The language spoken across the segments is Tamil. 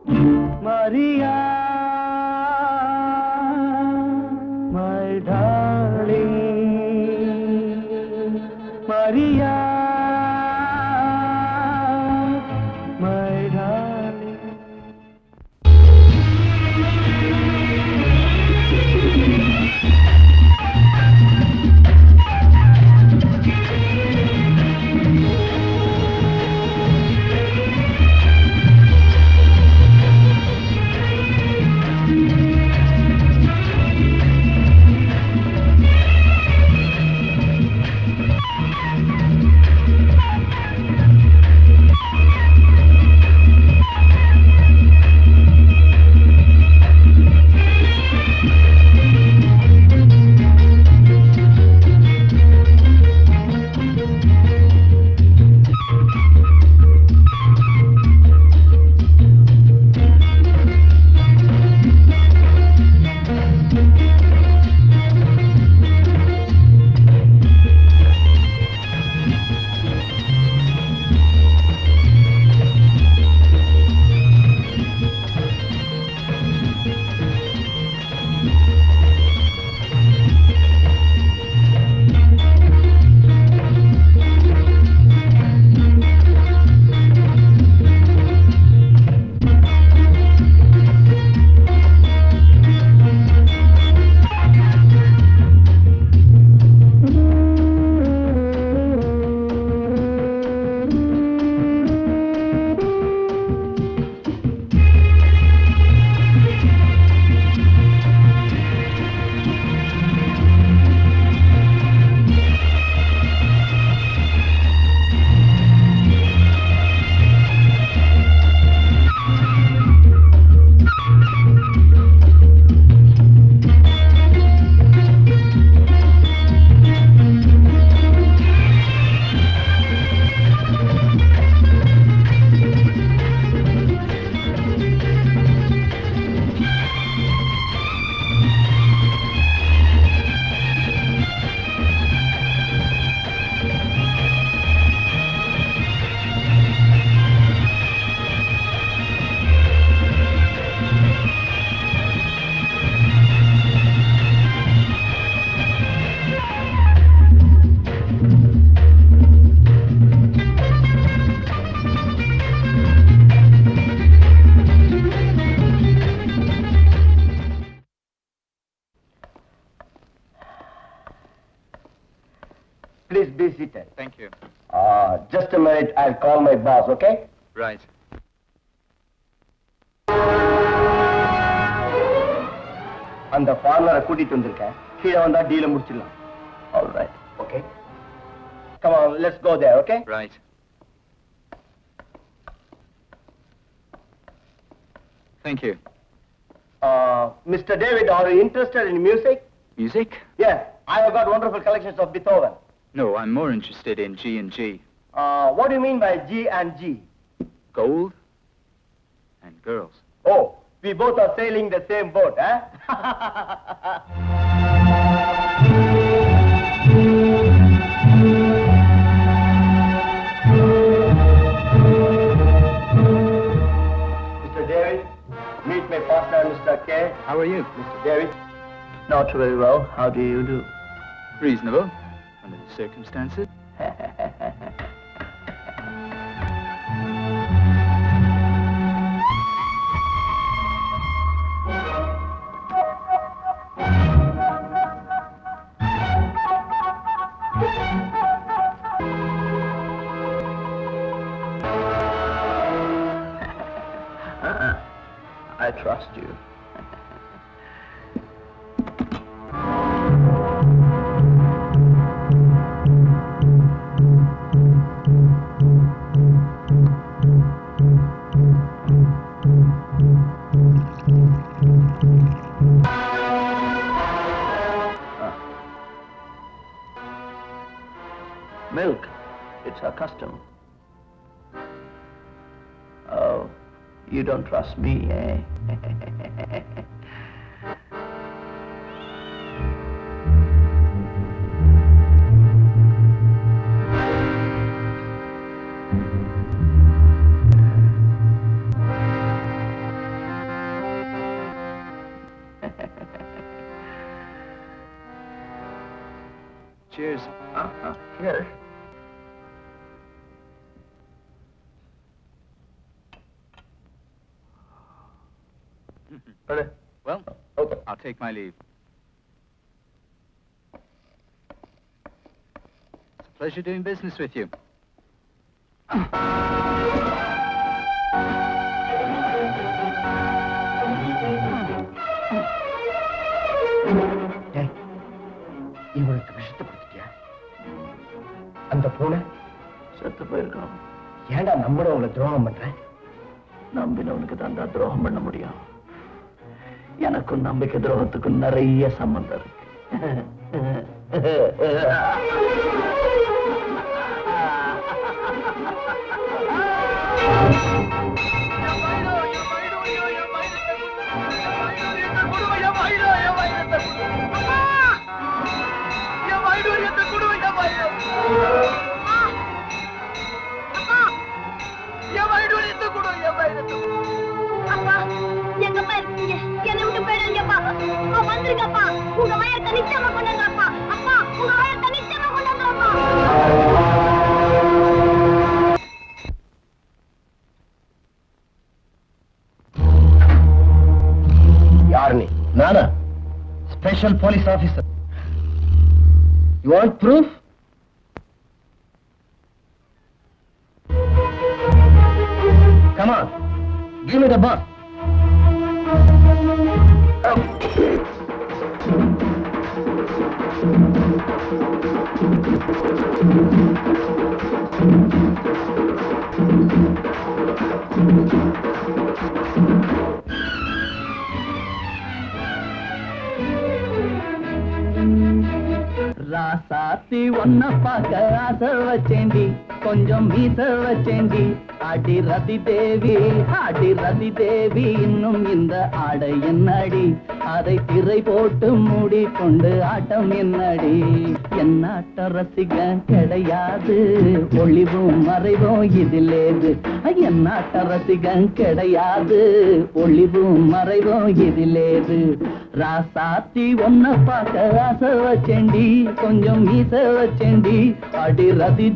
Maria, my darling, Maria, my darling. Please be seated. Thank you. Just a minute, I'll call my boss, okay? Right. அந்த ஃபார்மரை கூட்டிட்டு வந்திருக்கேன். கீழே வந்தா டீல முடிச்சிடலாம். All right. Okay. Come on, let's go there, okay? Right. Thank you. Mr. David, are you interested in music? Music? Yeah, I have got wonderful collections of Beethoven. No, I'm more interested in G and G. What do you mean by G and G? Gold and girls. Oh, we both are sailing the same boat, eh? Mr. David, meet my partner, Mr. K. How are you? Mr. David. Not very well. How do you do? Reasonable, under the circumstances. I trust you. Milk. It's our custom. Oh, you don't trust me, eh? Cheers. Here. Well, Okay. I'll take my leave. It's a pleasure doing business with you. டேய், இவளுக்கு விஷத்தை கொடுத்துட்டியா? அந்த பூனை செத்து போயிருக்கணும். ஏன்டா நம்மளும் அவளை துரோகம் பண்றேன்? நம்பினவனுக்கு தான் துரோகம் பண்ண முடியும். எனக்கும் நம்பிக்கை துரோகத்துக்கும் நிறைய சம்பந்தம் இருக்கு. அப்பா, எங்கப்பா இருக்கீங்க? என்னை விட்டு போயிடாதீங்கப்பா. வந்திருக்கப்பா. உங்க வயத்தை நிச்சயமா கொண்டு வந்துடுறப்பா. அப்பா, உங்க வயத்தை நிச்சயமா கொண்டு வந்துடுறப்பா. யார் நீ? நானா? Special police officer. You want proof? Come on, give me the box. ராசாத்தி ஒன்ன பார்க்க ஆசை வச்சேண்டி, கொஞ்சம் மீச வச்சேண்டி. ஆடி ரதி தேவி இன்னும் இந்த ஆடை என்னடி? அதை திரை போட்டு மூடிக்கொண்டு ஆட்டம் என்னடி? என்னாட்ட ரசிகன் கிடையாது, ஒளிவும் மறைவும் இதிலேது. என்னாட்ட ரசிகன் கிடையாது, ஒளிவும் மறைவும் இதிலேது. ராசாத்தி ஒன்ன பார்க்க ஆசை வச்சேண்டி, கொஞ்சம் மீச வச்சேண்டி. அடி ரதி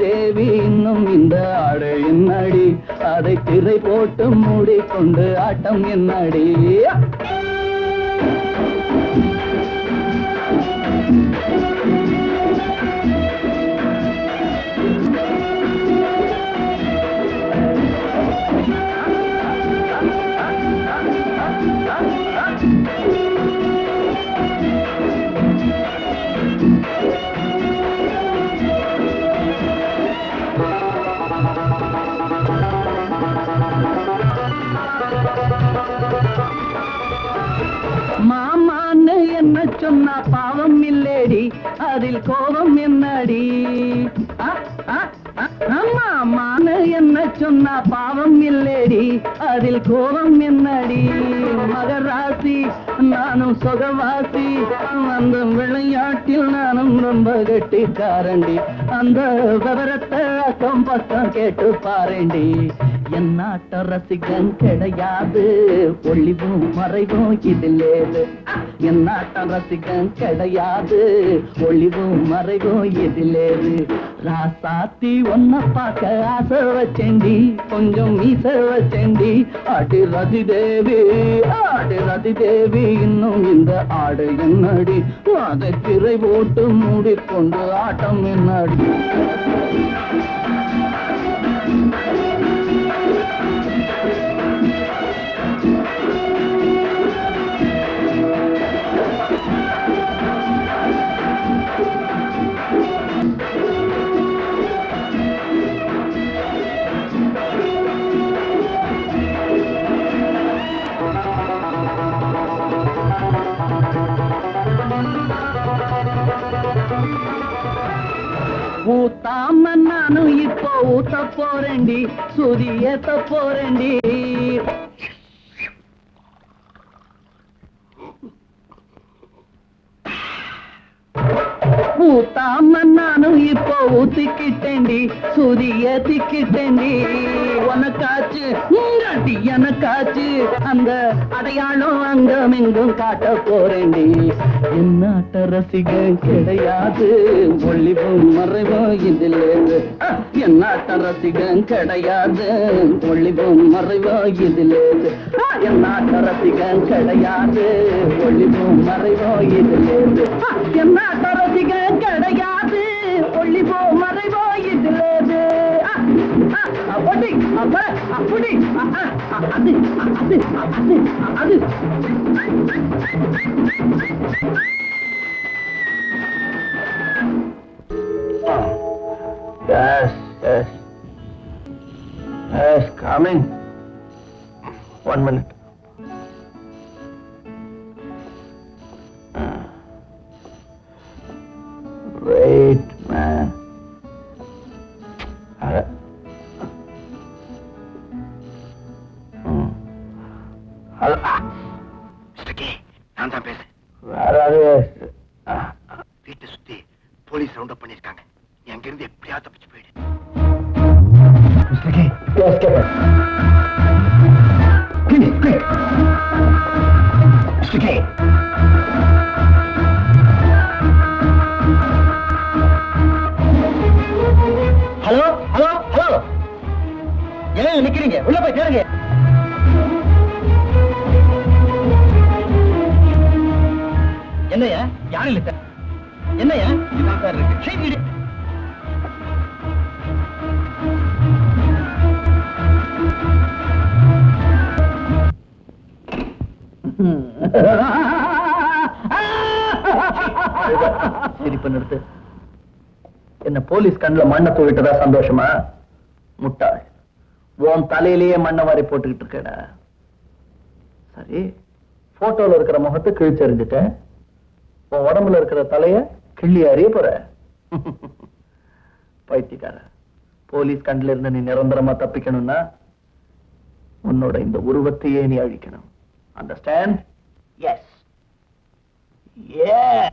தேவி இன்னும் இந்த ஆடை என்னடி? அதை திரை போட்டு மூடிக்கொண்டு ஆட்டம் என்னடி? மாமான்னு என்ன சொன்னா பாவம் இல்லேடி, அதில் கோபம் என்னடி? மாமான்னு என்ன சொன்னா பாவம் இல்லேடி, அதில் கோபம் என்னடி? மகராசி நானும் சொகவாசி, அந்த விளையாட்டில் நானும் ரொம்ப கெட்டிக்காரண்டி. அந்த விவரத்தை அக்கம் பக்கம் கேட்டு பாருண்டி. என்னாட்ட ரசிகன் கிடையாது, ஒளிவும் மறைவும் இதிலேது. என்னாட்ட ரசிகன் கிடையாது, ஒளிவும் மறைவும் இதிலேது. ராசாத்தி ஒன்ன பார்க்க ஆசை வச்சேண்டி, கொஞ்சம் மீச வச்சேண்டி. ஆடி ரதி தேவி இன்னும் இந்த ஆடு என்னடி? அதை திரை போட்டு மூடிக்கொண்டு ஆட்டம் என்னடி? ஊத்தாம நானும் இப்போ ஊத்த போறேண்டி, சுதி ஏத்த போறேண்டி. ஊத்தாம நானும் இப்போ ஊத்திக்கிட்டேண்டி, சுதி ஏத்திக்கிட்டேண்டி. உனக்காச்சு எனக்காச்சு அடி எனக்காச்சு அந்த அடையாளம் அங்கம் எங்கும் காட்ட போறேன்டி என்னாட்ட ரசிகன் கிடையாது ஒளிவும் மறைவும் இதில் என்னாட்ட ரசிகன் கிடையாது ஒளிவும் மறைவும் இதில் என்னாட்ட ரசிகன் கிடையாது ஒளிவும் மறைவும் இதில் என்னாட்ட ரசிகன் கிடையாது ஒளிவும் மறைவும் இதில் அப்படி அப்ப அப்படி அது அது அது அது Yes, yes. Yes, coming. 1 minute. Wait, man. Hello. Mister K, நான் தான் பேசுறேன். Where are you? வீட்டை சுத்தி போலீஸ் ரவுண்ட் அப் பண்ணிருக்காங்க. நீ அங்கிருந்து எப்படியாவது தப்பிச்சு போயிடு. Mr. K, yes, Captain. Please, quick. Mr. K. Hello hello hello ஏன் நிக்கிறீங்க? உள்ள போய் சேருங்க. என்னையா? யாரும் இல்ல சார். என்னையா? இதான் சார் இருக்கு. சரி விடு. சிரிப்பு நிறுத்து. என்ன போலீஸ் கண்ணுல மண்ணை தூவிட்டதா சந்தோஷமா? முட்டாள், உன் தலையிலேயே மண்ணை வாரி போட்டுக்கிட்டு இருக்கடா. சரி, போட்டோல இருக்கிற முகத்தை கிழிச்சறிஞ்சிட்ட, உன் உடம்புல இருக்கிற தலைய கிள்ளி அறிய போற. பைத்தியக்கார, போலீஸ் கண்ணுல இருந்து நீ நிரந்தரமா தப்பிக்கணும்னா உன்னோட இந்த உருவத்தையே நீ அழிக்கணும். அண்டர்ஸ்டாண்ட்? எஸ். Yeah.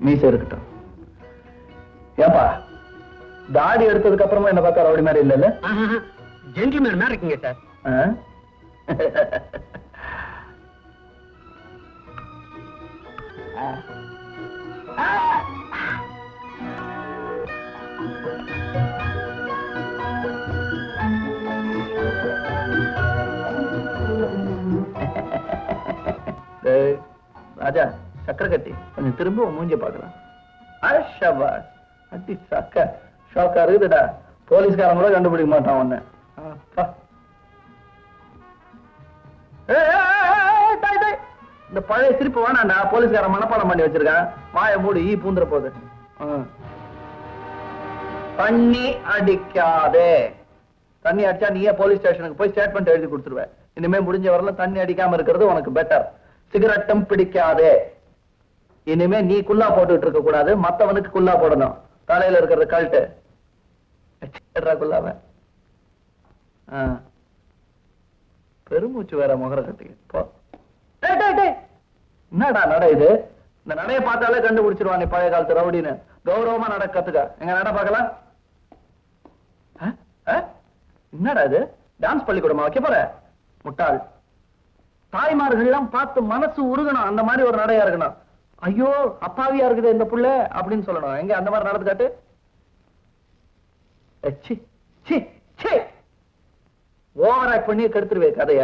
மீசை இருக்கட்டும். ஏப்பா, தாடி எடுத்ததுக்கு அப்புறமா என்ன பார்த்தா ரவுடி மாதிரி இல்ல? ஜென்டில்மேன் மாதிரி இருக்கீங்க சார். ராஜா, சக்கரை கட்டி கொஞ்சம் திரும்ப மூஞ்சி பார்க்கலாம். அடி சக்க ஷோக்கா இருக்குதுடா. போலீஸ்காரன் கூட கண்டுபிடிக்க மாட்டான் உன்ன. இந்த பழைய சிரிப்பு வேணாண்டா. போலீஸ்காரன் மனப்பாடம் பண்ணி வச்சிருக்கான். வாயை மூடி, ஈ பூந்துற போகுது. தண்ணி அடிக்காதே. தண்ணி அடிச்சா நீயே போலீஸ் ஸ்டேஷனுக்கு போய் ஸ்டேட்மெண்ட் எழுதி கொடுத்துருவேன். இனிமே முடிஞ்ச வரல தண்ணி அடிக்காம இருக்கிறது உனக்கு பெட்டர். சிகரெட்டும் பிடிக்காதே. இனிமே நீ குல்லா போட்டுட்டு இருக்க கூடாது, மத்தவனுக்கு குல்லா போடணும். தலையில இருக்கிறது கழட்டு. குல்லாவ பெருமூச்சு வேற முகர கட்டிக்கு. என்னடா நட இது? இந்த நடைய பார்த்தாலே கண்டுபிடிச்சிருவான் நீ பழைய காலத்து ரவுடின்னு. கௌரவமா நட கத்துக்க. எங்க நட பார்க்கலாம். என்னடா இது? டான்ஸ் பள்ளிக்கூடமா வைக்க போற? முட்டாள். தாய்மார்கள் எல்லாம் பார்த்து மனசு உருகணும். அந்த மாதிரி ஒரு நடையா இருக்கணும். ஐயோ அப்பாவியா இருக்குது இந்த புள்ள அப்படின்னு சொல்லணும். எங்க அந்த மாதிரி நடந்து காட்டு. ஓவர் ஆக்ட் பண்ணி கெடுத்துருவே கதைய.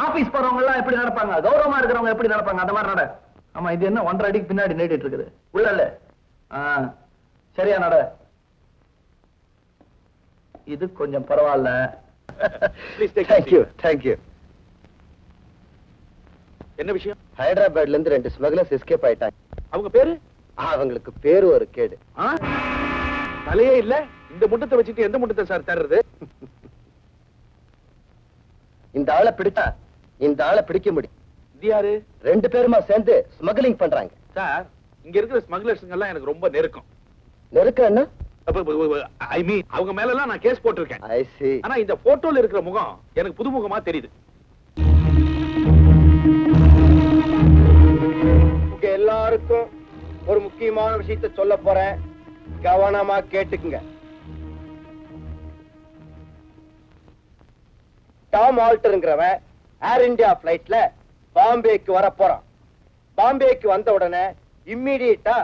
ஆபீஸ் போறவங்க எல்லாம் எப்படி நடப்பாங்க, கௌரவமா இருக்கிறவங்க எப்படி நடப்பாங்க, அந்த மாதிரி நட. ஆமா, இது என்ன 1.5 அடிக்கு பின்னாடி நீட்டிட்டு இருக்குது உள்ள இல்ல? சரியா நட. இது கொஞ்சம் பரவாயில்ல. தேங்க்யூ. என்ன விஷயம்? ஹைதராபாத்ல இருந்து 2 ஸ்மக்லர்ஸ் எஸ்கேப் ஆயிட்டாங்க. அவங்க பேரு? அவங்களுக்கு பேரு ஒரு கேடு. தலையே இல்ல. இந்த முட்டத்தை வச்சுட்டு எந்த முட்டத்தை சார் தர்றது? இந்த ஆளை பிடிச்சா இந்த ஆளை பிடிக்க முடியும். இது யாரு? 2 பேருமா சேர்ந்து ஸ்மக்லிங் பண்றாங்க. சார், இங்க இருக்கிற ஸ்மக்லர்ஸ்ங்க எல்லாம் எனக்கு ரொம்ப நெருக்கம். நெருக்கம் என்ன? ஐ மீன், அவங்க மேல எல்லாம் நான் கேஸ் போட்டிருக்கேன். ஐ சி. ஆனா இந்த போட்டோல இருக்கிற முகம் எனக்கு புதுமுகமா தெரியுது. உங்க எல்லாருக்கும் ஒரு முக்கியமான விஷயத்தை சொல்ல போறேன். கவனமா கேட்டுக்குங்க. டாம் ஆல்டர்ங்கிறவன் ஏர் இந்தியா பிளைட்ல பாம்பேக்கு வர போறான். பாம்பேக்கு வந்த உடனே இம்மிடியேட்டா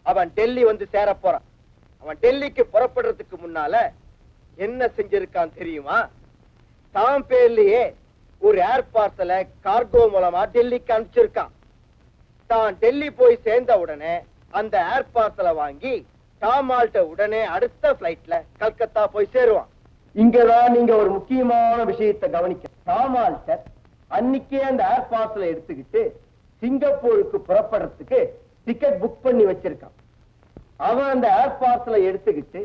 அவன் டெல்லி வந்து சேர போறான். அவன் டெல்லிக்கு புறப்படுறதுக்கு முன்னால என்ன செஞ்சிருக்கான் தெரியுமா? தான் பேர்லயே ஒரு ஏர் பார்சலை கார்கோ மூலமா டெல்லிக்கு அனுப்பிச்சிருக்கான். தான் டெல்லி போய் சேர்ந்த உடனே அந்த ஏர் பார்சலை வாங்கி டாம் ஆல்டர் உடனே அடுத்த பிளைட்ல கல்கத்தா போய் சேருவான். இங்கதான் நீங்க ஒரு முக்கியமான விஷயத்தை கவனிக்க. டாம் ஆல்டர் அன்னைக்கே அந்த ஏர் பார்சலை எடுத்துக்கிட்டு சிங்கப்பூருக்கு புறப்படுறதுக்கு டிக்கெட் புக் பண்ணி வச்சிருக்கான். அவன் அந்த ஏர் பார்சலை எடுத்துக்கிட்டு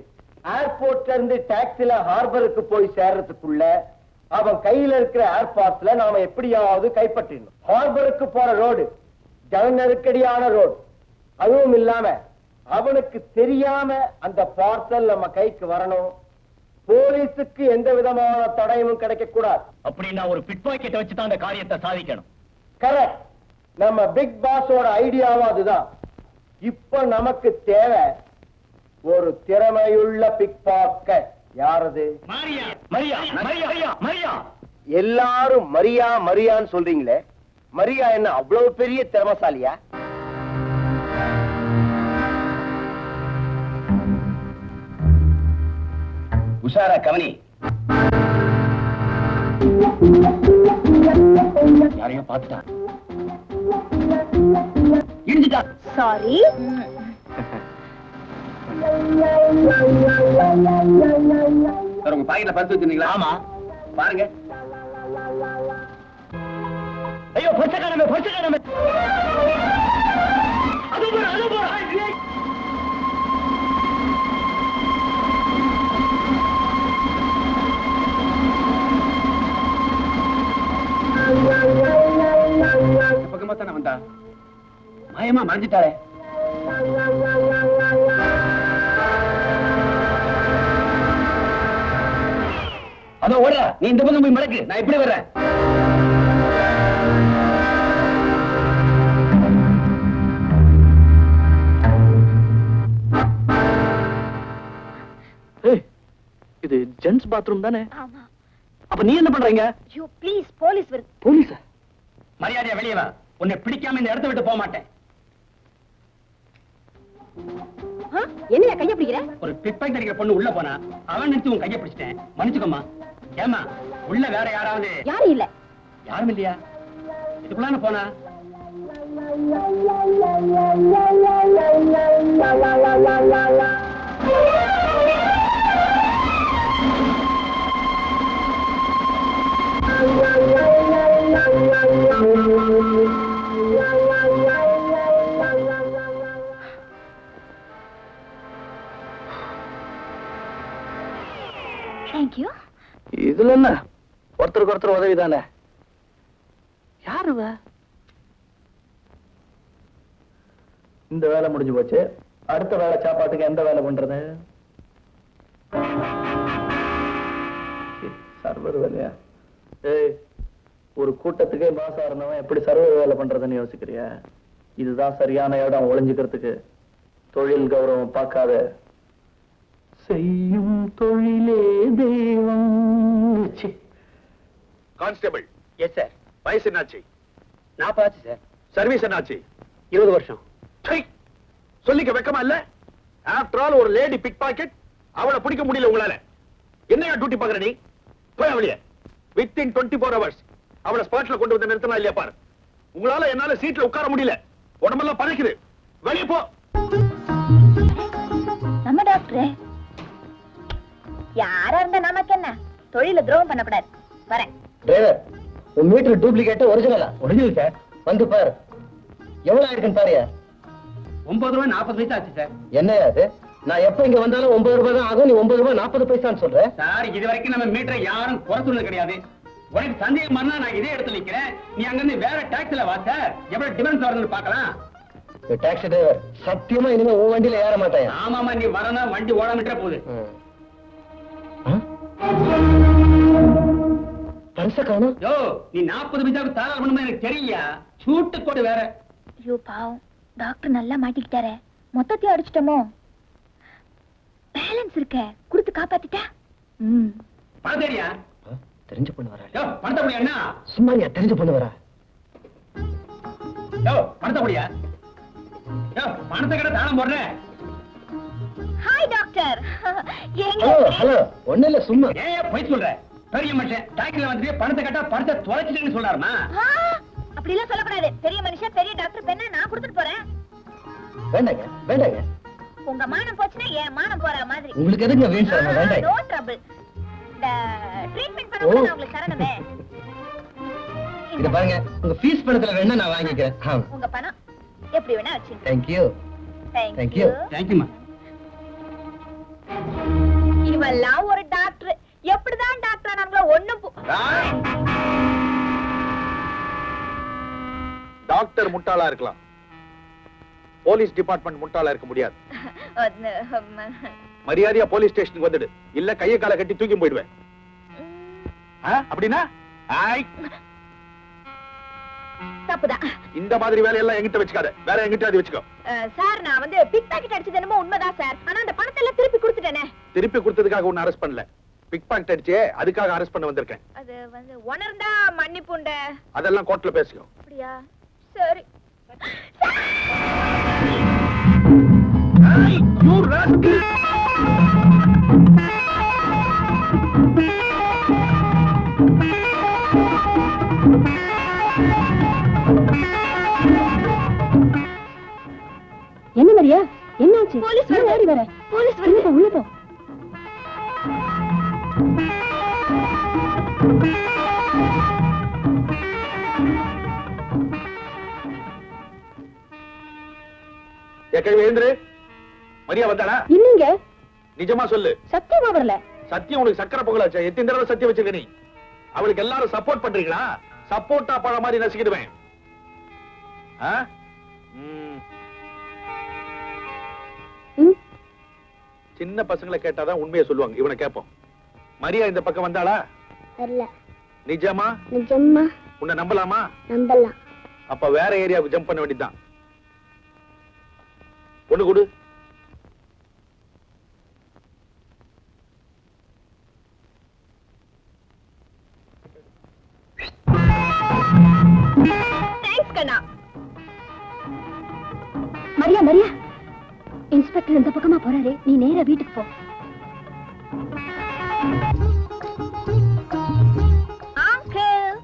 ஏர்போர்ட்ல இருந்து டாக்ஸில ஹார்பருக்கு போய் சேர்றதுக்குள்ள அவன் கையில இருக்கிற ஏர் பார்சலை நாம எப்படியாவது கைப்பற்றிடணும். ஹார்பருக்கு போற ரோடு ஜன நெருக்கடியான ரோடு. அதுவும் இல்லாம அவனுக்கு தெரியாம அந்த பார்சல் நம்ம கைக்கு வரணும். போலீஸுக்கு எந்த விதமான தடயமும் கிடைக்க கூடாது. அப்படின்னா ஒரு பிட் பாக்கெட்டை வச்சு தான் அந்த காரியத்தை சாதிக்கணும். கரெக்ட். நம்ம பிக் பாஸோட ஐடியாவும் அதுதான். இப்ப நமக்கு தேவை ஒரு திறமையுள்ள பிக் பாக்கெட். யாரது? மரியா மரியா மரியா மரியா. எல்லாரும் மரியா மரியான்னு சொல்றீங்களே, மரியா என்ன அவ்வளவு பெரிய திறமைசாலியா? உஷாரா கவனி. யாரையோ பார்த்துட்டான். இடிஞ்சிட்டான். சாரி. சார், உங்க பாக்கெட்ல பர்ஸ் வச்சிருந்தீங்களா? ஆமா, பாருங்க. ஐயோ, பர்ஸ் காணோமே, பர்ஸ் காணோமே. அது போற, அது போற. பக்கமா தானே வந்தா? மாயமா மறைஞ்சிட்டாளே. அதோ ஓடுற. நீ இந்த பக்கம் போய் மடக்கு, நான் இப்படி வர்றேன். இது ஜென்ஸ் பாத்ரூம் தானே? ஆமா. அப்ப நீ என்ன பண்றீங்க? யூ ப்ளீஸ், போலீஸ் வருது. போலீஸ்? மரியாதையா வெளியே வா. உன்னை பிடிக்காம இந்த இடத்தை விட்டு போக மாட்டேன். என்ன கைய பிடிக்கிற? ஒரு பிட்பாக்கெட் அடிக்கிற பொண்ணு உள்ள போனா அவன் நினைச்சு உன் கையை பிடிச்சிட்டேன். மன்னிச்சுக்கோமா. ஏமா, உள்ள வேற யாராவது? யாரும் இல்ல. யாரும் இல்லையா? இதுக்குள்ளான போனா? Thank you. இதுல என்ன, ஒருத்தருக்கு ஒருத்தர் உதவிதானே. யாரு இந்த வேலை முடிஞ்சு போச்சு. அடுத்த வேலை சாப்பாட்டுக்கு எந்த வேலை பண்றது? சர்வர் வேலையா? ஏய், ஒரு கூட்டத்துக்கே பாசா இருந்தவன் எப்படி சர்வர் வேலை பண்றதுன்னு யோசிக்கிறியா? இதுதான் சரியான இடம் ஒளிஞ்சுக்கிறதுக்கு. தொழில் கௌரவம் பார்க்காத. செய்யும் தொழிலே தெய்வம். கான்ஸ்டபிள். Yes sir. வயசு என்னாச்சு? 40 ஆச்சு சார். சர்வீஸ் என்னாச்சு? 20 வருஷம். சொல்லிக்க வெக்கமா இல்ல? ஆஃப்டர் ஆல் ஒரு லேடி பிக் பாக்கெட். அவளை பிடிக்க முடியல உங்களால. என்னையா டியூட்டி பாக்குற நீ? போய் அவளைய வித்தின் 24 hours அவளை ஸ்பாட்ல கொண்டு வந்து நிறுத்தலாம் இல்லையா பாரு. உங்களால என்னால சீட்ல உட்கார முடியல. உடம்பெல்லாம் பதைக்குது. வெளியே போ. நம்ம டாக்டர் யாரா இருந்தா நமக்கு என்ன? தொழில துரோகம் பண்ணக்கூடாது. வரேன். டிரைவர், உன் மீட்டர் டூப்ளிகேட் ஒரிஜினலா? Original sir. வந்து பாரு. எவ்வளவு ஆயிருக்குன்னு பாருயா. 9 ரூபாய் 40 பைசா ஆச்சு சார். என்னையா அது? நான் எப்ப இங்க வந்தாலும் 9 ரூபாய் தான் ஆகும். நீ 9 ரூபாய் 40 பைசான்னு சொல்ற? சார், இது வரைக்கும் நம்ம மீட்டரை யாரும் குறை சொன்னது கிடையாது. உனக்கு சந்தேகம் பண்ணா நான் இதே இடத்துல நிக்கிறேன். நீ அங்கிருந்து வேற டாக்ஸில வா சார். எவ்வளவு டிஃபரன்ஸ் வருதுன்னு பார்க்கலாம். டாக்ஸி டிரைவர் சத்தியமா இனிமே உன் வண்டியில ஏற மாட்டேன். ஆமாமா, நீ வரனா வண்டி ஓடாமட்டே போகுது. பரிச காணும். யோ, நீ 40 பைசாவுக்கு தாராள பண்ணுமா எனக்கு தெரியலையா? சூட்டு கோடு வேற. ஐயோ பாவம், டாக்டர் நல்லா மாட்டிக்கிட்டாரே. மொத்தத்தையும் அடிச்சிட்டோமோ? பேலன்ஸ் இருக்க கொடுத்து காப்பாத்திட்டா. பணம் தெரியா? தெரிஞ்ச பொண்ணு வரா. யோ, பணத்தை முடியா என்ன? சும்மாரியா தெரிஞ்ச பொண்ணு வரா. யோ, பணத்தை முடியா? யோ, பணத்தை கிட்ட தாளம் போடுறேன். Hi doctor. எங்க ஹலோ ஹலோ, ஒண்ணு இல்ல சும்மா. ஏன் போய் சொல்ற? பெரிய மனுஷன் டாக்டர்ல வந்து பணத்தை கேட்டா பணத்தை தொலைச்சிட்டுன்னு சொல்றாருமா? அப்படி எல்லாம் சொல்லக்கூடாது. பெரிய மனுஷன் பெரிய டாக்டர் பெண்ணா நான் கொடுத்துட்டு போறேன். வேண்டாங்க வேண்டாங்க. உங்க மானம் போச்சுன்னா என் மானம் போற மாதிரி. உங்களுக்கு எதுங்க வீண் சார்? வேண்டாங்க. No trouble. இந்த ட்ரீட்மெண்ட் பண்ண நான் உங்களுக்கு தரணுமே. இத பாருங்க, உங்க ஃபீஸ் பணத்துல வேணா நான் வாங்கிக்கிறேன். உங்க பணம் எப்படி வேணா வச்சுங்க. Thank you. Thank you. தேங்க்யூமா. இவெல்லாம் ஒரு டாக்டர். எப்படிதான் டாக்டர் ஆனாங்களோ ஒண்ணும் டாக்டர் முட்டாளா இருக்கலாம், போலீஸ் டிபார்ட்மெண்ட் முட்டாளா இருக்க முடியாது. மரியாதையா போலீஸ் ஸ்டேஷனுக்கு வந்துடு, இல்ல கைய கால கட்டி தூக்கி போயிடுவேன். அப்படின்னா தப்புதான். இந்த மாதிரி வேலையெல்லாம் என்கிட்ட வச்சுக்காத, வேற என்கிட்ட அது வச்சுக்கோ. சார், நான் வந்து பிக் பாக்கெட் அடிச்சது என்னமோ உண்மைதான் சார். ஆனா அந்த பணத்தை எல்லாம் திருப்பி கொடுத்துட்டேனே. திருப்பி கொடுத்ததுக்காக உன்னை அரெஸ்ட் பண்ணல, பிக் பாக்கெட் அடிச்சே அதுக்காக அரெஸ்ட் பண்ண வந்திருக்கேன். அது வந்து உணர்ந்தா மன்னிப்புண்ட. அதெல்லாம் கோர்ட்ல பேசிக்கோ. அப்படியா? சரி. You rascal! என்ன மரியா? என்னாச்சு? போலீஸ் வர ஓடி வர. போலீஸ் வருது. உள்ள போ. ஏந்திரு. மரியா வந்தாளா? இல்லங்க. நிஜமா சொல்லு. சத்தியமா வரல. சத்தியம் உனக்கு சக்கரை பொங்கலாச்சா? எத்தனை தடவை சத்தியம் வச்சிருக்க நீ? அவளுக்கு எல்லாரும் சப்போர்ட் பண்றீங்களா? சப்போர்ட்டா பழ மாதிரி நசுக்கிடுவேன். சின்ன பசங்களை கேட்டாதான் உண்மையை சொல்லுவாங்க, இவனை கேட்போம். மரியா இந்த பக்கம் வந்தாளா? வரல. நிஜமா? நிஜமா. உன்னை நம்பலாமா? நம்பலாம். அப்ப வேற ஏரியாவுக்கு ஜம்ப் பண்ண வேண்டியதுதான். ஒண்ணு கொடு. மரியா மரியா, இன்ஸ்பெக்டர் இந்த பக்கமா போறாரு, நீ நேரா வீட்டுக்கு போ. அங்கிள்.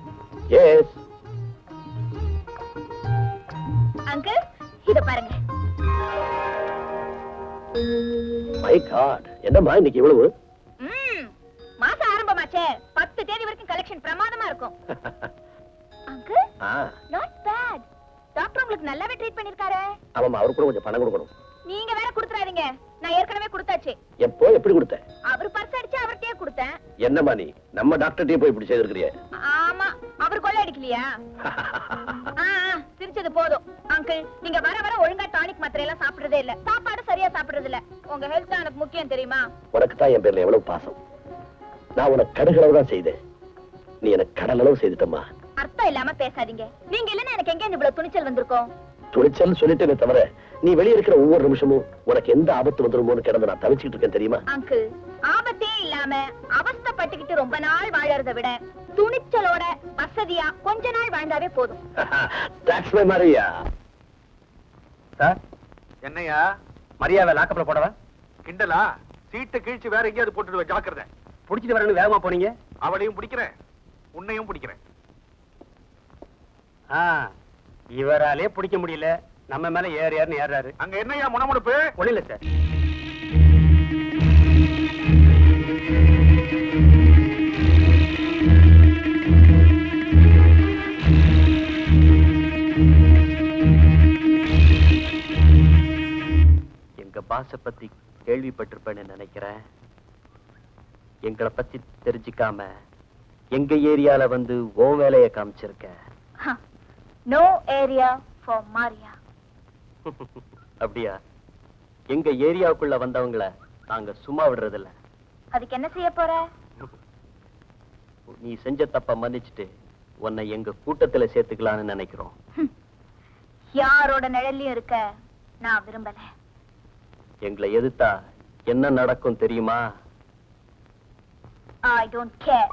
எஸ். அங்கிள், இத பாருங்க. மை காட், என்னம்மா இன்னைக்கு இவ்வளவு? மாசம் ஆரம்பமாச்சே, 10 தேதி வரைக்கும் கலெக்ஷன் பிரமாதமா இருக்கும். Uncle, not bad. டாக்டர் உங்களுக்கு நல்லாவே ட்ரீட் பண்ணிருக்காரே. ஆமாமா, அவருக்கு கூட கொஞ்சம் பணம் கொடுக்கணும். நீங்க வேற கொடுத்துறாதீங்க, நான் ஏற்கனவே கொடுத்தாச்சு. எப்போ எப்படி கொடுத்த? அவர் பர்ஸ் அடிச்சு அவர்கிட்டயே கொடுத்தேன். என்னம்மா நீ நம்ம டாக்டர்கிட்டயே போய் இப்படி செய்திருக்கிறியே? ஆமா, அவர் கொள்ள அடிக்கலையா? சிரிச்சது போதும். அங்கிள், நீங்க வர வர ஒழுங்கா டானிக் மாத்திரை எல்லாம் சாப்பிடுறதே இல்ல, சாப்பாடு சரியா சாப்பிடுறது இல்ல. உங்க ஹெல்த் தான் எனக்கு முக்கியம், தெரியுமா? உனக்கு தான் என் பேர்ல எவ்வளவு பாசம். நான் உனக்கு கடுகளவு தான் செய்தேன், நீ எனக்கு கடலளவு செய்துட்டம்மா. அர்த்தம் இல்லாம பேசாதீங்க. நீங்க இல்லன்னா எனக்கு எங்க இவ்வளவு துணிச்சல் வந்திருக்கும்? துணிச்சல் சொல்லிட்டேனே தவிர, நீ வெளியே இருக்கிற ஒவ்வொரு நிமிஷமும் உனக்கு எந்த ஆபத்து வந்துருமோன்னு கிடந்து நான் தவிச்சுக்கிட்டு இருக்கேன், தெரியுமா? அங்கிள், ஆபத்தே இல்லாம அவஸ்தைப்பட்டுக்கிட்டு ரொம்ப நாள் வாழறதை விட துணிச்சலோட வசதியா கொஞ்ச நாள் வாழ்ந்தாவே போதும். That's my Maria. சார், என்னையா மரியாதை லாக்கப்ல போடவா? கிண்டலா? சீட்டை கிழிச்சு வேற எங்கேயாவது போட்டுடுவேன், ஜாக்கிரதை. புடிச்சிட்டு வரணும் வேகமா போனீங்க. அவளையும் பிடிக்கிறேன், உன்னையும் பிடிக்கிறேன். இவராலே பிடிக்க முடியல, நம்ம மேல ஏறாருன்னு ஏறாரு. அங்க என்னையா முனமுடுப்பு? ஒண்ணு இல்ல சார். எங்க பாச பத்தி கேள்விப்பட்டிருப்பேன்னு நினைக்கிறேன். எங்களை பத்தி தெரிஞ்சுக்காம எங்க ஏரியால வந்து ஓ வேலைய காமிச்சிருக்க. நோ ஏரியா ஃபார் மாரியா. அப்படியா? எங்க ஏரியாவுக்குள்ள வந்தவங்கள நாங்க சும்மா விடுறதில்ல. அதுக்கு என்ன செய்ய போற? நீ செஞ்ச தப்ப மன்னிச்சுட்டு உன்னை எங்க கூட்டத்துல சேர்த்துக்கலாம்னு நினைக்கிறோம். யாரோட நிழல்லையும் இருக்க நான் விரும்பல. எங்களை எதிர்த்தா என்ன நடக்கும் தெரியுமா? I don't care.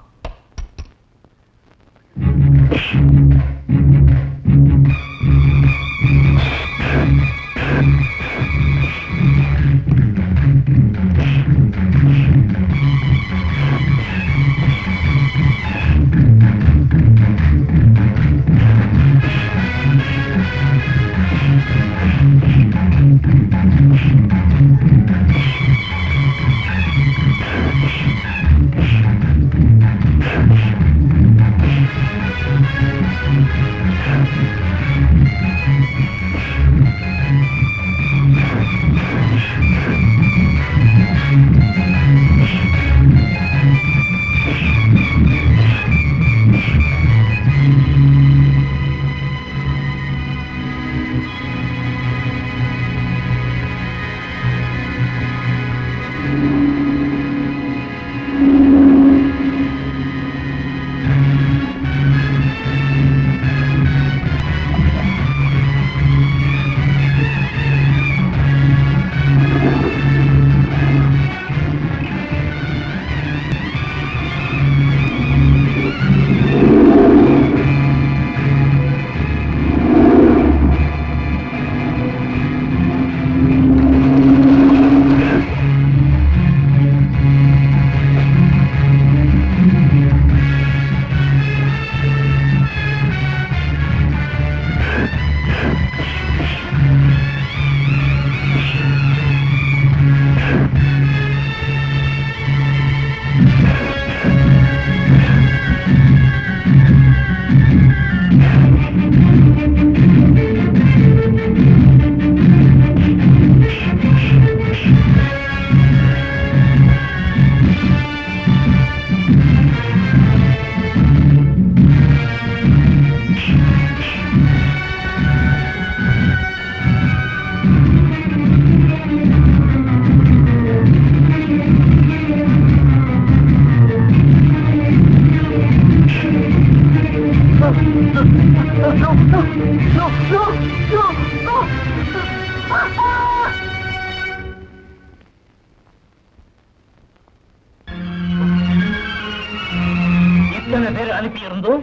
எத்தனை பேர் அனுப்பி இருந்தோம்,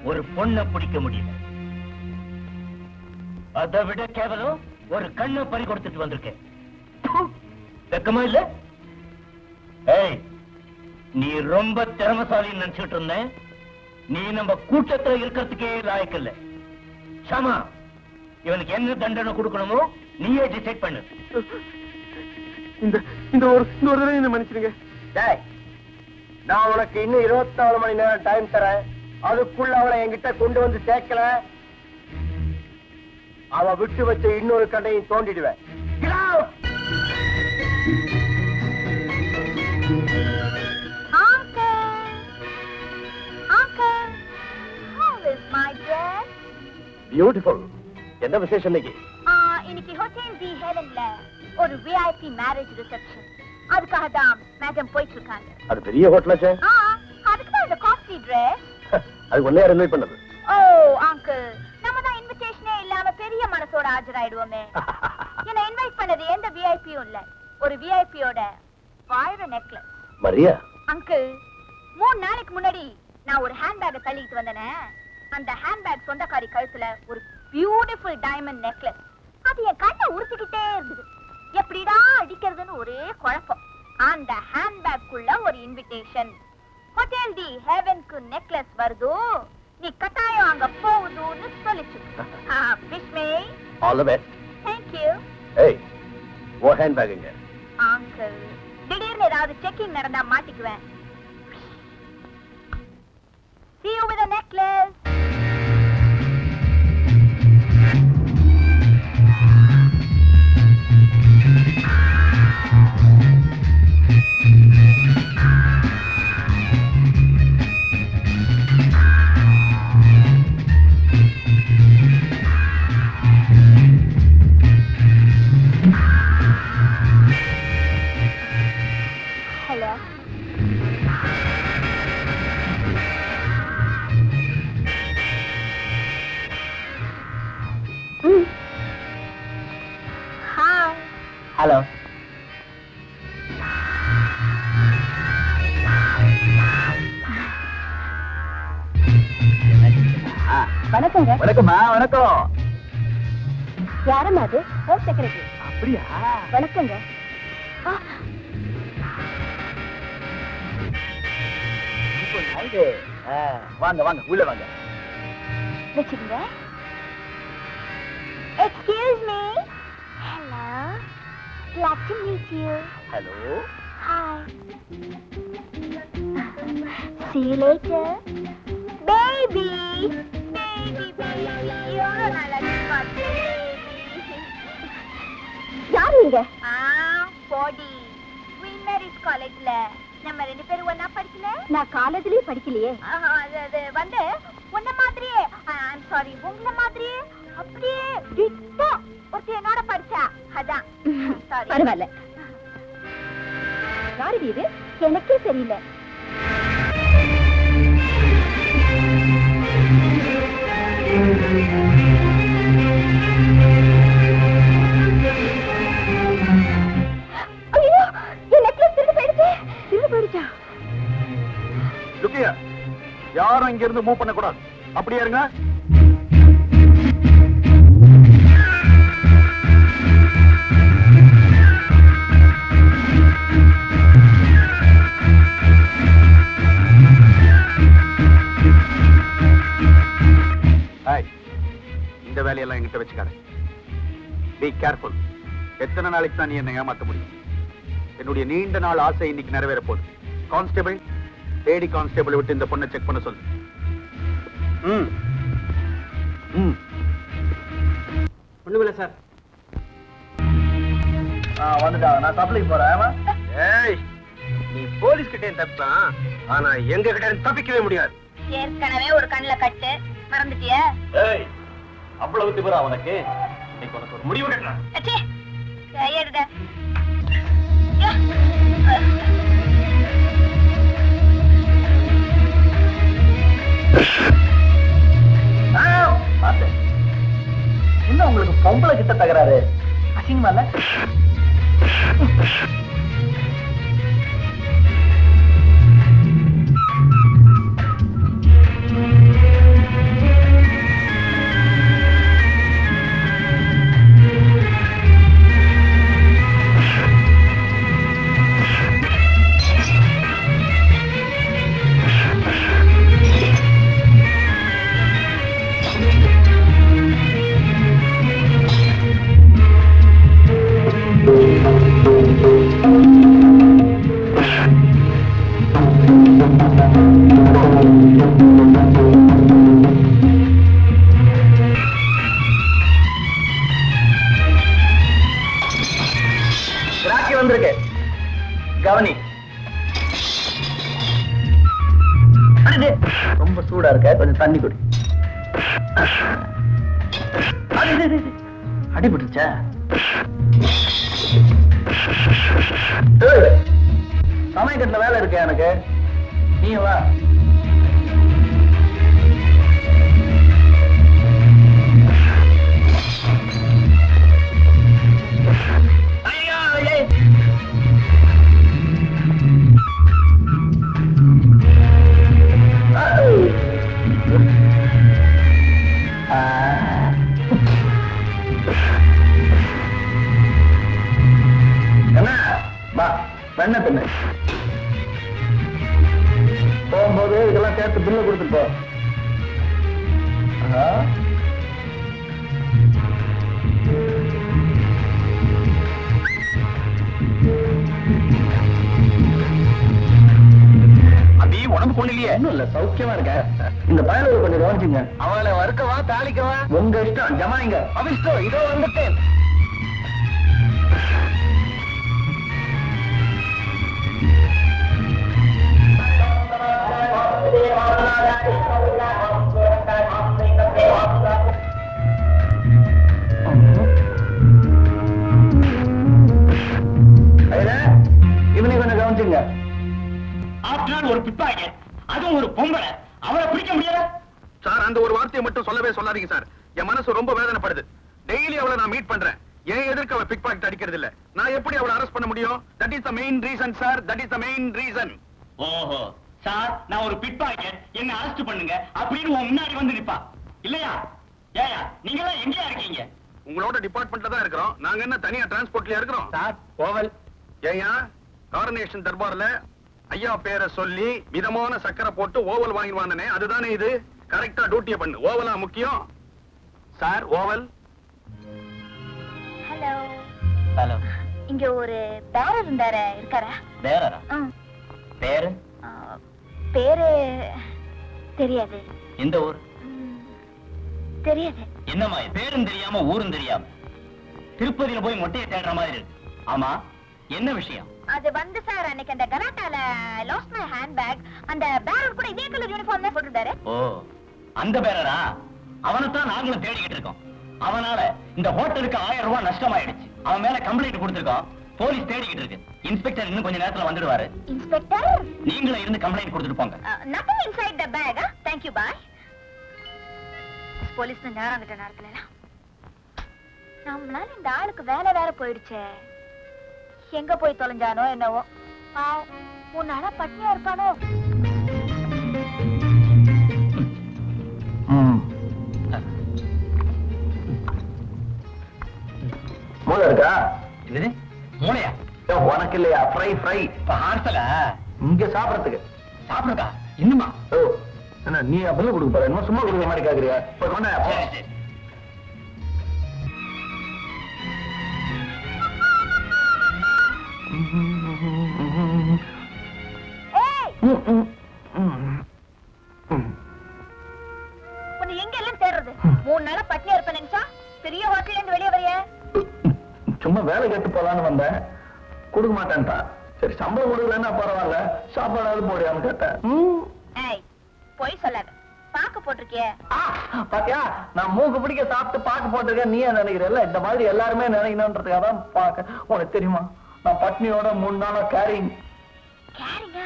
ஒரு பொண்ணை பிடிக்க முடியல. அதை விட கேவலம் ஒரு கண்ணை பறி கொடுத்துட்டு வந்திருக்கேன். வெக்கமா இல்ல? ஏய், நீ ரொம்ப திறமசாலின்னு நினைச்சிட்டு இருந்தேன். நீ நம்ம கூட்டத்துல இருக்கிறதுக்கே லாயக்கு இல்ல. ஷாமா, இவனுக்கு என்ன தண்டனை கொடுக்கணுமோ நீயே டிசைட் பண்ணு. இந்த ஒரு தடவை என்ன மன்னிச்சிடுங்க. டேய், நான் உனக்கு இன்னும் 24 மணி நேரம் டைம் தரேன். அதுக்குள்ள அவளை என்கிட்ட கொண்டு வந்து சேர்க்கல, அவ விட்டு வச்ச இன்னொரு கண்டையும் தோண்டிடுவேன். பியூட்டிஃபுல். என்ன விசேஷம் இன்னைக்கு? இன்னைக்கு ஹோட்டல் தி ஹெவன்ல ஒரு விஐபி மேரேஜ் ரிசப்ஷன். அதுக்காக தான் மேடம் போயிட்டு இருக்காங்க. அது பெரிய ஹோட்டலாச்சே. அதுக்கு தான் இந்த காஸ்ட்லி Dress. அது ஒண்ணே இன்வைட் பண்ணது. ஓ அங்கிள், நம்ம தான் இன்விடேஷனே இல்லாம பெரிய மனசோட ஆஜராயிடுவோமே. என்ன இன்வைட் பண்ணது எந்த விஐபியும் இல்ல, ஒரு விஐபியோட வாழ நெக்லஸ். மரியா அங்கிள், 3 நாளைக்கு முன்னாடி நான் ஒரு ஹேண்ட்பேக்கை தள்ளிட்டு வந்தேனே, அந்த ஹேண்ட்பேக் சொந்தக்காரி கழுத்துல ஒரு பியூட்டிஃபுல் டைமண்ட் நெக்லஸ். அது என் கண்ணை உறுத்திக்கிட்டே இருந்தது. எப்படிடா அடிக்கிறதுன்னு ஒரே குழப்பம். அந்த ஹேண்ட்பேக்குள்ள ஒரு இன்விடேஷன். ஹோட்டல் தி ஹெவனுக்கு நெக்லஸ் வருது, நீ கட்டாயம் அங்க போகுதுன்னு சொல்லிச்சு. Wish me all the best. Thank you. ஏய், ஓ ஹேண்ட்பேக் எங்க? அங்கிள், திடீர்னு ஏதாவது செக்கிங் நடந்தா மாட்டிக்குவேன். See you with a necklace. Hello. வணக்கங்க. வணக்கம்மா. வணக்கம். யாரம்மா அது? Home secretary. அப்படியா? வணக்கங்க. வாங்க வாங்க, உள்ள வாங்க. வச்சுக்கங்க. Excuse me. Hello. Glad to meet you. Hello. Hi. See you later. Baby. Baby, baby. எவ்வளவு நாளா பார்த்தேன், baby. யார் நீங்க? போடி. வின்னரிஸ் காலேஜ்ல நம்ம 2 பேரும் ஒண்ணா படிக்கல. நான் காலேஜ்லயே படிக்கலையே. அது வந்து உன்ன மாதிரியே, ஐம் சாரி, உங்கள மாதிரியே அப்படியே டிட்டோ ஒருத்தி என்னோட படிச்சா. அதான். சாரி. பரவாயில்ல. யாரு இது? எனக்கே தெரியல. ஐயோ, என் நெக்லஸ் திருடு போயிடுச்சு. திருடு போயிடுச்சா? லுக்கியா, யாரும் இங்க இருந்து மூவ் பண்ண கூடாது. அப்படியே இருங்க. இந்த வேலையெல்லாம் என்கிட்ட வச்சுக்காத. Be careful. எத்தனை நாளைக்கு தான் நீ என்ன ஏமாத்த முடியும்? என்னுடைய நீண்ட நாள் ஆசை இன்னைக்கு நிறைவேற போகுது. கான்ஸ்டபிள், லேடி கான்ஸ்டபிள் விட்டு இந்த பொண்ணை செக் பண்ண சொல்லு. ஒண்ணுமில்ல சார். வந்துட்டாங்க. நான் சப்ளைக்கு போறேன். ஏய், நீ போலீஸ் கிட்டே தப்பிக்கலாம், ஆனா எங்க கிட்ட தப்பிக்கவே முடியாது. ஏற்கனவே ஒரு கண்ணுல கட்டு மறந்துட்டியா? ஏய், அவ்வளவு திமிரா உனக்கு? இன்னைக்கு உனக்கு ஒரு முடிவு கட்டலாம். அச்சே, கையெடுடா. இன்னும் உங்களுக்கு பொம்பளை கிட்ட தகராறு அசிங்கமா இல்ல? வந்திருக்கு, கவனி. ரொம்ப சூடா இருக்க, கொஞ்சம் தண்ணி குடி. அடிபட்டுச்சா? சமயக்கட்டுல வேலை இருக்கு எனக்கு, நீ வா. என்ன தின்னு போகும்போது இதெல்லாம் சேர்த்து பில்ல கொடுத்துட்டு போ. அபி, உடம்பு கொண்டு இல்லையே? ஒண்ணும் இல்ல, சௌக்கியமா இருக்க. இந்த பயலுக்கு கொஞ்சம் கவனிச்சுங்க. அவளை வறுக்கவா தாளிக்கவா? உங்க இஷ்டம், ஜமாயிங்க. அபிஷ்டம், இதோ வந்துட்டேன். இவனை கொஞ்சம் கவனிச்சுங்க. ஆப்டால் ஒரு பிட்பாக்கெட், அதுவும் ஒரு பொம்பளை, அவளை பிடிக்க முடியல சார். அந்த ஒரு வார்த்தையை மட்டும் சொல்லவே சொல்லாதீங்க சார். என் மனசு ரொம்ப வேதனைப்படுது. டெய்லி அவளை நான் மீட் பண்றேன். ஏன் எதற்கு அவ பிக் பாக்கெட் அடிக்கிறது இல்ல? நான் எப்படி அவளை அரெஸ்ட் பண்ண முடியும்? That is the main reason sir, that is the main reason. ஓஹோ சார், நான் ஒரு பிட் பாக்கெட், என்ன அரெஸ்ட் பண்ணுங்க அப்படின்னு உன் முன்னாடி வந்து நிப்பா இல்லையா? ஏயா நீங்க எல்லாம் எங்கயா இருக்கீங்க? உங்களோட டிபார்ட்மெண்ட்ல தான் இருக்கிறோம். நாங்க என்ன தனியா டிரான்ஸ்போர்ட்லயா இருக்கிறோம்? Sir oval. ஏயா காரனேஷன் தர்பார்ல ஐயா பேரை சொல்லி மிதமான சக்கரை போட்டு ஓவல் வாங்கிடுவானே, அதுதானே இது? கரெக்டா டியூட்டியை பண்ணு. ஓவலா முக்கியம் சார். ஓவல். Hello hello. இங்க ஒரு பேரர் இருந்தாரு, இருக்காரா? பேரரா? பேரு? பேரு தெரியாது. எந்த ஊர்? தெரியாது. என்னம்மா பேரும் தெரியாம ஊரும் தெரியாம திருப்பதியில போய் மொட்டையை தேடுற மாதிரி இருக்கு. ஆமா என்ன விஷயம்? அது வந்து சார், அன்னைக்கு அந்த கராட்டால லாஸ்ட் மை ஹேண்ட்பேக், அந்த பேரர் கூட இதே கலர் யூனிஃபார்ம் தான் போட்டுட்டாரு. ஓ அந்த பேரரா? அவனைத்தான் நாங்களும் தேடிக்கிட்டு இருக்கோம். அவனால இந்த ஹோட்டலுக்கு 1000 ரூபாய் நஷ்டமாயிடுச்சு. அவன் மேல கம்ப்ளைண்ட் கொடுத்திருக்கோம். போலீஸ் தேடிக்கிட்டு இருக்கு. இன்ஸ்பெக்டர் இன்னும் கொஞ்ச நேரத்துல வந்துடுவாரு. இன்ஸ்பெக்டர் நீங்களும் இருந்து கம்ப்ளைண்ட் கொடுத்துட்டு போங்க. nothing inside the bag. Thank you, bye. Police நேரம் கிட்ட நேரத்துல நம்மளால இந்த ஆளுக்கு வேலை வேற போயிடுச்சே. எங்க போய் தொலைஞ்சானோ என்னவோ. உன்னால பட்டினியா இருப்பானோ? மூளை இருக்கா? இது மூளையா? உனக்கு இல்லையா? ஃப்ரை ஃப்ரை பார்சலா? இங்க சாப்பிடறதுக்கு. சாப்பிடுக்கா இன்னுமா? ஓ என்ன நீ பில்லு கொடுக்க போற? என்ன சும்மா கொடுக்குற மாதிரி கேக்குறியா? போய் கொண்டா. சரி, சரி. ஏய், உன்னை எங்க எல்லாம் தேடுறது? 3 நாளா பட்டினியா இருப்பேன் நினைச்சா பெரிய ஹோட்டல்ல இருந்து வெளியே வரைய? சும்மா வேலை கேட்டு போலான்னு வந்தேன். கொடுக்க மாட்டேன்ட்டான். சரி சம்பளம் கொடுக்கலன்னா பரவாயில்ல, சாப்பாடாவது போடியான்னு கேட்டேன். ஏய், பொய் சொல்லாத. பாக்கு போட்டிருக்கியே. பாத்தியா, நான் மூக்கு பிடிக்க சாப்பிட்டு பாக்கு போட்டிருக்கேன். நீ ஏன் நினைக்கிறல்ல? இந்த மாதிரி எல்லாருமே நினைக்கணும்ன்றதுக்காக தான் பாக்க. உனக்கு தெரியுமா, நான் பட்னியோட 3 நாளா கேரிங். கேரிங்க?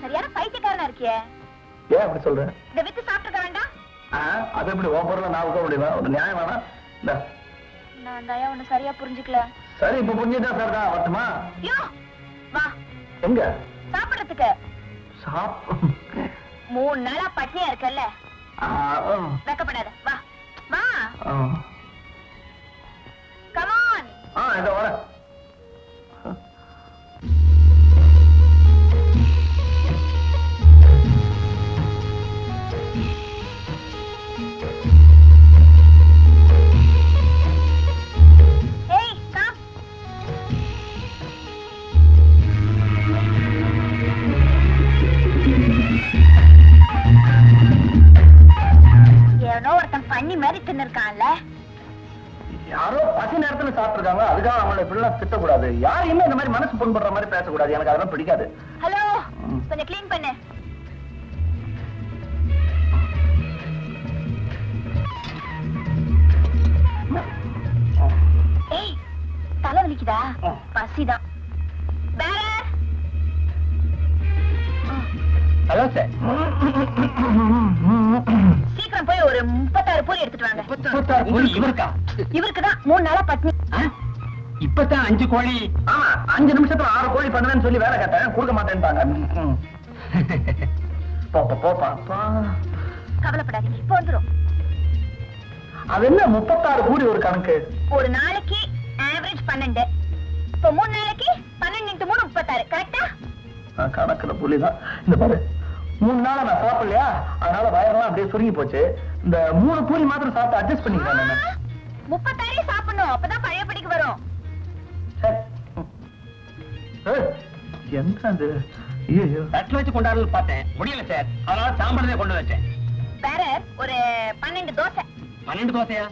சரியான பைத்தியக்காரனா இருக்கியே. ஏன் அப்படி சொல்ற? இத வித்து சாப்பிட்டுக்க வேண்டாம்? அது எப்படி ஓப்பர்ல நான் வைக்க முடியுமா? ஒரு நியாயம் வேணா? நான் தயா ஒண்ணு சரியா புரிஞ்சுக்கல. சரி இப்ப புரிஞ்சுட்டா சார் தான் வரட்டுமா? யோ வா. எங்க? சாப்பிடுறதுக்கு. 3 நாளா பட்டினியா இருக்கல்ல? வெக்கப்படாத. வா வா. Come on. இதோ வரேன். பண்ணி மாதிரி தின்னுருக்கான்ல. யாரோ பசி நேரத்துல சாப்பிட்டுருக்காங்க, அதுக்காக அவங்களை இப்படிலாம் திட்டக்கூடாது. யாரையுமே இந்த மாதிரி மனசு புண்படுற மாதிரி பேசக்கூடாது. எனக்கு அதெல்லாம் பிடிக்காது. ஹலோ, கொஞ்சம் க்ளீன் பண்ணு. ஏய், தலை வலிக்குதா? பசிதான். Hello sir. சீக்கிரம் போய் ஒரு 36 பூரி எடுத்துட்டு வாங்க. 36 பூரி இவருக்கா? இவருக்குதான் 3 நாளா பட்னி. இப்பதான் 5 கோழி. 5 நிமிஷத்துல 6 கோழி பண்ணுவேன்னு சொல்லி வேலை கேட்டேன், கொடுக்க மாட்டேன்ட்டாங்க. போப்பா. கவலைப்படாதீங்க, இப்ப வந்துரும். அது என்ன 36 பூரி ஒரு கணக்கு? ஒரு நாளைக்கு ஆவரேஜ் 12. இப்ப 3 நாளைக்கு 12 × 3 36. கரெக்டா? கணக்குல புள்ளிதான். இந்த பாரு, 3 நாளா நான் சாப்பிடலையா, அதனால வயரெல்லாம் அப்படியே சுருங்கி போச்சு. இந்த 3 பூரி மாத்திரம் சாப்பிட்டு அட்ஜஸ்ட் பண்ணிக்கிறேன். 36 சாப்பிடணும், அப்பதான் பழைய படிக்கு வரும். என்னது? தட்டு வச்சு கொண்டாடுறது பார்த்தேன், முடியல சார். அதனால சாம்பார் கொண்டு வச்சேன். வேற ஒரு 12 தோசை. 12 தோசையா?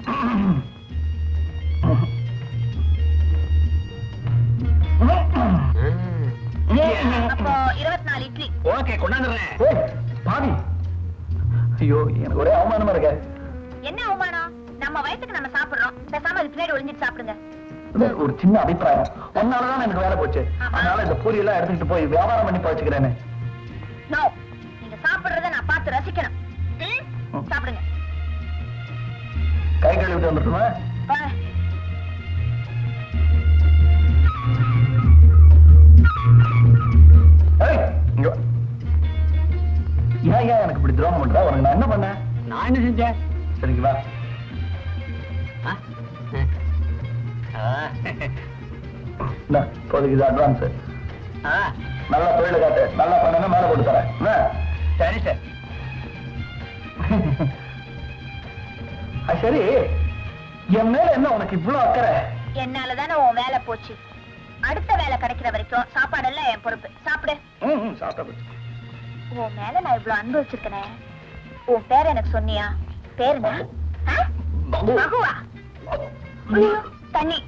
அப்போ 24 இட்லி. ஓகே, கொண்டாந்துறேன். பாவி, ஐயோ எனக்கு ஒரே அவமானமா இருக்க. என்ன அவமானம்? நம்ம வயசுக்கு நம்ம சாப்பிடுறோம், பேசாம அது பின்னாடி ஒளிஞ்சிட்டு சாப்பிடுங்க. ஒரு சின்ன அபிப்பிராயம், ஒன்னாலதான் எனக்கு வேலை போச்சு. அதனால இந்த பூரி எல்லாம் எடுத்துக்கிட்டு போய் வியாபாரம் பண்ணி வச்சுக்கிறேன்னு. நோ, நீங்க சாப்பிடுறத நான் பார்த்து ரசிக்கணும். சாப்பிடுங்க. கை கழுவிட்டு வந்துட்டுமா? பா. ஏய், இங்க வா. ஏன் எனக்கு இப்படி துரோகம் பண்றா? உனக்கு நான் என்ன பண்ணேன்? நான் என்ன செஞ்சேன்? சரிங்க வா. இந்தா, இப்போதைக்கு இது அட்வான்ஸ். நல்லா தொழில காட்டு, நல்லா பண்ணா மேல போட்டு தரேன். என்ன? சரி சார். சரி, என் மேல என்ன உனக்கு இவ்வளவு அக்கறை? என்னாலதானே உன் வேலை போச்சு. அடுத்த வேலை கிடைக்கிற வரைக்கும் சாப்பாடெல்லாம் என் பொறுப்பு. சாப்பிடு. சாப்பிட்ட உன் மேல நான் இவ்வளவு அன்பு வச்சிருக்கனே. உன் பேர் எனக்கு சொன்னியா? பேர் என்ன? மகுவா? ஐயோ, தண்ணி.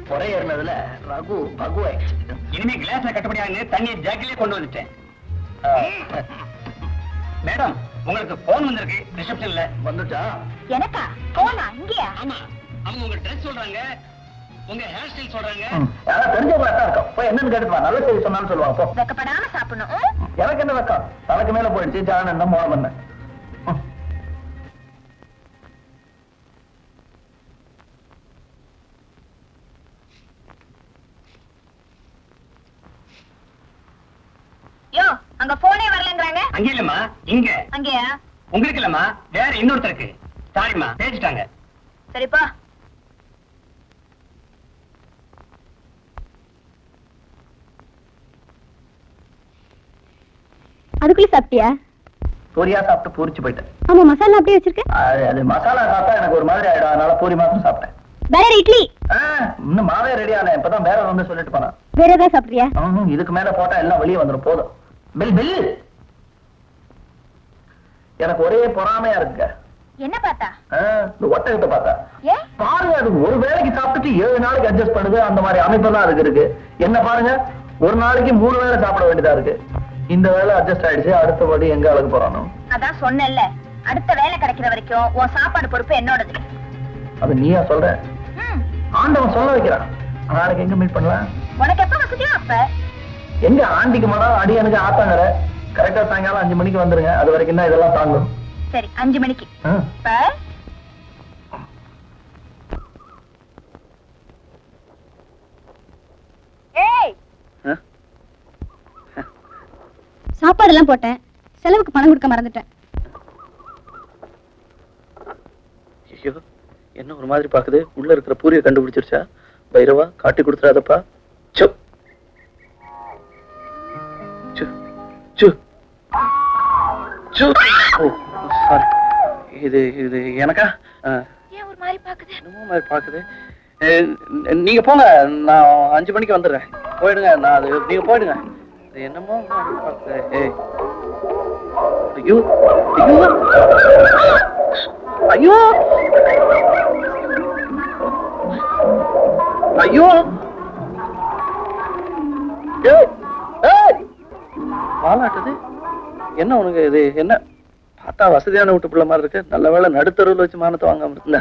பொறை ஏறினதுல ரகு பகுவாய். இனிமே கிளாஸ்ல கட்டுப்படியாக தண்ணி ஜாக்கிலே கொண்டு வந்துட்டேன். மேடம், உங்களுக்கு போன் வந்திருக்கு ரிசப்ஷன்ல. வந்துட்டா? எனக்கா? போனா இங்கயா? ஆமா, அவங்க உங்க ட்ரெஸ் சொல்றாங்க, உங்க ஹேர் ஸ்டைல் சொல்றாங்க. யாரா தெரிஞ்சவங்களா தான் இருக்கும். போய் என்னன்னு கேட்டுப்பா. நல்ல செய்தி சொன்னாலும் சொல்லுவாங்க. போ. வெக்கப்படாம சாப்பிடணும். எனக்கு என்ன வெக்கம்? தலைக்கு மேல போயிடுச்சு. ஜான் என்ன மோளம் பண்ண. யோ, அங்க போனே வரலங்கறாங்க. அங்க இல்லம்மா, இங்க. அங்கயா? உங்களுக்கு இல்லம்மா, வேற இன்னொருத்தருக்கு. சாரிம்மா, பேசிட்டாங்க. சரிப்பா. அதுக்குள்ள சாப்பிட்டியா? பூரியா சாப்பிட்டு பூரிச்சு போயிட்டேன். ஆமா, மசாலா அப்படியே வச்சிருக்கேன். அது மசாலா சாப்பிட்டா எனக்கு ஒரு மாதிரி ஆயிடும். அதனால பூரி மாத்திரம் சாப்பிட்டேன். வேற இட்லி. இன்னும் மாவே ரெடி ஆன. இப்பதான் வேற வந்து சொல்லிட்டு போனா. வேற ஏதாவது சாப்பிடுறியா? இதுக்கு மேல போட்டா எல்லாம் வெளியே வந்துடும். போதும். Bill bill. எனக்கு ஒரே பொறாமையா இருக்கு. என்ன பார்த்தா? இந்த ஒட்டகத்தை பார்த்தா. ஏன்? பாருங்க, அது ஒரு வேளைக்கு சாப்பிட்டுட்டு 7 நாளைக்கு அட்ஜஸ்ட் பண்ணுது. அந்த மாதிரி அமைப்பெல்லாம் அதுக்கு இருக்கு. என்ன பாருங்க, ஒரு நாளைக்கு 3 வேளை சாப்பிட வேண்டியதா இருக்கு. இந்த வேலை அட்ஜஸ்ட் ஆயிடுச்சு. அடுத்தபடி எங்க அழகு போறானோ? அதான் சொன்னேன்ல, அடுத்த வேலை கிடைக்கிற வரைக்கும் உன் சாப்பாடு பொறுப்பு என்னோடது. அது நீயா சொல்ற? ஆண்டவன் சொல்ல வைக்கிறான். நாளைக்கு எங்க மீட் பண்ணலாம்? உனக்கு எப்ப வசதியோ அப்ப. எங்க ஆண்டிக்கு மனம் அடி எனக்கு ஆத்தாங்கற. கரெக்டா சாயங்காலம் 5 மணிக்கு வந்துருங்க. அது வரைக்கும் தான் இதெல்லாம் தாங்கும். சரி, 5 மணிக்கு. இப்ப ஏய், சாப்பாடு எல்லாம் போட்டேன். செலவுக்கு பணம் கொடுக்க மறந்துட்டேன். ஐயோ, என்ன ஒரு மாதிரி பாக்குது. உள்ள இருக்கிற பூரியை கண்டுபிடிச்சிருச்சா? பைரவா, காட்டி கொடுத்துறாதப்பா. சு சு சு சு. ஓ சாரி. இது இது எனக்கா? ஏன் ஒரு மாதிரி பாக்குது? என்னமோ மாதிரி பாக்குது. நீங்க போங்க, நான் 5 மணிக்கு வந்துடுறேன். போயிடுங்க. நான் அது நீங்க போயிடுங்க. என்னமோ மாதிரி பாக்குது. ஏய், ஐயோ ஐயோ ஐயோ ஐயோ. பாலாட்டுது. என்ன உனக்கு இது? என்ன பார்த்தா வசதியான வீட்டு பிள்ளை மாதிரி இருக்கு. நல்ல வேளை நடுத்தருவில் வச்சு மானத்தை வாங்காம இருந்த.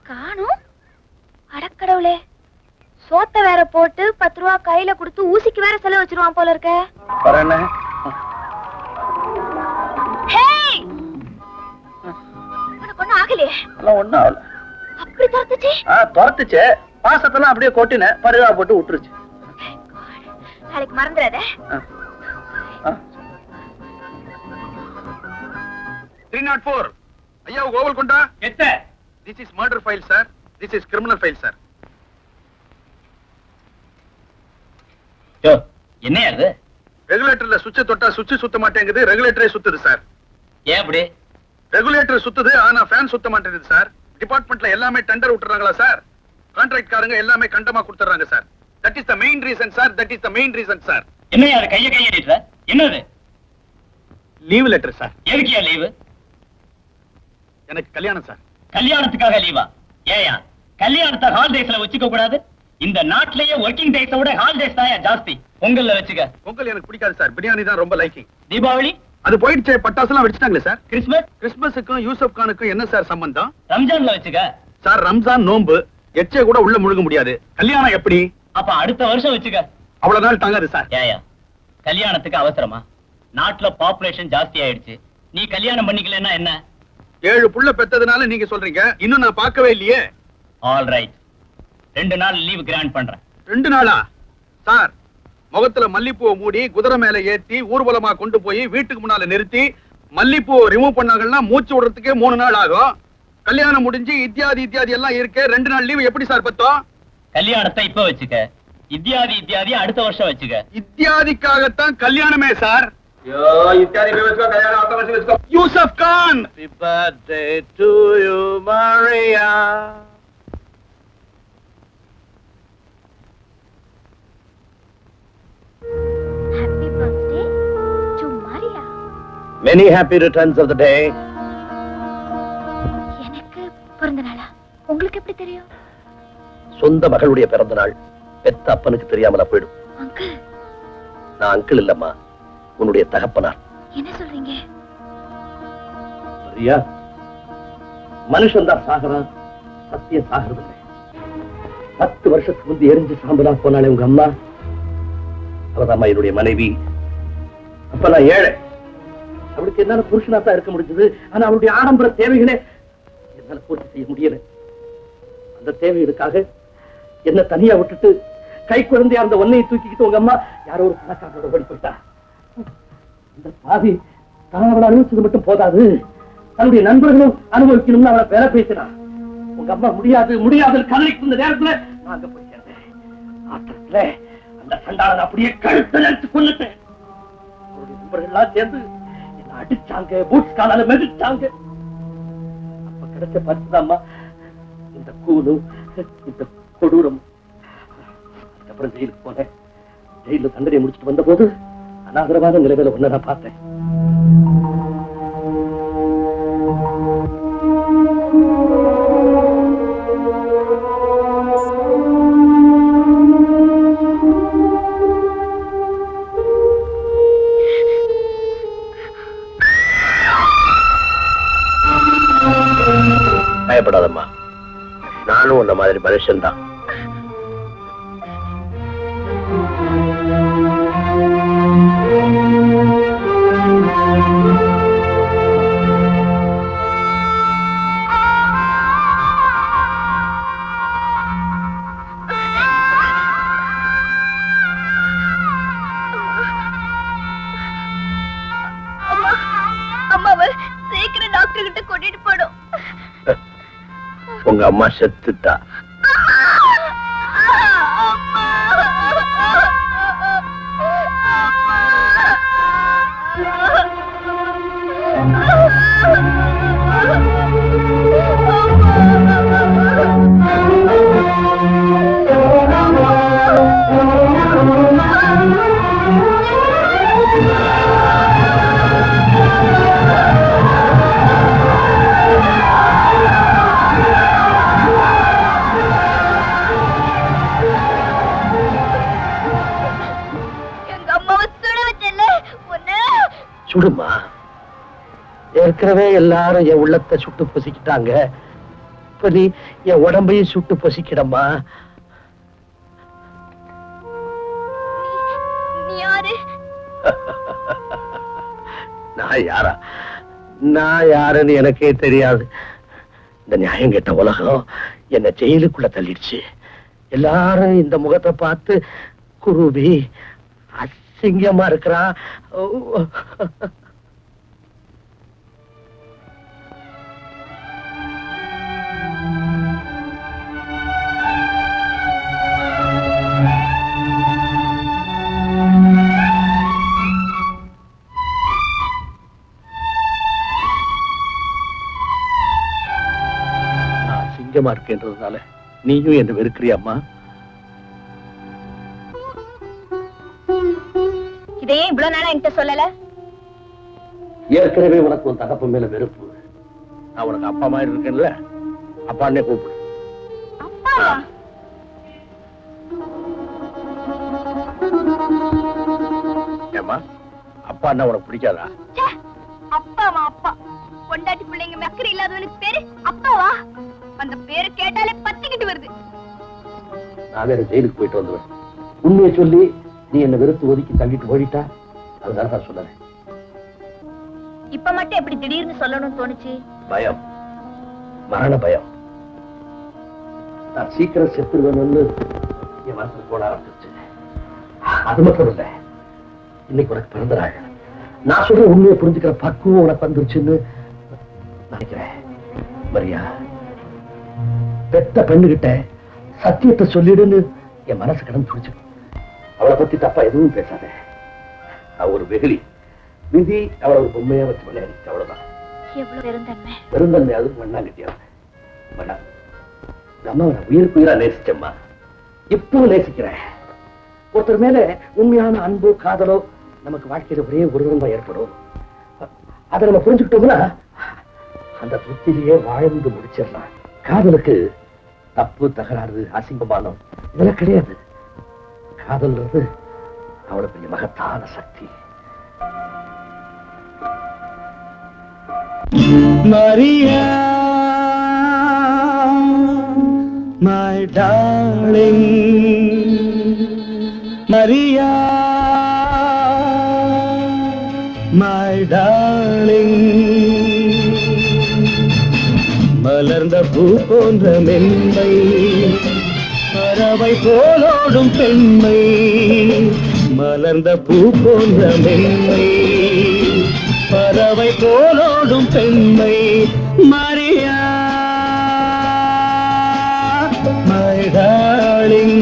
காணும். அடக்கடவுளே, சோத்த வேற போட்டு 10 ரூபா கையில கொடுத்து ஊசிக்கு வேற செலவு வச்சிருவான் போல இருக்க. வரேன்ன. ஹேய், உனக்கு ஒண்ணும் ஆகலையே? எல்லாம் ஒண்ணும் ஆகல. அப்படி துரத்துச்சு? துரத்துச்சு. பாசத்தெல்லாம் அப்படியே கொட்டின. பரிதா போட்டு விட்டுருச்சு. நாளைக்கு மறந்துடாத. 304. ஐயா, கோவல் கொண்டா. எத்த This is murder file, sir. This is criminal file, sir. யோ, என்னையா இது? ரெகுலேட்டர்ல சுவிட்ச் தொட்டா சுவிட்ச் சுத்த மாட்டேங்குது. ரெகுலேட்டரே சுத்துது சார். ஏன் அப்படி? ரெகுலேட்டர் சுத்துது, ஆனா ஃபேன் சுத்த மாட்டேங்குது சார். டிபார்ட்மெண்ட்ல எல்லாமே டெண்டர் விட்டுறாங்களா சார்? கான்ட்ராக்ட் காரங்க எல்லாமே கண்டமா கொடுத்துறாங்க sir. That is the main reason, sir. That is the main reason, sir. என்னையா அது கைய கையடிச்ச? என்னது? Leave letter sir. எதுக்கியா லீவு? எனக்கு கல்யாணம் சார். கல்யாணத்துக்காக லீவா? ஏயா, கல்யாணத்தை ஹாலிடேஸ்ல வச்சுக்க கூடாது? இந்த நாட்டிலேயே ஒர்க்கிங் டேஸை விட ஹாலிடேஸ் தான் ஜாஸ்தி. பொங்கல்ல வச்சுக்க. பொங்கல் எனக்கு பிடிக்காது சார். பிரியாணி தான் ரொம்ப லைக்கிங். தீபாவளி? அது போயிடுச்சு. பட்டாசுலாம் வெடிச்சிட்டாங்களே சார். கிறிஸ்மஸ்? கிறிஸ்மஸுக்கும் யூசப் கானுக்கும் என்ன சார் சம்பந்தம்? ரம்ஜான்ல வச்சுக்க. சார், ரம்ஜான் நோன்பு எச்சே கூட உள்ள முழுக முடியாது. கல்யாணம் எப்படி? அப்ப அடுத்த வருஷம் வச்சுக்க. அவ்வளவு நாள் தாங்காது சார். ஏயா, கல்யாணத்துக்கு அவசரமா? நாட்டுல பாப்புலேஷன் ஜாஸ்தி ஆயிடுச்சு. நீ கல்யாணம் பண்ணிக்கலன்னா என்ன? 7 புள்ள பெத்ததுனால நீங்க சொல்றீங்க, இன்னும் நான் பார்க்கவே இல்லையே. ஆல் ரைட், 2 நாள் லீவ் கிராண்ட் பண்றேன். 2 நாளா? சார், முகத்துல மல்லிப்பூவை மூடி குதிரை மேல ஏத்தி ஊர்வலமா கொண்டு போய் வீட்டுக்கு முன்னால நிறுத்தி மல்லிப்பூவை ரிமூவ் பண்ணாங்கன்னா மூச்சு விடுறதுக்கே 3 நாள் ஆகும். கல்யாணம் முடிஞ்சு இத்தியாதி எல்லாம் இருக்கு. 2 நாள் லீவ் எப்படி சார் பத்தோம்? கல்யாணத்தை இப்ப வச்சுக்க, இத்தியாதி அடுத்த வருஷம் வச்சுக்க. இத்தியாதிக்காகத்தான் கல்யாணமே sir. Yusuf Khan. Happy birthday to you, Maria. Happy birthday to Maria. Many happy returns of the day. எனக்கு பிறந்த நாளா? உங்களுக்கு எப்படி தெரியும்? சொந்த மகளுடைய பிறந்த நாள் பெத்த அப்பனுக்கு தெரியாமல போயிடும். அங்கிள். நான் அங்கிள் இல்லம்மா, உன்னுடைய தகப்பனார். என்ன சொல்றீங்க? மரியா, மனுஷன் தான் சாகறான், சத்தியம் சாகிறதில்லை. 10 வருஷத்துக்கு முந்தி எரிஞ்சு சாம்பலா போனாலே உங்க அம்மா, அவதாம்மா என்னுடைய மனைவி. அப்ப நான் ஏழை. அவளுக்கு என்னால புருஷனா தான் இருக்க முடிஞ்சது. ஆனா அவளுடைய ஆடம்பர தேவைகளே என்னால பூர்த்தி செய்ய முடியல. அந்த தேவைகளுக்காக என்ன தனியா விட்டுட்டு கை குழந்தையா இருந்த ஒன்னையை தூக்கிக்கிட்டு உங்க அம்மா யாரோ ஒரு பணக்காரரோட ஓடி போயிட்டா. அந்த பாவி தான் அவளை அனுபவிச்சது மட்டும் போதாது, தன்னுடைய நண்பர்களும் அனுபவிக்கணும்னு அவளை பேர பேசினான். உங்க அம்மா முடியாது கதறிக்கு இந்த நேரத்துல நான் அங்க போய் சேர்ந்தேன். ஆத்திரத்துல அந்த சண்டாளன் அப்படியே கழுத்தை நினைச்சு கொண்டுட்டேன். அவருடைய நண்பர்கள் எல்லாம் சேர்ந்து என்ன அடிச்சாங்க, பூட்ஸ் காலால மெதிச்சாங்க. அப்ப கிடைச்ச பரிசுதாம்மா இந்த கூலும் இந்த கொடூரம். அதுக்கப்புறம் ஜெயிலுக்கு போனேன். ஜெயில தண்டனை முடிச்சுட்டு வந்த போது அனாதரவாத நிலைமையில ஒன்ன நான் பார்த்தேன். பயப்படாதம்மா, நானும் உன்ன மாதிரி மனுஷன் தான். அம்மாவை சீக்கிரம் டாக்டர் கிட்ட கூட்டிட்டு போடும். உங்க அம்மா செத்துட்டா. சுடுமா, ஏற்கனவே எல்லாரும் என் உள்ளத்தை சுட்டு பொசிக்கிட்டாங்க. இப்ப நீ என் உடம்பையும் சுட்டு பொசிக்கிடமா. நான் யாரா? நான் யாருன்னு எனக்கே தெரியாது. இந்த நியாயம் கெட்ட உலகம் என்ன ஜெயிலுக்குள்ள தள்ளிடுச்சு. எல்லாரும் இந்த முகத்தை பார்த்து குருவி அசிங்கமா இருக்கிறான். நான் அசிங்கமா இருக்கேன்றதுனால நீயும் என்ன வெறுக்கிறியம்மா? இதையே இவ்வளவு நாளா என்கிட்ட சொல்லல? ஏற்கனவே உனக்கு உன் தகப்பன் மேல வெறுப்பு. நான் உனக்கு அப்பா மாதிரி இருக்கேன்ல, அப்பான்னே கூப்பிடு. அப்பாவா? ஏம்மா, அப்பான்னா உனக்கு பிடிக்காதா? ச்சே, அப்பாவா? அப்பா பொண்டாட்டி பிள்ளைங்க மக்கள் இல்லாதவனுக்கு பேரு அப்பாவா? அந்த பேரு கேட்டாலே பத்திக்கிட்டு வருது. நான் வேற ஜெயிலுக்கு போயிட்டு வந்துவேன். உண்மையை சொல்லி நீ என்ன வெறுத்து ஒதுக்கி தள்ளிட்டு ஓடிட்டா, அதுதான் நான் சொன்னேன். இப்ப மட்டும் எப்படி திடீர்னு சொல்லணும்னு தோணுச்சு? பயம், மரண பயம். நான் சீக்கிரம் செத்துருவேன்னு என் மனசுல போட ஆரம்பிச்சிருச்சு. அது மட்டும் இல்ல, இன்னைக்கு உனக்கு பிறந்த நாள். நான் சொல்ற உண்மையை புரிஞ்சுக்கிற பக்குவம் உனக்கு வந்துருச்சுன்னு நினைக்கிறேன். மரியா, பெத்த பெண்ணுகிட்ட சத்தியத்தை சொல்லிடுன்னு என் மனசு கடந்து துடிச்சு. அவளை பத்தி தப்பா எதுவும் பேசாத. அவ ஒரு வெகுளி. விதி அவளை ஒரு பொம்மையா வச்சு விளையாடிச்சு, அவ்வளவுதான். எவ்வளவு பெருந்தன்மை. பெருந்தன்மை அதுவும் மண்ணா கட்டியாவது. மண்ணா அம்மா உயிருக்கு உயிரா நேசிச்சம்மா. இப்பவும் நேசிக்கிறேன். ஒருத்தர் மேல உண்மையான அன்போ காதலோ நமக்கு வாழ்க்கையில ஒரே ஒரு தடவை ஏற்படும். அதை நம்ம புரிஞ்சுக்கிட்டோம்னா அந்த திருப்தியிலேயே வாழ்ந்து முடிச்சிடலாம். காதலுக்கு தப்பு, தகராறு, அசிங்கமானம் இதெல்லாம் கிடையாது. காதல்ன்றது அவ்வளவு பெரிய மகத்தான சக்தி. Maria, my darling, Maria, my darling. மலர்ந்த பூ போன்ற மென்மை, பறவை போலோடும் பெண்மை. மலர்ந்த பூ போன்ற மென்மை, பறவை போலோடும் பெண்மை. Maria, my darling.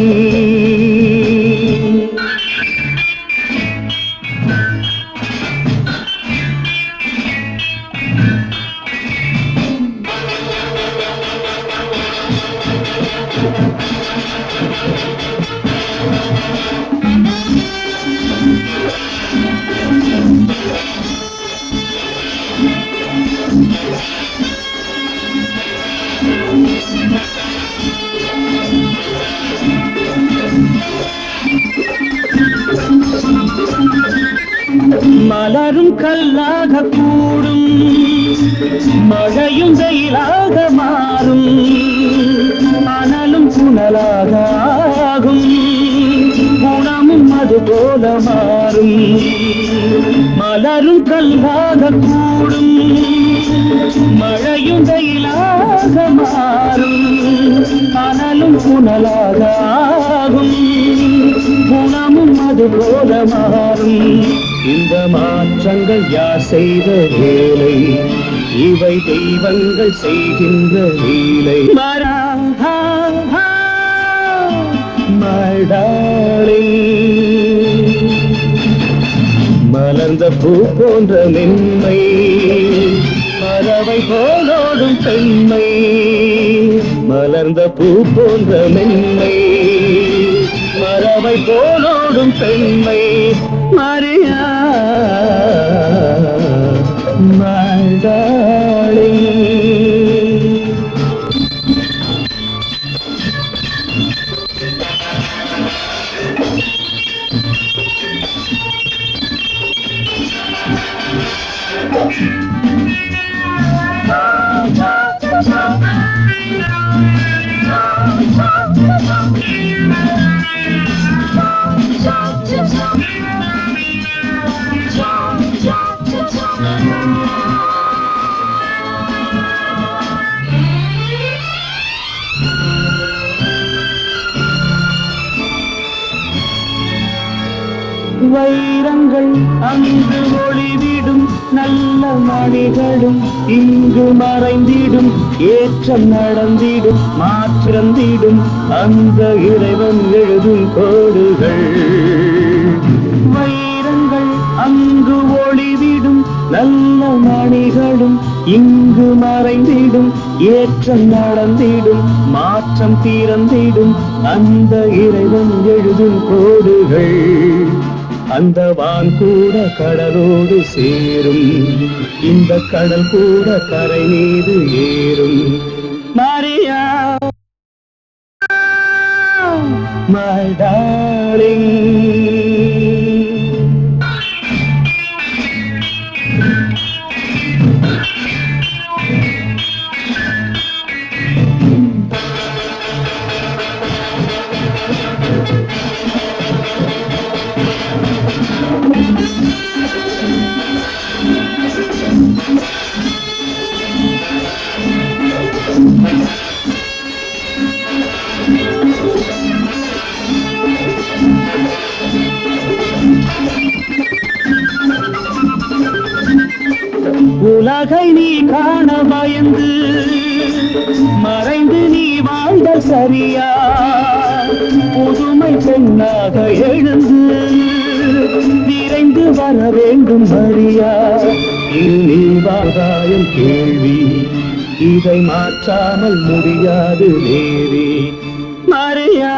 மலரும் கல்லாக கூடும், மழையும் வெயிலாக மாறும், அனலும் புனலாக ஆகும், குணமும் அது போல மாறும். மலரும் கல்லாக கூடும், மழையும் வெயிலாக மாறும், அனலும் புனலாக ஆகும், குணமும் அது போல மாறும். இந்த மாற்றங்கள் யார் செய்த வேலை? இவை தெய்வங்கள் செய்கின்ற லீலை. My darling, மலர்ந்த பூ போன்ற மென்மை, பறவை போலோடும் பெண்மை. மலர்ந்த பூ போன்ற மென்மை, பறவை போலோடும் பெண்மை. Maria, my darling. வைரங்கள் அங்கு ஒளிவிடும், நல்ல மணிகளும் இங்கு மறைந்திடும். ஏற்றம் நடந்திடும், மாற்றந்திடும் அந்த இறைவன் எழுதும் கோடுகள். வைரங்கள் அங்கு ஒளிவிடும், நல்ல மணிகளும் இங்கு மறைந்திடும். ஏற்றம் நடந்திடும், மாற்றம் தீரந்திடும் அந்த இறைவன் எழுதும் கோடுகள். அந்த வான் கூட கடலோடு சேரும், இந்த கடல் கூட கரை மீது ஏறும். Maria, my darling. நகை நீ காண பயந்து மறைந்து நீ வாழ்ந்த சரியா புதுமை பெண்ணாக எழுந்து விரைந்து வர வேண்டும் மரியா இது நீ வாதாயம் கேள்வி இதை மாற்றாமல் முடியாது தேவி மரியா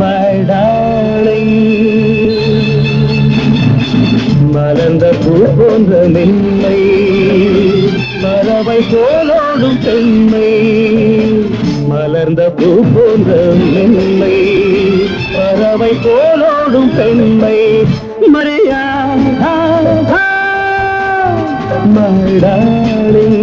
my darling மலர்ந்த பூ போன்ற மென்மை பறவை போலோடும் பெண்மை மலர்ந்த பூ போன்ற மென்மை பறவை போலோடும் பெண்மை மரியா my darling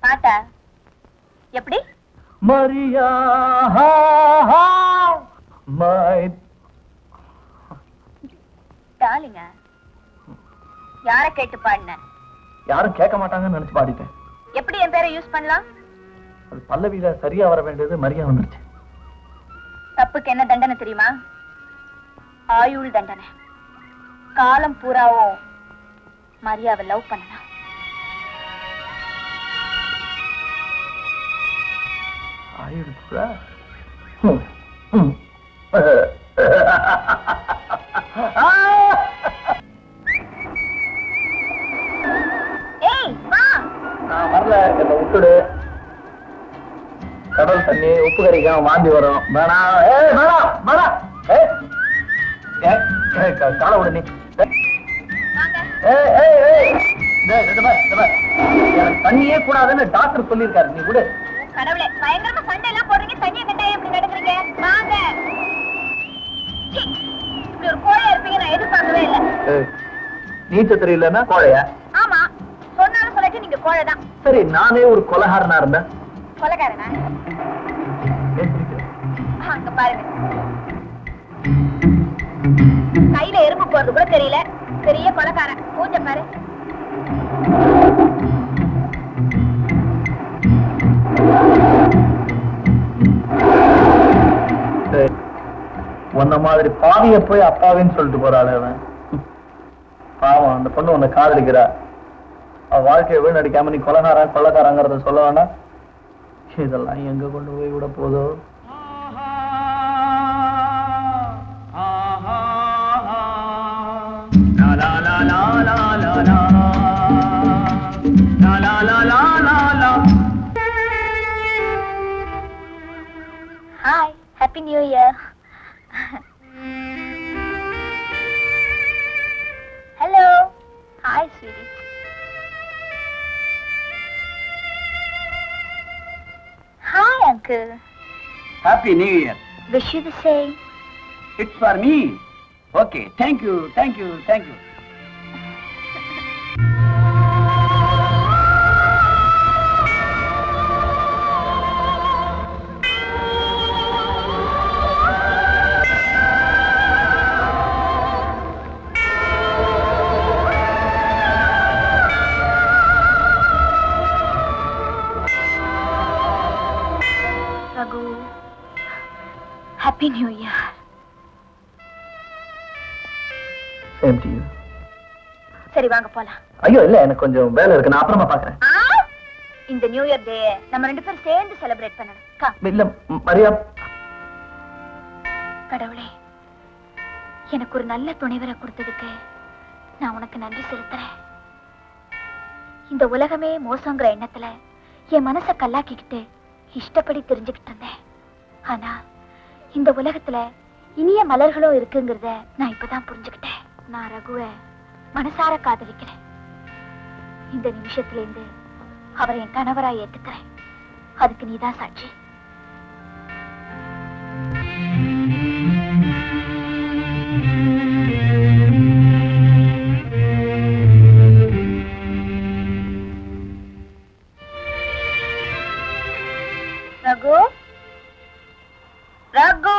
பாட்டா எப்படி மரியா மை டார்லிங்க யார கேட்டு பாடின யாரும் கேட்க மாட்டாங்கன்னு நினைச்சு பாடிட்டேன். எப்படி என் பேரை யூஸ் பண்ணலாம்? அது பல்லவியில சரியா வர வேண்டியது மரியா வந்துருச்சு. தப்புக்கு என்ன தண்டனை தெரியுமா? ஆயுள் தண்டனை. காலம் பூராவும் மரியாவை லவ் பண்ணணும். ஆயிடுச்சுடா. ஏய் வா. நான் வரல, என்ன விட்டுடு. கடல் தண்ணி உப்பு கறிக்கும் வாந்தி வரும். வேணாம் வேணாம் வேணாம். காலை விடு நீ. தண்ணியே கூடாதுன்னு டாக்டர் சொல்லியிருக்காரு, நீ விடு. கடவுளே, பயங்கரமா சண்டை எல்லாம் போடுறீங்க, தண்ணியை கட்டாயம் எப்படி நடக்கிறீங்க? வாங்க. இப்படி ஒரு கோழையா இருப்பீங்க நான் எதிர்பார்க்கவே இல்லை. நீச்சல் தெரியலன்னா கோழையா? ஆமா, சொன்னாலும் சொல்லிட்டு நீங்க கோழைதான். சரி, நானே ஒரு கொலைகாரனா இருந்தேன். கொலைகாரனா? அங்க பாருங்க, கையில எறும்பு போறது கூட தெரியல, பெரிய கொலைகாரன். பூஜை பாரு. உன்ன மாதிரி பாவிய போய் அப்பாவின்னு சொல்லிட்டு போறாள் அவன். பாவம், அந்த பொண்ணு உன்னை காதலிக்கிறா. அவ வாழ்க்கையை வீணடிக்காம நீ கொள்ளக்காரங்கிறத சொல்ல வேண்டாம். இதெல்லாம் எங்க கொண்டு போய் விட போதோ? Hi, Happy New Year. Hello. Hi, sweetie. Hi, Uncle. Happy New Year. Wish you the same. It's for me. Okay, thank you, thank you, thank you. Raghu, Happy New Year. Same to you. சரி வாங்க போலாம். ஐயோ இல்ல, எனக்கு கொஞ்சம் வேலை இருக்கு, நான் அப்புறமா பாக்குறேன். இந்த நியூ இயர் டே நம்ம ரெண்டு பேரும் சேர்ந்து செலிப்ரேட் பண்ணணும். இல்ல மரியா. கடவுளே, எனக்கு ஒரு நல்ல துணைவரை கொடுத்ததுக்கு நான் உனக்கு நன்றி செலுத்துறேன். இந்த உலகமே மோசங்கிற எண்ணத்துல என் மனசை கல்லாக்கிக்கிட்டு இஷ்டப்படி தெரிஞ்சுக்கிட்டு இருந்தேன். ஆனா இந்த உலகத்துல இனிய மலர்களும் இருக்குங்கிறத நான் இப்பதான் புரிஞ்சுக்கிட்டேன். நான் ரகுவை மனசார காதலிக்கிறேன். இந்த நிமிஷத்துல இருந்து அவரை என் கணவரா ஏத்துக்கிறேன். அதுக்கு நீதான் சாட்சி. ரகு, ரகு.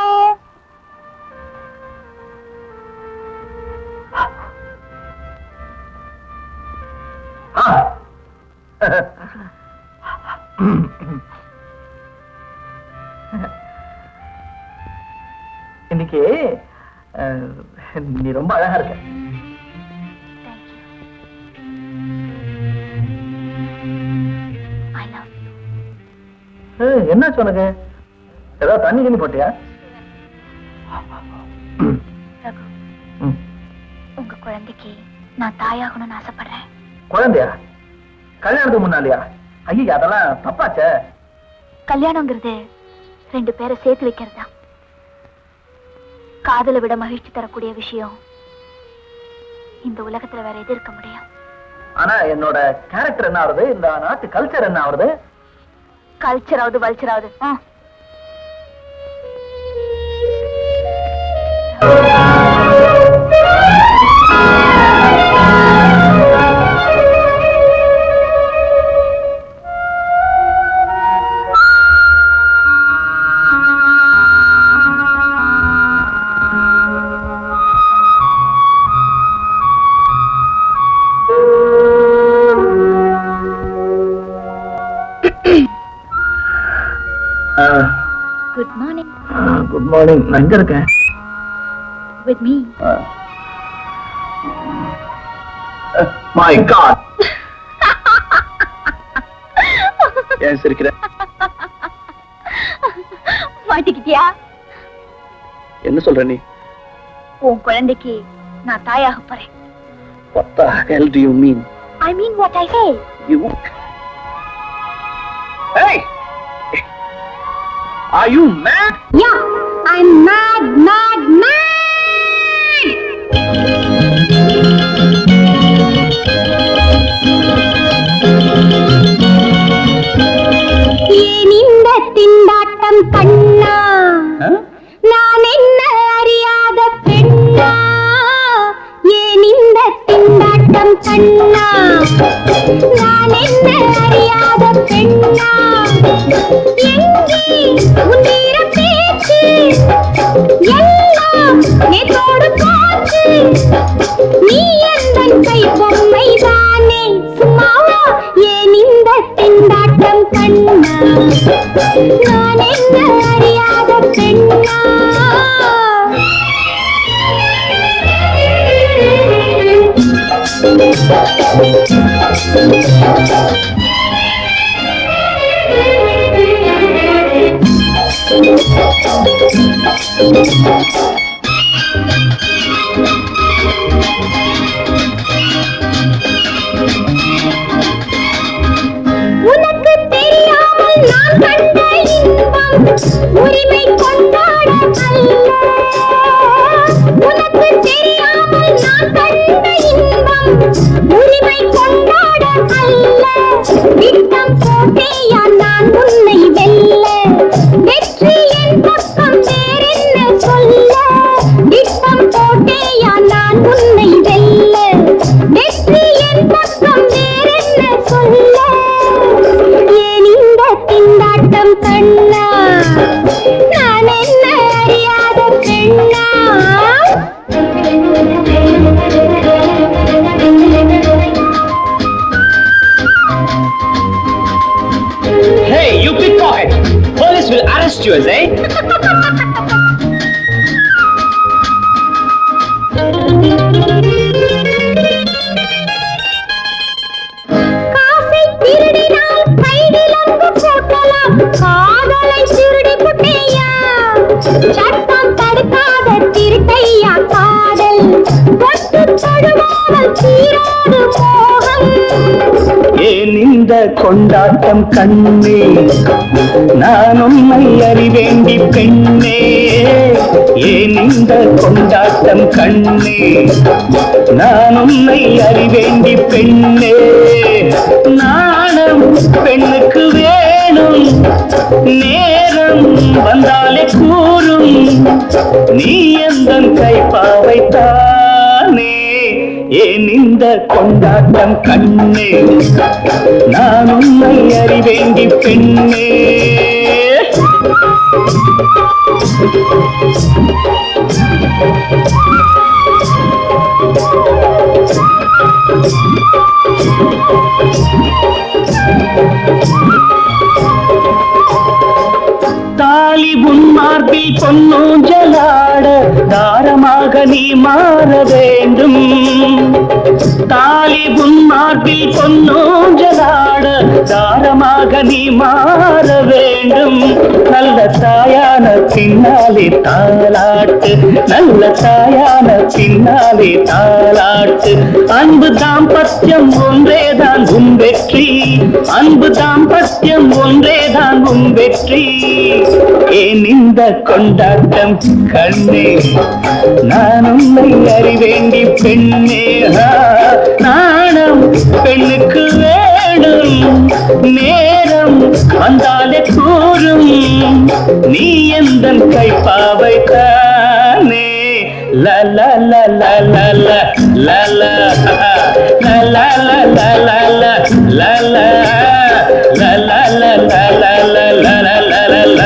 இன்னைக்கு நீ ரொம்ப அழகா இருக்க. என்னாச்சு உனக்கு? ஏதாவது தண்ணி கிண்ணி போட்டியா? உங்க குழந்தைக்கு நான் தாயாகணும்னு ஆசைப்படுறேன். குழந்தையா? கல்யாணத்துக்கு முன்னாலியா? ஐயா அதெல்லாம் தப்பாச்சே. கல்யாணங்கிறது 2 பேரை சேர்த்து வைக்கிறதா. காதலை விட மகிழ்ச்சி தரக்கூடிய விஷயம் இந்த உலகத்துல வேற எது இருக்க முடியும்? ஆனா என்னோட கேரக்டர் என்ன ஆகுது? இந்த நாட்டு கல்ச்சர் என்ன ஆகுது? கல்ச்சராவது வல்ச்சராவது. Good morning. Good morning. நான் எங்க இருக்கேன்? With me. My God. ஏன் சிரிக்கிற? மாட்டிக்கிட்டியா? என்ன சொல்ற நீ? உன் குழந்தைக்கு நான் தாயாக போறேன். What the hell do you mean? I mean what I say. You? Hey! Are you mad? Yeah, I'm mad. ஏன் இந்த திண்டாட்டம் கண்ணா? நான் என்ன அறியாத பெண்ணா? ஏன் இந்த திண்டாட்டம் கண்ணா? நான் என்ன அறியாத பெண்ணா? எங்கே உன்னிற பேச்சு? எல்லாம் நேத்தோடு போச்சு. நீ எந்தன் கை பொம்மை தானே. சும்மாவா? ஏன் இந்த திண்டாட்டம் கண்ணா? நான் என்ன அறியாத பெண்ணா? உனக்கு தெரியாமல் நான் கண்ட இன்பம் உரிமை கொண்டாட அல்ல. உனக்கு தெரியாமல் நான் கண்ட இன்பம் உரிமை கொண்டாட அல்ல. திட்டம் போட்டேயா நான் உன்னை வெல்ல? வெற்றி என் பக்கம் வேறென்ன சொல்ல? திட்டம் போட்டேயா நான் உன்னை வெல்ல? வெற்றி என் பக்கம் வேறென்ன சொல்ல? ஏன் இந்த திண்டாட்டம் கண்ணா? நான் என்ன அறியாத பெண்ணா? Hey, you pickpocket! Police will arrest you, eh? காசை திருடினால் கைவிலங்கு போட்டலாம். காதலை திருடி புட்டையா? சட்டம் தடுக்காத திருட்டையா காதல்? தொட்டு தொடுவாமல் தீராது மோகம். ஏன் இந்த கொண்டாட்டம் கண்ணே? நான் உன்னை அறிவேண்டி பெண்ணே. ஏன் இந்த கொண்டாட்டம் கண்ணே? நான் உன்னை அறிவேண்டி பெண்ணே. நாணம் பெண்ணுக்கு வேணும், நேரம் வந்தாலே கூறும். நீ எந்தன் கைப்பாவைத்தானே. ஏன் இந்த கொண்டாட்டம் கண்ணே? நான் உன்னை அறிவேண்டி பெண்ணே. பொன்னோஞ்சலாட தாரமாக நீ மாற வேண்டும். நல்ல தாயான பின்னாலே தாலாட்டு, நல்ல தாயான பின்னாலே தாலாட்டு. அன்பு தாம்பத்தியம் ஒன்றேதான் உன் வெற்றி, அன்பு தாம்பத்தியம் ஒன்றேதான் உன் வெற்றி. ஏன் இந்த கொண்டாட்டம் கண்ணே, நான் உன்னை அறிவேண்டி பெண்ணே. நாணம் பெண்ணுக்கு வேணும், நேரம் வந்தாலே கூறும். நீ எந்த கைப்பாவை தானே. லல லல லல லல லல லல லல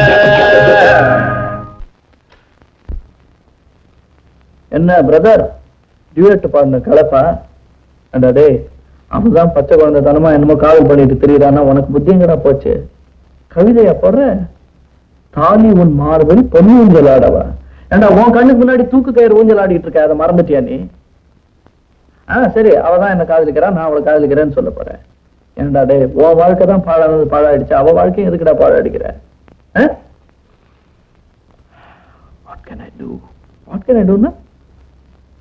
என்ன பிரதர், டியூட் பாடின கலப்பா? அண்டா டேய், அவன்தான் பச்சை குழந்தை தனமா என்னமோ காவல் பண்ணிட்டு தெரியுறான்னா உனக்கு புத்தியங்கடா போச்சு. கவிதையா போடுற? தாலி உன் மார்பில் பொண்ணு ஊஞ்சல் ஆடவா? ஏண்டா உன் கண்ணுக்கு முன்னாடி தூக்கு கயிறு ஊஞ்சல் ஆடிட்டு இருக்க, அதை மறந்துட்டியா நீ? சரி, அவதான் என்ன காதலிக்கிறான், நான் அவளை காதலிக்கிறேன்னு சொல்ல போறேன். ஏண்டா டே, உன் வாழ்க்கை தான் பாழானது, பாழாயிடுச்சு. அவ வாழ்க்கையும் எதுக்குடா பாழடிக்கிற? What can I do?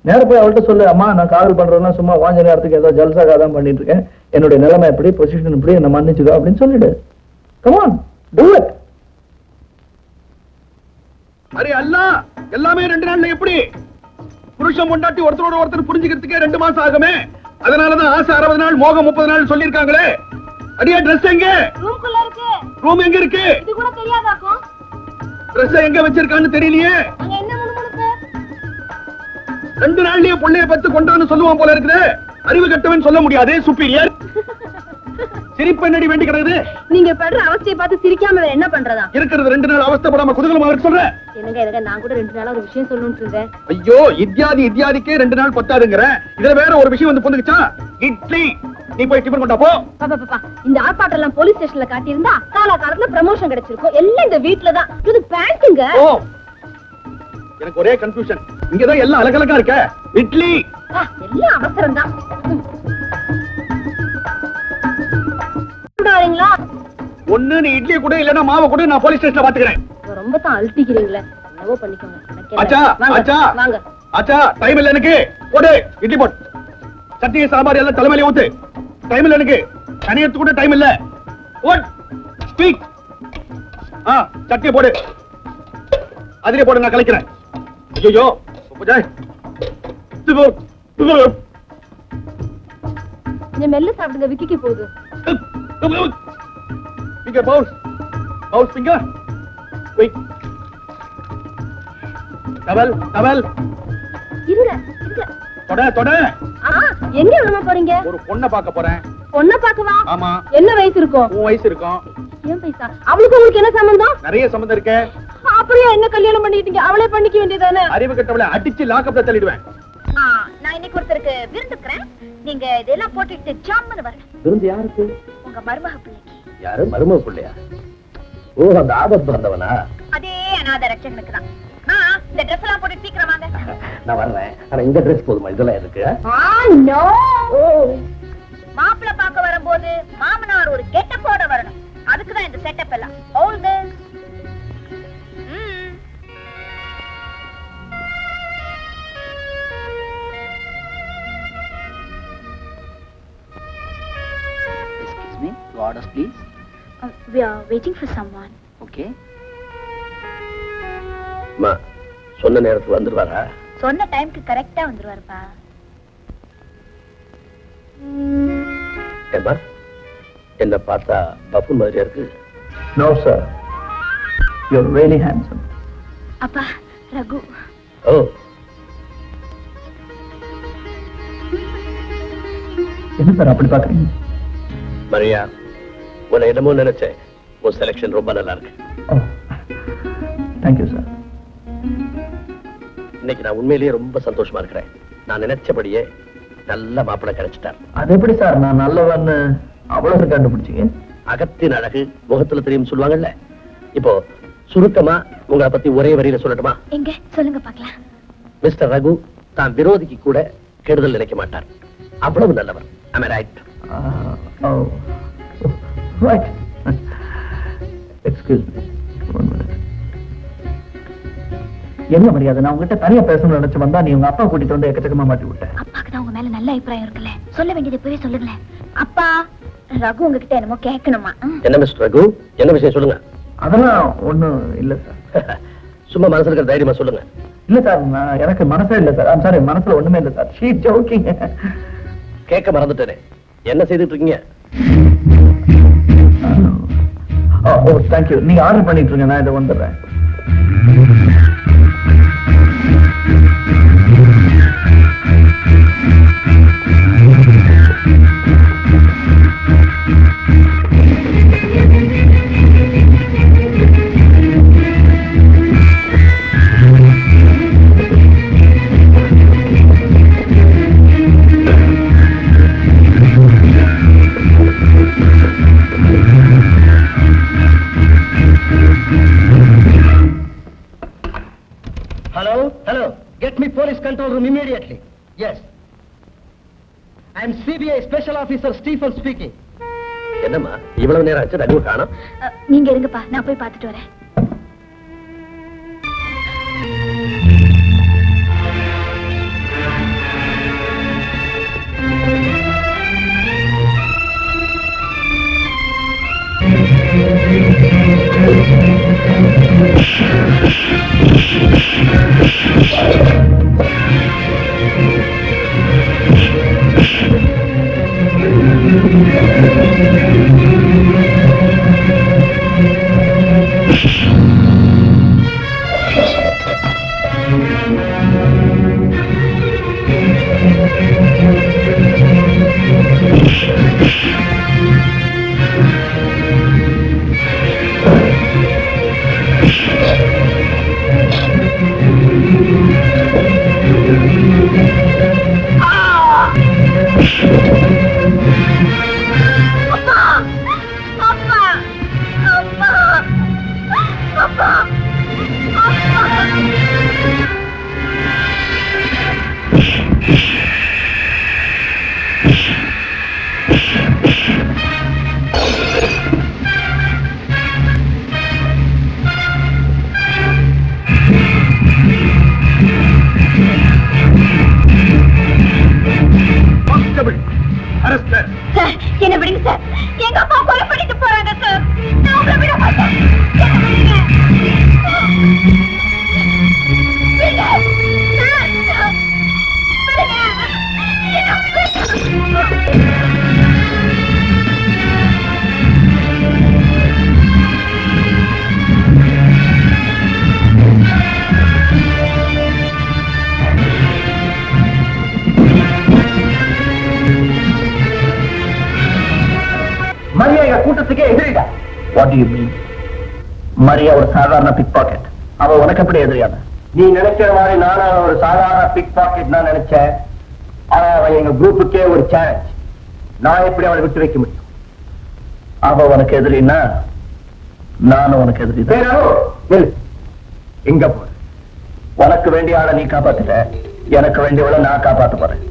நேர போய் அவள்கிட்ட சொல்லு, அம்மா நான் காதல் பண்றதுன்னா சும்மா வாஞ்ச நேரத்துக்கு ஏதோ ஜல்சாக தான் பண்ணிட்டு இருக்கேன், என்னுடைய நிலைமை எப்படி, பொசிஷன் இப்படி, என்ன மன்னிச்சுக்கோ அப்படின்னு சொல்லிடு. Come on, do it. அரே அல்லா, எல்லாமே 2 நாள்ல எப்படி? புருஷன் பொண்டாட்டி ஒருத்தரோட ஒருத்தர் புரிஞ்சுக்கிறதுக்கே 2 மாசம் ஆகுமே. அதனாலதான் ஆசை 60 நாள், மோகம் 30 நாள் சொல்லிருக்காங்களே. அடியா ட்ரெஸ் எங்க? ரூம்குள்ள இருக்கு. ரூம் எங்க இருக்கு? இது கூட தெரியாதாக்கும்? ட்ரெஸ் எங்க வச்சிருக்கான்னு தெரியலையே. அங்க என்ன முணுமுணுக்கு? 2 நாள்லயே பொண்ணைய பத்து கொண்டான்னு சொல்லுவான் போல இருக்குது. அறிவு கட்டவன் சொல்ல முடியாது, சுப்பீரியர். சிரிப்பு என்னடி வேண்டி கிடக்குது? நீங்க படுற அவஸ்தையை பார்த்து சிரிக்காம வேற என்ன பண்றதா? இருக்கிறது 2 நாள் அவஸ்தைப்படாம குதூகலமா இருக்க சொல்ற. என்னங்க நான் கூட 2 நாளா ஒரு விஷயம் சொல்லணும்னு இருந்தேன். ஐயோ, இத்தியாதிக்கே 2 நாள் பத்தாதுங்கற. இதுல வேற ஒரு விஷயம் வந்து பொந்துக்குச்சா? இட்லி, நீ போய் டிபன் கொண்டா போ. பாப்பா, இந்த ஆர்ப்பாட்டம் எல்லாம் போலீஸ் ஸ்டேஷன்ல காட்டி இருந்தா காலகாலத்துல ப்ரமோஷன் கிடைச்சிருக்கும். எல்லாம் இந்த வீட்ல தான். இது பேங்க்குங்க. ஓ, எனக்கு ஒரே கன்ஃபியூஷன். இங்கதான் எல்லாம் அலகலகா இருக்க. இட்லி எல்லாம் அவசரம் தான். வரீங்களா? ஒண்ணு நீ இட்லி கூட இல்லனா மாவு கூட, நான் போலீஸ் ஸ்டேஷன்ல பாத்துக்கிறேன். ரொம்ப தான் அல்டிக்கிறீங்களே. என்னவோ பண்ணிக்கோங்க. ஆச்சா ஆச்சா வாங்க. ஆச்சா, டைம் இல்ல எனக்கு. போடு இட்லி போடு. சட்னி சாம்பார் எல்லாம் தலைமையில ஊத்து. டைம் இல்ல எனக்கு. தனியத்து கூட டைம் இல்ல. What speak. சட்னி போடு. அதிலே போடு, நான் கலக்கிறேன். ஐயோ போஜாய். நீ மெல்ல சாப்பிடுங்க, விக்கிக்கு போகுது. Finger bounce. Bounce finger. Wait. Towel. இருங்க. தொட. எங்க விழுமா போறீங்க? ஒரு பொண்ணை பார்க்க போறேன். பொண்ணை பார்க்கவா? ஆமா. என்ன வயசு இருக்கும்? உன் வயசு இருக்கும். ஏன் பைசா? அவளுக்கு உங்களுக்கு என்ன சம்பந்தம்? நிறைய சம்பந்தம் இருக்கே. அப்படியே என்ன கல்யாணம் பண்ணிட்டீங்க? அவளே பண்ணிக்க வேண்டியதானே? அறிவு கட்டவளை அடிச்சு லாக்கப்ல தள்ளிடுவேன். நான் இன்னைக்கு ஒருத்தருக்கு விருந்துக்கிறேன். நீங்க இதெல்லாம் போட்டுட்டு ஜாம்னு வரணும். விருந்து யாருக்கு? உங்க மருமக பிள்ளைக்கு. யாரு? மருமக பிள்ளையா? ஓ, அந்த ஆபத்து பிறந்தவனா? அதே அநாத ரட்சகனுக்கு தான். இந்த ட்ரெஸ் எல்லாம் போட்டு சீக்கிரம் வாங்க. நான் வர்றேன். ஆனா இந்த ட்ரெஸ் போதுமா? இதெல்லாம் இருக்கு. மாப்பிள்ளை பார்க்க வரும்போது மாமனார் ஒரு கெட்டப்போட வரணும். அதுக்குதான் இந்த செட்டப் எல்லாம். All this. Excuse me, your orders please. We are waiting for someone. Okay. அம்மா, சொன்ன நேரத்துக்கு வந்துருவாரா? சொன்ன டைம்க்கு கரெக்ட்டா வந்துருவாருப்பா. ஏம்மா, என்ன பார்த்தா பஃபூன் மாதிரியா இருக்கு? No sir, you are really handsome. அப்பா, ரகு. ஓ, என்ன சார் அப்படி பாக்குறீங்க? மரியா, உன்னை என்னமோ நினைச்சேன். உன் செலக்ஷன் ரொம்ப நல்லா இருக்கு. Thank you sir. இன்னைக்கு நான் உண்மையிலேயே ரொம்ப சந்தோஷமா இருக்கிறேன். நான் நினைச்சபடியே நல்ல மாப்பிள்ளை கிடைச்சிட்டார். அது எப்படி சார் நான் நல்லவன்னு அவ்வளவு கண்டுபிடிச்சீங்க? அகத்தின் அழகு முகத்துல தெரியும் சொல்லுவாங்கல்ல. இப்போ சுருக்கமா உங்களை பத்தி ஒரே வரியில சொல்லட்டுமா? எங்க சொல்லுங்க பார்க்கலாம். மிஸ்டர் ரகு தான் விரோதிக்கு கூட கெடுதல் நினைக்க மாட்டார். அவ்வளவு நல்லவர். Am I right? Oh. Right. Excuse me. 1 minute. என்ன மரியாதை? நான் உங்ககிட்ட தனியா பேசணும்னு நினைச்சு வந்தா நீ உங்க அப்பா கூட்டிட்டு வந்து எக்கச்சக்கமா மாட்டி விட்ட. அப்பாக்கு தான் உங்க மேல நல்ல அபிப்பிராயம் இருக்குல்ல, சொல்ல வேண்டியது இப்பவே சொல்லுங்களேன். அப்பா, ரகு உங்ககிட்ட என்னமோ கேட்கணுமா? என்ன மிஸ்டர் ரகு, என்ன விஷயம் சொல்லுங்க. அதெல்லாம் ஒண்ணும் இல்ல சார். சும்மா மனசுல இருக்கிற தைரியமா சொல்லுங்க. இல்ல சார், எனக்கு மனசே இல்ல சார். ஐம் சாரி, மனசுல ஒண்ணுமே இல்ல சார். She jogging. கேட்க மறந்துட்டேனே, என்ன செய்துட்டு இருக்கீங்க? ஓ தேங்க்யூ. நீங்க ஆர்டர் பண்ணிட்டு இருங்க, நான் இதை வந்துடுறேன். Hello. Get me police control room immediately. Yes. I am CBI Special Officer Stephen speaking. என்னம்மா இவ்வளவு நேரம் ஆச்சு, தண்ணி காணோம்? நீங்க இருங்கப்பா, நான் போய் பார்த்துட்டு வரேன். என்ன விடுங்க சார், எங்க அப்பா கொலை பண்ணிட்டு போறாங்க சார். நான் உங்களை விட மாட்டேன். என்ன விடுங்க. விடுங்க. சார், விடுங்க. என்ன விடுங்க. மரியா எங்க கூட்டத்துக்கே எதிரிடா. What do you mean? Maria ஒரு சாதாரண பிக் பாக்கெட். அவ உனக்கு எப்படி எதிரியான? நீ நினைக்கிற மாதிரி நானும் ஒரு சாதாரண பிக் பாக்கெட் தான் நினைச்சேன். ஆனா அவன் எங்க குரூப்புக்கே ஒரு சேலஞ்ச். நான் எப்படி அவளை விட்டு வைக்க முடியும்? அவ உனக்கு எதிரின்னா நானும் உனக்கு எதிரி. எங்க போற? உனக்கு வேண்டிய ஆளை நீ காப்பாத்துட்ட, எனக்கு வேண்டியவளை நான் காப்பாத்த போறேன்.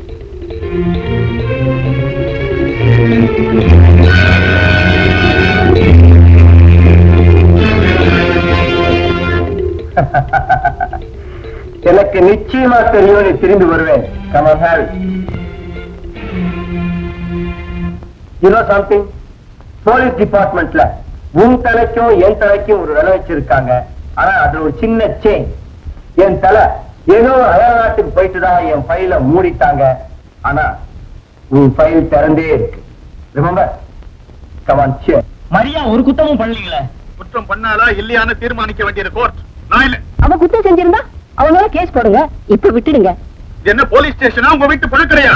எனக்கு நிச்சயமா தெரியும் நீ திரும்பி வருவேன். Come on, Harry. You know something? Police டிபார்ட்மெண்ட்ல உன் தலைக்கும் என் தலைக்கும் ஒரு விலை வச்சிருக்காங்க. ஆனா அதுல ஒரு சின்ன சேஞ்ச். என் தலை ஏதோ அயல் நாட்டுக்கு போயிட்டுதான் என் ஃபைல மூடிட்டாங்க. ஆனா உன் ஃபைல் திறந்தே இருக்கு. Remember? Come on, cheer. Maria ஒரு குத்தமும் பண்ணலீங்களே. குற்றம் பண்ணாலா இல்லையான்னு தீர்மானிக்க வேண்டியது கோர்ட், நான் இல்ல. அவ குத்தம் செஞ்சிருந்தா அவங்க மேல கேஸ் போடுங்க, இப்ப விட்டுடுங்க. என்ன போலீஸ் ஸ்டேஷனா உங்க வீட்டு பழக்கறையா?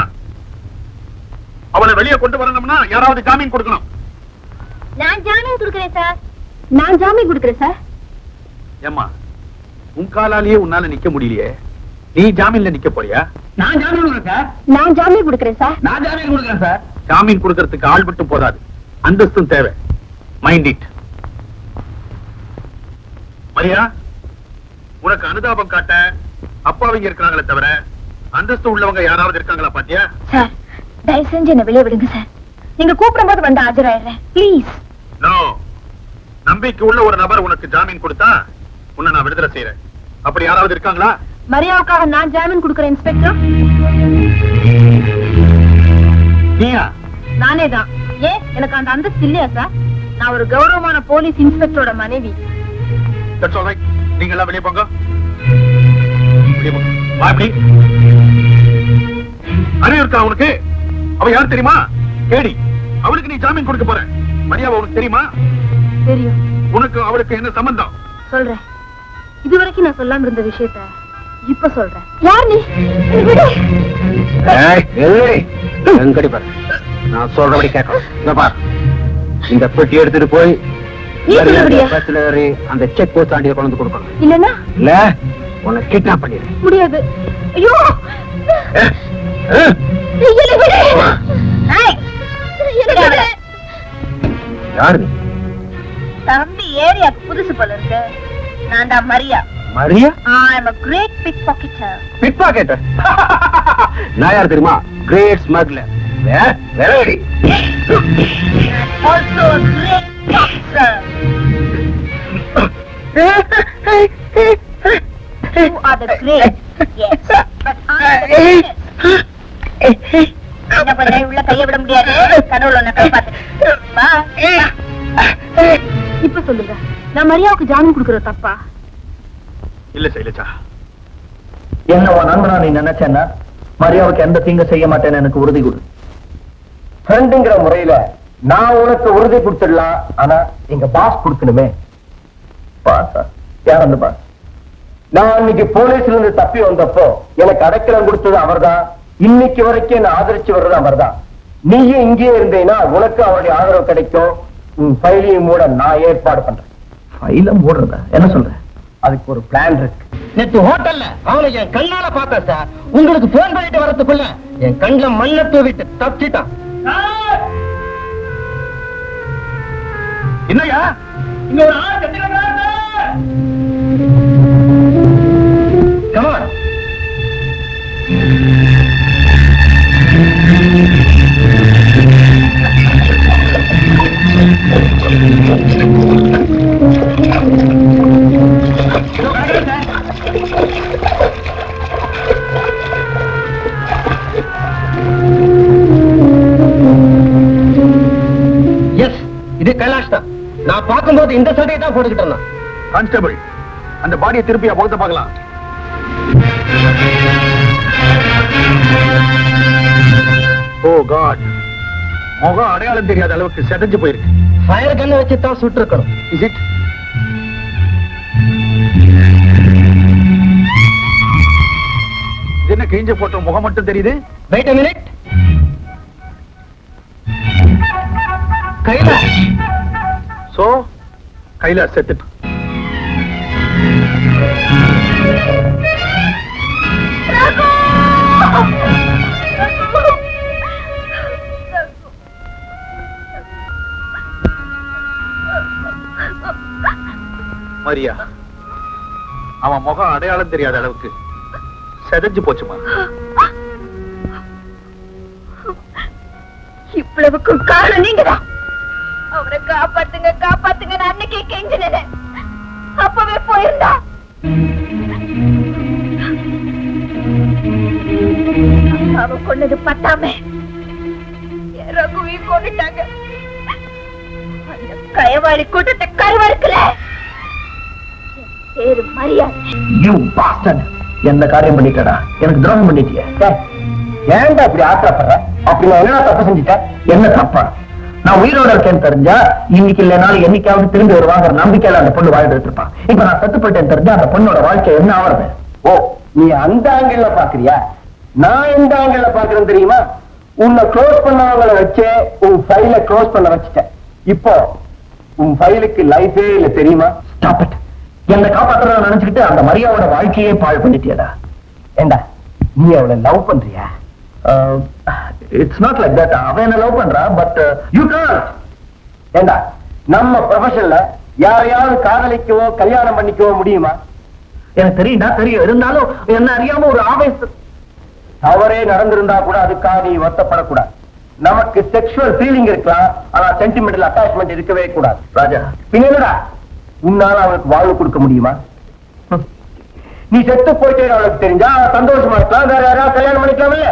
அவளை வெளியே கொண்டு வரணும்னா யாராவது ஜாமீன் கொடுக்கணும். நான் ஜாமீன் கொடுக்கிறேன் சார். நான் ஜாமீன் கொடுக்கிறேன் சார். ஏம்மா, உன் காலாலேயே உன்னால நிக்க முடியலையே, நீ ஜாமீன்ல நிக்க போறியா? நான் ஜாமீன் கொடுக்கிறேன் சார். நான் ஜாமீன் கொடுக்கிறேன் சார். நான் ஜாமீன் கொடுக்கிறேன் சார். ஜாமீன் கொடுக்கறதுக்கு ஆள் மட்டும் போதாது, அந்தஸ்தும் தேவை. Mind it. மரியா, உனக்கு அனுதாபம் காட்ட அப்பாவிங்க இருக்காங்களே தவிர அந்தஸ்து உள்ளவங்க யாராவது இருக்காங்களா பாத்தியா? சார், தயவு செஞ்சு என்ன வெளியே விடுங்க சார். நீங்க கூப்பிடும் போது வந்து ஆஜராயிடுறேன் ப்ளீஸ். நோ, நம்பிக்கை உள்ள ஒரு நபர் உனக்கு ஜாமீன் கொடுத்தா உன்னை நான் விடுதலை செய்யறேன். அப்படி யாராவது இருக்காங்களா? மரியாவுக்காக நான் ஜாமீன் கொடுக்கறேன் இன்ஸ்பெக்டர். நீயா? நானே தான். ஏன் எனக்கு அந்த அந்தஸ்து இல்லையா சார்? நான் ஒரு கௌரவமான போலீஸ் இன்ஸ்பெக்டரோட மனைவி. That's all right. நீங்க எல்லாம் வெளியே போங்க. வெளியே போங்க. வா அப்படி. அறிவு இருக்கா உனக்கு? அவ யார் தெரியுமா? கேடி. அவளுக்கு நீ ஜாமீன் கொடுக்க போற. மரியாதை உனக்கு தெரியுமா? தெரியும். உனக்கு அவளுக்கு என்ன சம்பந்தம்? சொல்றேன். இதுவரைக்கும் நான் சொல்லாம இருந்த விஷயத்தை இப்ப சொல்றேன். யார் நீ? எங்கடி பாரு, நான் சொல்றபடி கேட்கணும். இங்க பார், இந்த பெட்டி எடுத்துட்டு போய் நீ சொல்றபடியா? பஸ்ல ஏறி அந்த செக் போஸ்ட் தாண்டி கொண்டு வந்து கொடுக்கணும். இல்லன்னா இல்ல உன்னை கிட்னாப் பண்ணிடு. முடியாது. ஐயோ, என்னை விடு. ஏய், என்னை விடு. யாரு நீ? தம்பி ஏரியாக்கு புதுசு போல இருக்கு. நான் தான் Maria. Maria? I'm a great pickpocketer. Pick pocket? நான் யார் தெரியுமா? Great smuggler. Very Also a great boxer. You are the great. Yes. But I'm the greatest. என்ன பண்ண உள்ள கைய விட முடியாது. கடவுள் உன்னை காப்பாத்து. வா. இப்ப சொல்லுங்க, நான் மரியாவுக்கு ஜாமீன் கொடுக்கறது தப்பா? இல்ல சைலஜா. என்னவா நண்பனா நீ நினைச்சேன்னா மரியாவுக்கு எந்த தீங்கு செய்ய மாட்டேன்னு எனக்கு உறுதி கொடு. ஃப்ரெண்டுங்கிற முறையில நான் உனக்கு உறுதி கொடுத்துடலாம். ஆனா எங்க பாஸ் கொடுக்கணுமே. பாசா? யார் அந்த பாஸ்? நான் அன்னைக்கு போலீஸ்ல இருந்து தப்பி வந்தப்போ எனக்கு அடைக்கலம் கொடுத்தது அவர்தான். இன்னைக்கு வரைக்கும் என்ன ஆதரிச்சு வர்றது அவர்தான். நீயும் இங்கே இருந்தேன்னா உனக்கு அவருடைய ஆதரவு கிடைக்கும். உன் ஃபைலையும் மூட நான் ஏற்பாடு பண்றேன். ஃபைல மூடுறதா? என்ன சொல்ற? அதுக்கு ஒரு பிளான் இருக்கு. நேத்து ஹோட்டல்ல அவனை என் கண்ணால பார்த்தேன் சார். உங்களுக்கு போன் பண்ணிட்டு வரதுக்குள்ள என் கண்ணுல மண்ணை தூவிட்டு தப்பிச்சிட்டான். என்னையா? இங்க ஒரு ஆள் செத்துக்கிறாங்க. Come on. எஸ், இது கைலாஷ் தான். நான் பார்க்கும்போது இந்த சட்டையை தான் போட்டுக்கிட்டு இருந்தான். கான்ஸ்டபிள், அந்த பாடியை திருப்பி முகத்தை பார்க்கலாம். ஓ காட், முகம் அடையாளம் தெரியாத அளவுக்கு செதஞ்சு போயிருக்கு. ஃபயர் கண்ணை வச்சு தான் சுட்டு இருக்கணும். Is it? என்ன கிழிஞ்ச போட்ட முகம் மட்டும் தெரியுது? Wait a minute. Kailash. So Kailash செத்துட்டு. மரியா, அவன் முகம் அடையாளம் தெரியாத அளவுக்கு செதஞ்சு போச்சுமா. இவ்வளவுக்கும் காரணம் நீங்கதான். அவரை காப்பாத்துங்க காப்பாத்துங்க அன்னைக்கே கெஞ்சினேன். அப்பவே போயிருந்தா அவ கொண்டது பத்தாம ரகுவி கொண்டுட்டாங்க. அந்த கயவாளி கூட்டத்தை கருவறுக்கல. பேரு மரியாதை. யூ பாஸ்டர்ட், என்ன காரியம் பண்ணிட்டடா? எனக்கு துரோகம் பண்ணிட்டிய. ஏன்டா இப்படி ஆத்திரப்படுற? அப்படி நான் என்ன தப்பு செஞ்சுட்டேன்? என்ன தப்பா? நான் உயிரோட இருக்கேன்னு தெரிஞ்சா இன்னைக்கு இல்லைனாலும் என்னைக்காவது திரும்பி வருவாங்கிற நம்பிக்கையில அந்த பொண்ணு வாழ்ந்துட்டு இருப்பான். இப்ப நான் செத்து போயிட்டேன்னு தெரிஞ்சா அந்த பொண்ணோட வாழ்க்கை என்ன ஆவறது? ஓ, நீ அந்த ஆங்கிள் பாக்குறியா? நான் எந்த ஆங்கிள் பாக்குறேன் தெரியுமா? உன்னை க்ளோஸ் பண்ணவங்களை வச்சே உன் ஃபைலை க்ளோஸ் பண்ண வச்சுட்டேன். இப்போ உன் ஃபைலுக்கு லைஃபே இல்ல தெரியுமா? Stop it. என்ன காப்பாத்துறத நினைச்சுக்கிட்டு அந்த மரியாவோட வாழ்க்கையே பாழ் பண்ணிட்டியடா. ஏண்டா, நீ அவளை லவ் பண்றியா? It's not like that. அவன் என்ன லவ் பண்றா, பட் யூ காண்ட். ஏண்டா, நம்ம ப்ரொஃபஷன்ல யாரையாவது காதலிக்கவோ கல்யாணம் பண்ணிக்கவோ முடியுமா? எனக்கு தெரியும்டா, தெரியும். இருந்தாலும் என்ன அறியாம ஒரு ஆவேசம். தவறே நடந்திருந்தா கூட அதுக்காக நீ வருத்தப்படக்கூடாது. நமக்கு செக்ஷுவல் ஃபீலிங் இருக்கலாம், ஆனா சென்டிமெண்டல் அட்டாச்மெண்ட் இருக்கவே கூடாது. ராஜா, பின்னடா உன்னால அவளுக்கு வாழ்வு கொடுக்க முடியுமா? நீ செத்து போயிட்டே அவளுக்கு தெரிஞ்சா சந்தோஷமா இருக்கலாம், வேற யாராவது கல்யாணம் பண்ணிக்கலாம் இல்ல?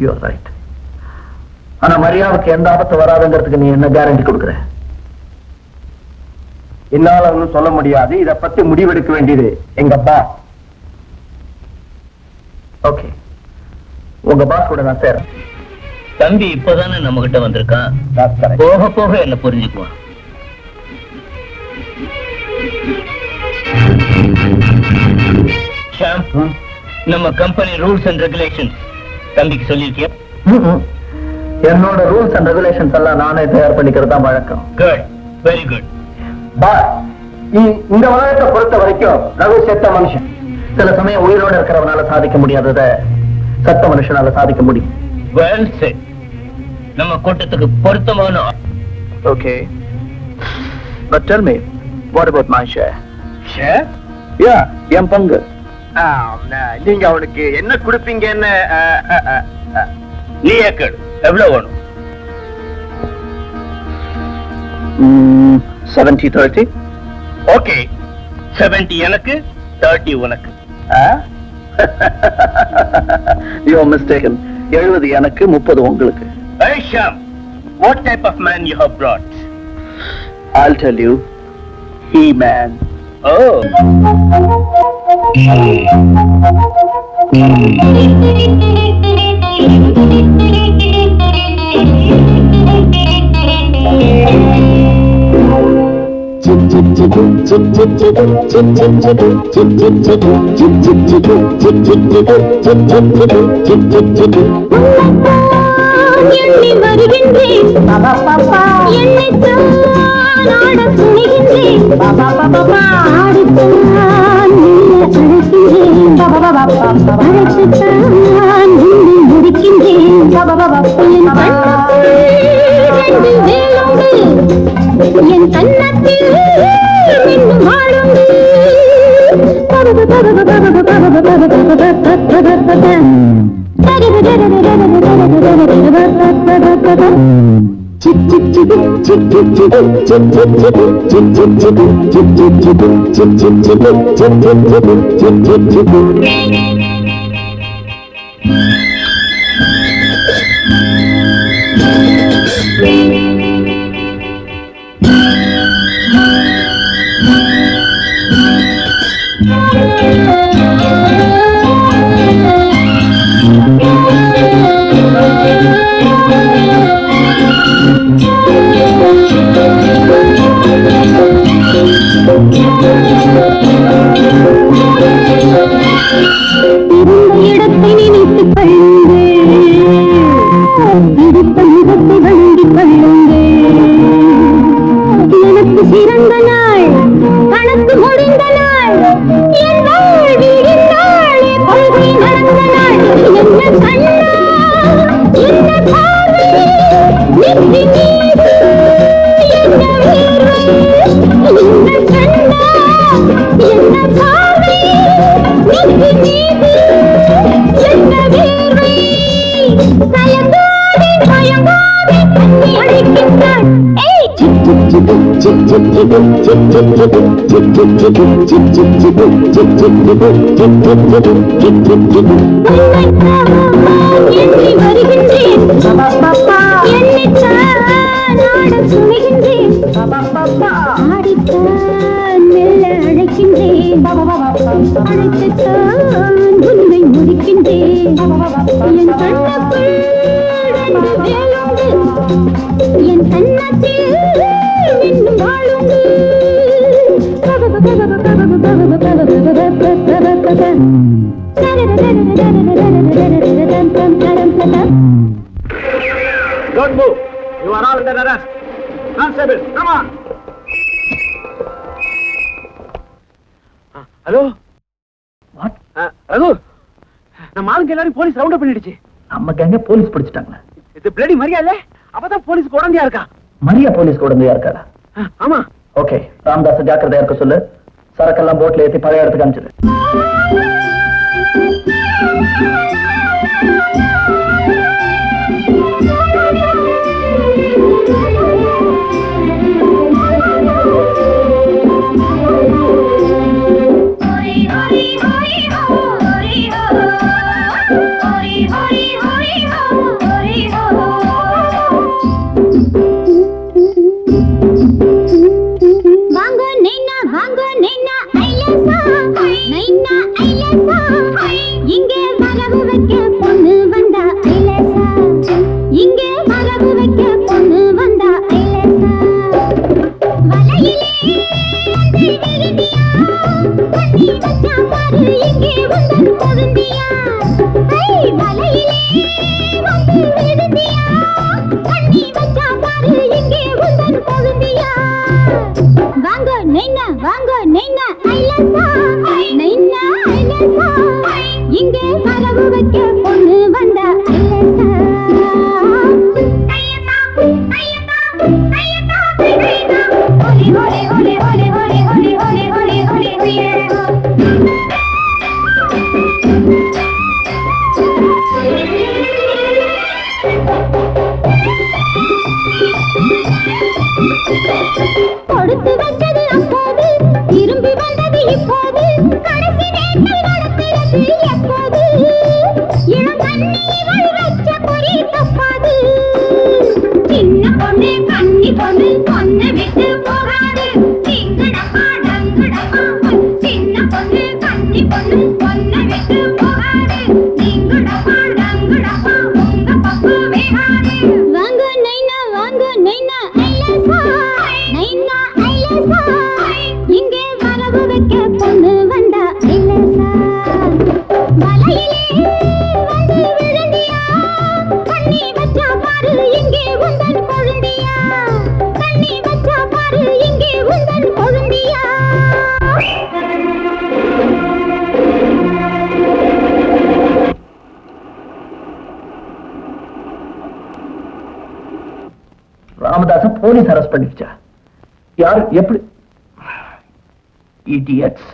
You are right. ஆனா மரியாவுக்கு எந்த ஆபத்து வராதுங்கிறதுக்கு நீ என்ன கேரண்டி கொடுக்குற? என்னால ஒன்னும் சொல்ல முடியாது. இத பத்தி முடிவெடுக்க வேண்டியது எங்க அப்பா. ஓகே, உங்க பாஸ் கூட நான் சேரேன். தம்பி இப்பதானே நம்ம கிட்ட வந்திருக்கான், That's correct. போக போக என்ன புரிஞ்சுக்குவான். ஷாம், நம்ம கம்பெனி ரூல்ஸ் அண்ட் ரெகுலேஷன்ஸ் தம்பிக்கு சொல்லிருக்கியா? என்னோட ரூல்ஸ் அண்ட் ரெகுலேஷன்ஸ் எல்லாம் நானே தயார் பண்ணிக்கிறது தான் வழக்கம். Good, very good. பாஸ், இந்த உலகத்தை பொறுத்த வரைக்கும் ரகு செத்த மனுஷன். சில சமயம் உயிரோட இருக்கிறவனால சாதிக்க முடியாதத சத்த மனுஷனால சாதிக்க முடியும். Well said. நம்ம கூட்டத்துக்கு பொருத்தமான okay, but tell me, what about my share? Share? Yeah, என் பங்கு. நீங்க அவனுக்கு என்ன கொடுப்பீங்கன்னு நீ ஏக்கடு எவ்வளவு வேணும்? 70-30. ஓகே, 70 எனக்கு, 30 உனக்கு. You are mistaken. 70 எனக்கு, 30 உங்களுக்கு. Hey Sham, what type of man you have brought? I'll tell you. He-Man. Oh. எண்ணி வருகின்றேன் பாபா பாப்பா, என்னை ஆட துணிகின்றேன் பாபா பாப்பா, ஆடித்தான் அழைக்கின்றேன் பாபா பாப்பா, அழைத்துத்தான் முடிக்கின்றேன் பாபா பாப்பா. என் வேலோடு என் கன்னத்தில் இன்னும் வாழுண்டு பாபா பாபா பாபா பாபா பாபா. இடத்தை நினைத்துக் கொள்ளுங்கள், இடித்த முகத்தை வழங்கிக் கொள்ளுங்கள். எனக்கு சிறந்த நாள், கணக்கு முடிந்த நாள், என் வாழ்வில் இந்நாளே கொள்கை நடந்த நாள். என்ன கண்ணா, என்ன பார்வை, நெற்றி மீது என்ன வேர்வை. என்ன கண்ணா, என்ன பார்வை, நெற்றி மீது என்ன வேர்வை. தயங்காதே தயங்காதே கண்ணி அழைக்கின்றாள். ஏய், எண்ணி வருகின்றேன் பாபா பாப்பா, என்னைத்தான் ஆட துணிகின்றேன் பாபா பாப்பா, ஆடித்தான் மெல்ல அழைக்கின்றேன் பாபா பாப்பா, அழைத்துத்தான் உன்னை முடிக்கின்றேன் பாபா பாப்பா. என் கண்ணுக்குள் ரெண்டு வேலுண்டு, என் கன்னத்தில் இன்னும் வாழுண்டு பாபா பாபா பாபா பாபா பாபா. Don't move. You are all under arrest. Constable, come on. Hello, what? Raghu, நம்ம ஆளுங்க எல்லாரும் போலீஸ் ரவுண்ட் அப் பண்ணிடுச்சு. நம்ம கேங்க போலீஸ் பிடிச்சிட்டாங்க. இது பிளடி மரியா இல்ல? அப்பதான் போலீஸ் உடந்தையா இருக்கா? மரியா போலீஸ் உடந்தையா இருக்காடா? ஆமா. ஓகே, ராமதாஸ் ஜாக்கிரதையா இருக்க சொல்லு. சரக்கெல்லாம் போட்ல ஏத்தி பழைய இடத்துக்கு அனுப்பிச்சிடு. Ramadasa police arrest பண்ணிடுச்சா? யாரு? எப்படி? இடியட்ஸ்.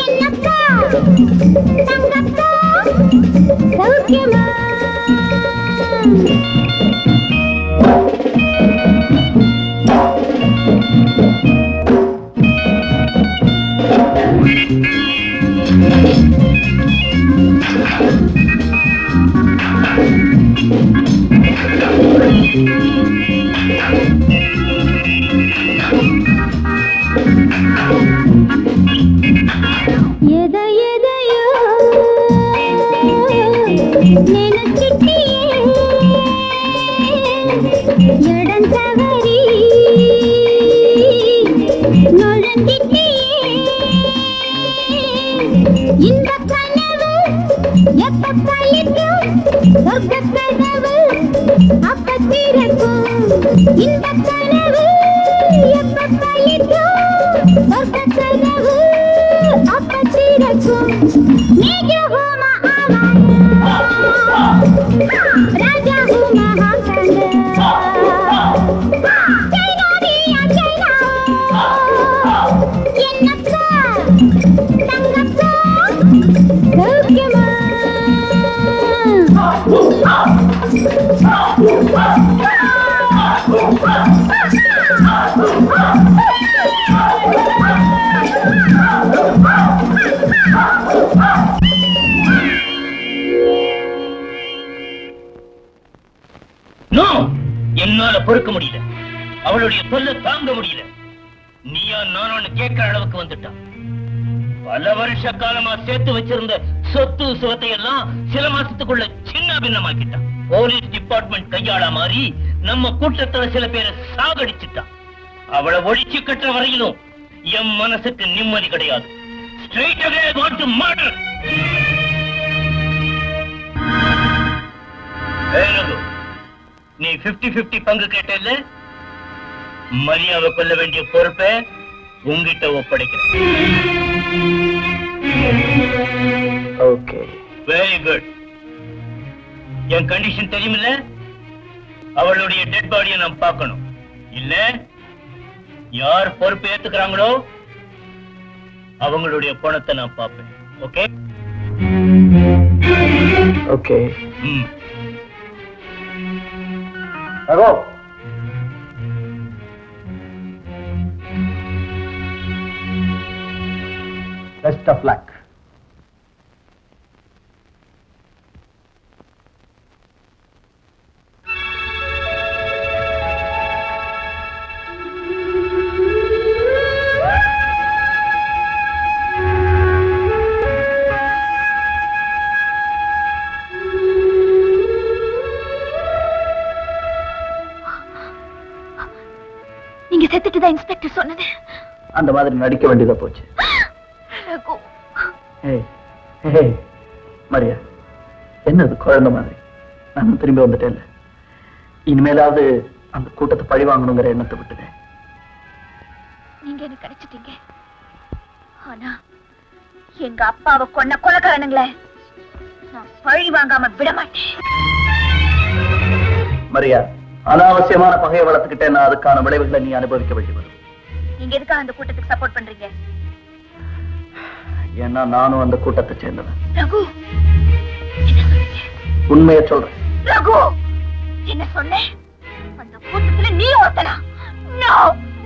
என்னப்பா நோ, என்னால பொறுக்க முடியல. அவளுடைய தொல்லை தாங்க முடியல. நீயா நானு கேட்கிற அளவுக்கு வந்துட்டான். பல வருஷ காலமா சேர்த்து வச்சிருந்த சொத்து சுகத்தை எல்லாம் சில மாசத்துக்குள்ள சின்ன பின்னமாக்கிட்டான். போலீஸ் டிபார்ட்மெண்ட் கையாளா மாறி நம்ம கூட்டத்துல சில பேரை சாகடிச்சுட்டான். அவளை ஒழிச்சு கட்டுற வரையிலும் என் மனசுக்கு நிம்மதி கிடையாது. Straight away I want to murder. நீ 50-50 பங்கு கேட்டல்ல, மரியாதை கொள்ள வேண்டிய பொறுப்பை உங்கிட்ட ஒப்படைக்கிறேன். Okay, very good. என் கண்டிஷன் தெரியுமில்ல? அவளுடைய டெட் பாடியை நான் பார்க்கணும். இல்ல யார் பொறுப்பு ஏத்துக்கிறாங்களோ அவங்களுடைய பணத்தை நான் பார்ப்பேன். Okay okay. Raghu, best of luck. நீங்க செத்துட்டுதான் இன்ஸ்பெக்டர் சொன்னது. அந்த மாதிரி நடிக்க வேண்டியதா போச்சு. ரகு, ஏய், ஏய், மரியா, என்னது குழந்தை மாதிரி? நான் திரும்பி வந்துட்டேன். இனிமேலாவது அந்த கூட்டத்தை பழி வாங்கணுங்கிற எண்ணத்தை விட்டுட்டேன். நீங்க எனக்கு கிடைச்சிட்டீங்க. ஆனா எங்க அப்பாவை கொன்ன கொலைக்காரனுங்களே நான் பழி வாங்காம விட மாட்டேன். மரியா, அனாவசியமான பகையை வளர்த்துக்கிட்டேன்னா அதுக்கான விளைவுகளை நீ அனுபவிக்க வேண்டி வரும். நீங்க எதுக்காக அந்த கூட்டத்துக்கு சப்போர்ட் பண்றீங்க? ஏன்னா நானும் அந்த கூட்டத்தை சேர்ந்தவன். ரகு, என்ன சொன்னீங்க? உண்மையை சொல்றேன். ரகு, என்ன சொன்னேன்? அந்த கூட்டத்துல நீ ஒருத்தனா? No,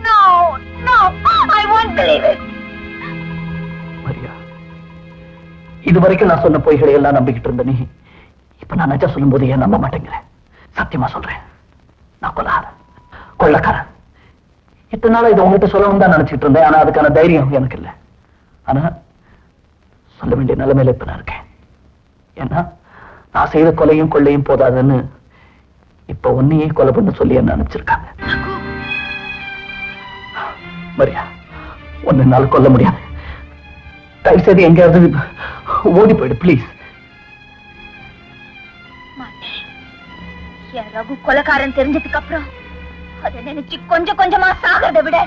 no, no, I won't believe it. Maria, இதுவரைக்கும் நான் சொன்ன பொய்களை எல்லாம் நம்பிக்கிட்டு இருந்த நீ இப்ப நான் நிஜம் சொல்லும் போது ஏன் நம்ப மாட்டேங்கிறேன்? சத்தியமா சொல்றேன், நான் கொள்ளக்காரன். இத்தனை நாளா இதை உங்ககிட்ட சொல்லவும் தான் நினைச்சிட்டு இருந்தேன். ஆனா அதுக்கான தைரியம் எனக்கு இல்லை. ஆனா சொல்ல வேண்டிய நிலைமையில இப்ப நான் இருக்கேன். ஏன்னா நான் செய்த கொலையும் கொள்ளையும் போதாதுன்னு இப்ப உன்னையே கொலை பண்ண சொல்லி என்ன அனுப்பிச்சிருக்காங்க. மரியா, ஒன்னு என்னால கொல்ல முடியாது. தயவு செய்து எங்கேயாவது ஓடி போயிடு பிளீஸ். என் ரகு கொலைக்காரன் தெரிஞ்சதுக்கு அப்புறம் அதை நினைச்சு கொஞ்சம் கொஞ்சமா சாகிறத விட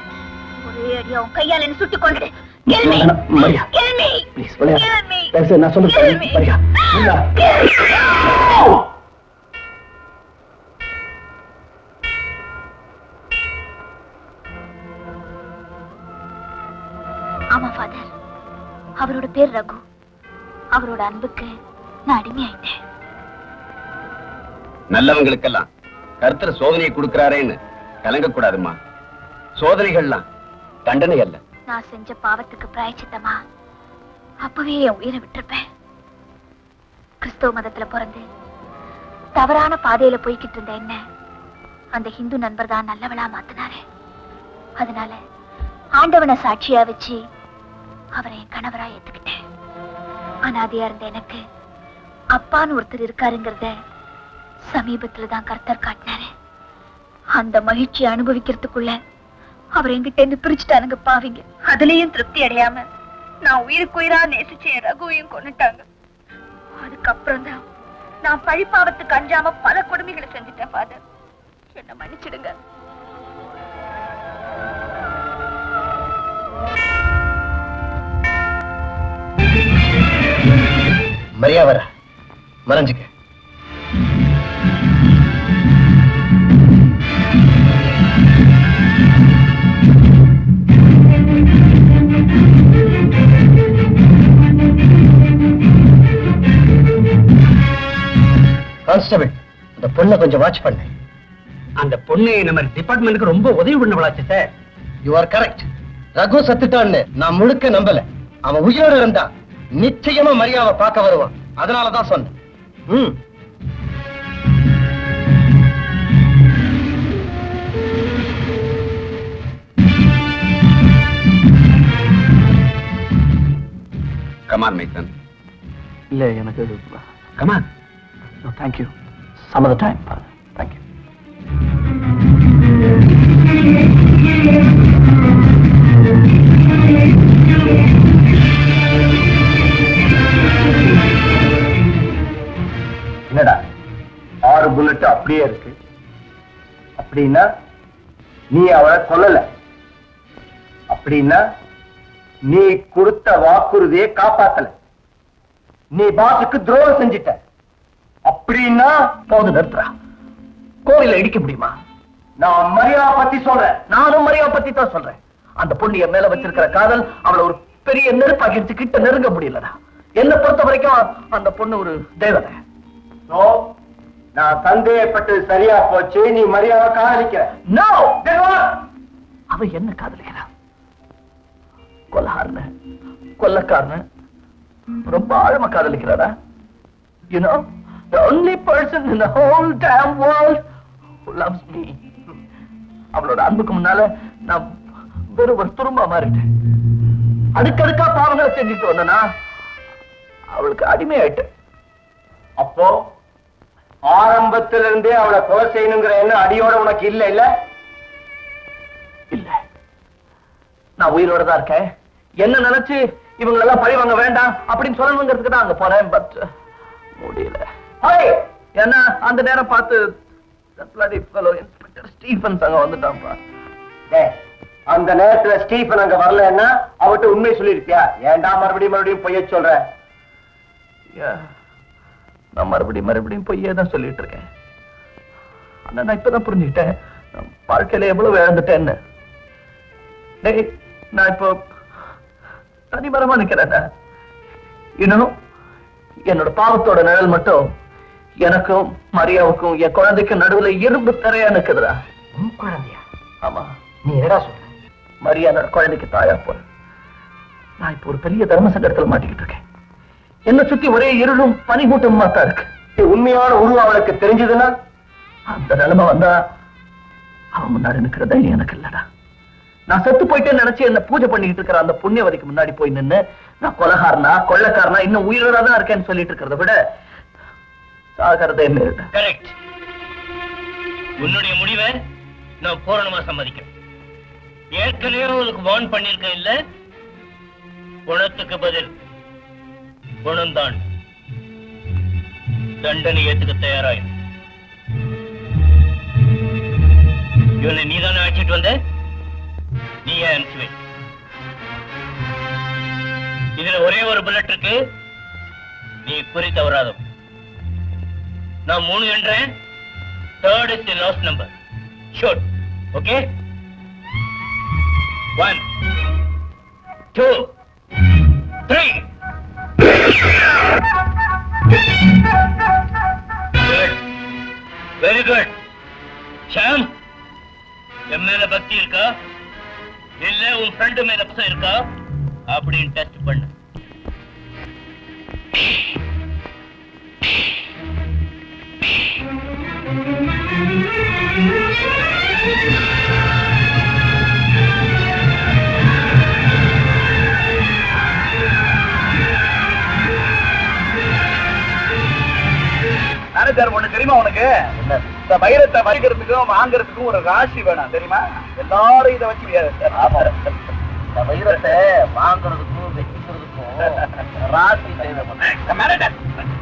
ஒரே அடியா உன் கையால என்ன சுட்டு கொண்டுடு. Kill me. Maria, Kill me. Please விளையாடு. Kill me. தயவு செய்து நான் சொல்றது Kill me. மரியா, இல்ல. ஆமா ஃபாதர், அவரோட பேர் ரகு. அவரோட அன்புக்கு நான் அடிமையாயிட்டேன். நல்லவங்களுக்கெல்லாம் கர்த்தர் சோதனையை கொடுக்கிறாரேன்னு கலங்கக்கூடாதுமா. சோதனைகள்லாம் தண்டனை அல்ல. நான் செஞ்ச பாவத்துக்கு பிராயச்சித்தமா அப்பவே என் உயிரை விட்டிருப்பேன். கிறிஸ்தவ மதத்துல பிறந்து தவறான பாதையில போய்கிட்டு இருந்த என்ன அந்த ஹிந்து நண்பர் தான் நல்லவளா மாத்தினாரு. அதனால ஆண்டவனை சாட்சியா வச்சு அவரை என் கணவரா ஏத்துக்கிட்டேன். அனாதையா இருந்த எனக்கு அப்பான்னு ஒருத்தர் இருக்காருங்கிறத சமீபத்துலதான் கர்த்தர் காட்டினாரு. அந்த மகிழ்ச்சியை அனுபவிக்கிறதுக்குள்ள அவர் என்கிட்ட இருந்து பிரிச்சுட்டானுங்க பாவிங்க. அதுலயும் திருப்தி அடையாம நான் உயிருக்குயிரா நேசிச்ச என் ரகுவையும் கொன்னுட்டாங்க. அதுக்கப்புறம் தான் நான் பழிப்பாவத்துக்கு அஞ்சாம பல கொடுமைகளை செஞ்சுட்டேன். ஃபாதர், என்ன மன்னிச்சிடுங்க. மரியா வர மறைஞ்சுக்க. கான்ஸ்டபிள், இந்த பொண்ணை கொஞ்சம் வாட்ச் பண்ணு. அந்த பொண்ணு நம்ம டிபார்ட்மெண்ட்டுக்கு ரொம்ப உதவி பண்ணவளாச்சு sir. You are correct. Raghu சத்துட்டான்னு நான் முழுக்க நம்பல. அவன் உயிரோடு இருந்தா நிச்சயமா மரியாதை பார்க்க வருவான். அதனாலதான் சொன்னேன். Come on my son. இல்ல எனக்கு come on. Thank you. Some of the time. Thank you. என்னடா 6 புல்லட் அப்படியே இருக்கு? அப்படின்னா நீ அவளை கொல்லல. அப்படின்னா நீ கொடுத்த வாக்குறுதியை காப்பாத்தல. நீ பாசுக்கு துரோகம் செஞ்சிட்ட. அப்படின்னா போது நிறுத்துறா. கோவில இடிக்க முடியுமா? நான் மரியா பத்தி சொல்றேன். நானும் மரியா பத்தி தான் சொல்றேன். அந்த பொண்ணு என் மேல வச்சிருக்கிற காதல் அவளை ஒரு பெரிய நெருப்பாக்கிடுச்சு. கிட்ட நெருங்க முடியலடா. என்ன பொறுத்த வரைக்கும் அந்த பொண்ணு ஒரு தேவதை. நான் சந்தேகப்பட்டது சரியா போச்சு. நீ மரியாதை காதலிக்கிற. நோ, அவ என்ன காதலிக்கிறா? கொலகாரன, கொல்லக்காரன ரொம்ப ஆழமா காதலிக்கிறாரா? You know, the only person in the whole damn world who loves me. அவளோட அன்புக்கு முன்னால நான் வெறும் ஒரு துரும்பா மாறிட்டேன். அடுக்கடுக்கா பாவங்களை செஞ்சுட்டு வந்தனா அவளுக்கு அடிமையாயிட்டேன். அப்போ ஆரம்பத்திலிருந்தே அவளை கொலை செய்யணுங்கிற என்ன அடியோட உனக்கு இல்ல? இல்ல இல்ல, நான் உயிரோட தான் இருக்கேன். என்ன நினைச்சு இவங்களெல்லாம் பழி வாங்க வேண்டாம் அப்படின்னு சொல்லணுங்கிறதுக்கு தான் அங்க போறேன். பட் முடியல. ஏன்னா அந்த நேரம் பார்த்து இன்ஸ்பெக்டர் ஸ்டீஃபன்ஸ் அங்க வந்துட்டான்ப்பா. அந்த நேரத்துல ஸ்டீஃபன் அங்க வரலன்னா அவட்ட உண்மை சொல்லிருக்கியா? ஏன்டா மறுபடியும் பொய்ய சொல்ற? நான் மறுபடியும் பொய்யே தான் சொல்லிட்டு இருக்கேன். ஆனா நான் இப்பதான் புரிஞ்சுக்கிட்டேன் வாழ்க்கையில எவ்வளவு இழந்துட்டேன்னு. நான் இப்போ தனிமரமா நிக்கிறேன். இன்னும் என்னோட பாவத்தோட நிழல் மட்டும் எனக்கும் மரியாவுக்கும் என் குழந்தைக்கும் நடுவுல இரும்பு தரையா நிக்குதுடா. குழந்தையா? ஆமா. நீ என்னடா சொல்ற? மரியா குழந்தைக்கு தாயா போற. நான் இப்போ ஒரு பெரிய தர்ம சங்கடத்துல மாட்டிக்கிட்டு இருக்கேன். என்ன சுத்தி ஒரே இருளும் பனிமூட்டமா தான் இருக்கு. உண்மையான உருவம் அவளுக்கு தெரிஞ்சதுன்னா அந்த நிலைமை வந்தா அவன் முன்னாடி நிக்கிற தைரியம் எனக்கு இல்லடா. நான் செத்து போயிட்டேன்னு நினைச்சு என்ன பூஜை பண்ணிட்டு இருக்கிற அந்த புண்ணியவதிக்கு முன்னாடி போய் நின்னு நான் கொலகாரனா கொள்ளக்காரனா இன்னும் உயிரோட தான் இருக்கேன்னு சொல்லிட்டு இருக்கிறத விட சாகிறதே மேல. கரெக்ட். உன்னுடைய முடிவை நான் பூரணமா சம்மதிக்கிறேன். ஏற்கனவே உனக்கு வார்ன் பண்ணிருக்கேன் இல்ல? குணத்துக்கு பதில் குணம்தான். தண்டனை ஏத்துக்க தயாராயிரு. இவனை நீதானே அழைச்சிட்டு வந்த? நீயே அனுப்பிச்சு. இதுல ஒரே ஒரு புல்லட் இருக்கு. நீ குறி தவறாத. நான் 3 என்றேன். 3rd is the last number. Shoot. Okay? 1, 2, 3. Good. Very good. Sham, என் மேல பக்தி இருக்கா இல்ல உன் ஃப்ரெண்டு மேல பசம் இருக்கா அப்படின்னு டெஸ்ட் பண்ணு. மேனேஜர் ஒண்ணு தெரியுமா உனக்கு? இந்த வைரத்தை வலிக்கிறதுக்கும் வாங்குறதுக்கும் ஒரு ராசி வேணாம் தெரியுமா? எல்லாரும் இதை வச்சு இந்த வைரத்தை வாங்குறதுக்கும் வச்சுக்கிறதுக்கும் ராசி தேவைப்படும். Manager,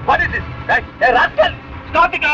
what is this? Hey, rascal, stop it!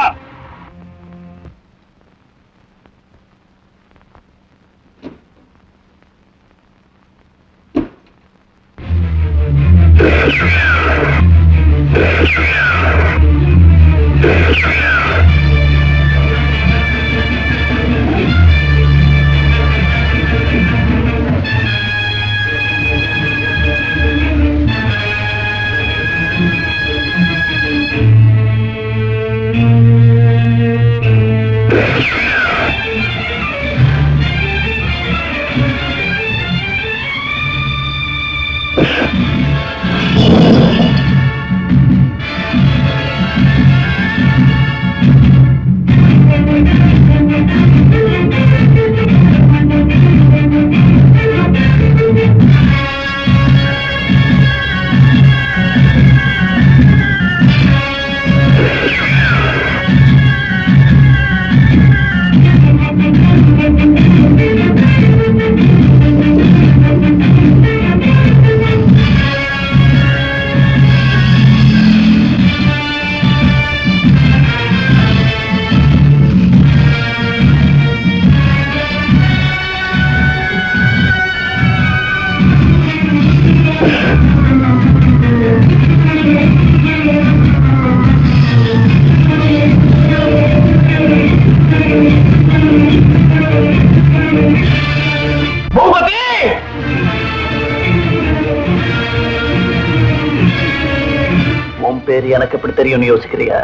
உன் பேரு எனக்கு எப்படி தெரியும்னு யோசிக்கிறியா?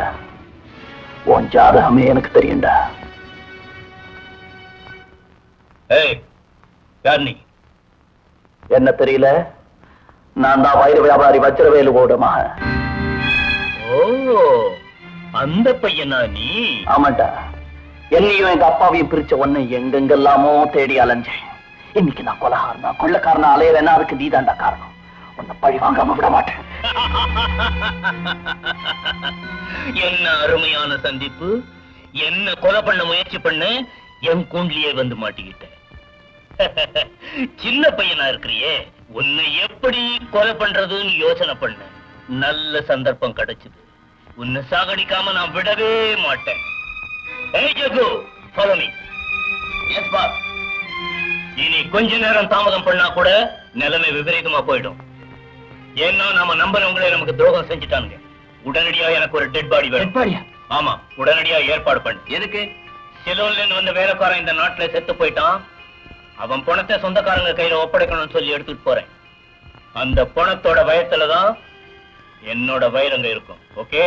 உன் ஜாதகமே எனக்கு தெரியும்டா. யார் நீ? என்ன தெரியல? நான் தான் வைர வியாபாரி வஜ்ரவேலு ஓடமா. ஓ, அந்த பையனா நீ? ஆமாண்டா. என்னையும் எங்க அப்பாவையும் பிரிச்ச ஒண்ணு எங்கெங்கெல்லாமோ தேடி அலைஞ்சேன். இன்னைக்கு நான் கொலகாரனா கொள்ளக்காரனா அலையறேன்னா அதுக்கு நீதாண்டா காரணம். உன்னை பழி வாங்காம விட மாட்டேன். என்ன அருமையான சந்திப்பு. என்ன கொலை பண்ண முயற்சி பண்ண என் கூண்டிலேயே வந்து மாட்டிக்கிட்ட. சின்ன பையனா இருக்கிறியே, உன்னை எப்படி கொலை பண்றதுன்னு யோசனை பண்ண. நல்ல சந்தர்ப்பம் கிடைச்சது. உன்னை சாகடிக்காம நான் விடவே மாட்டேன். ஏய் ஜகு, follow me. Yes, boss. இனி கொஞ்ச நேரம் தாமதம் பண்ணா கூட நிலைமை விபரீதமா போயிடும். ஏன்னா நாம நம்புறவங்களே நமக்கு துரோகம் செஞ்சுட்டாங்க. உடனடியா எனக்கு ஒரு டெட் பாடி வேணும். ஆமா, உடனடியா ஏற்பாடு பண்ணு. எதுக்கு? சிலோன்ல இருந்து வந்த வேலைக்காரன் இந்த நாட்டுல செத்து போயிட்டான். அவன் பணத்தை சொந்தக்காரங்க கையில ஒப்படைக்கணும்னு சொல்லி எடுத்துட்டு போறேன். அந்த பணத்தோட வயத்துலதான் என்னோட வயிறங்க இருக்கும். Okay?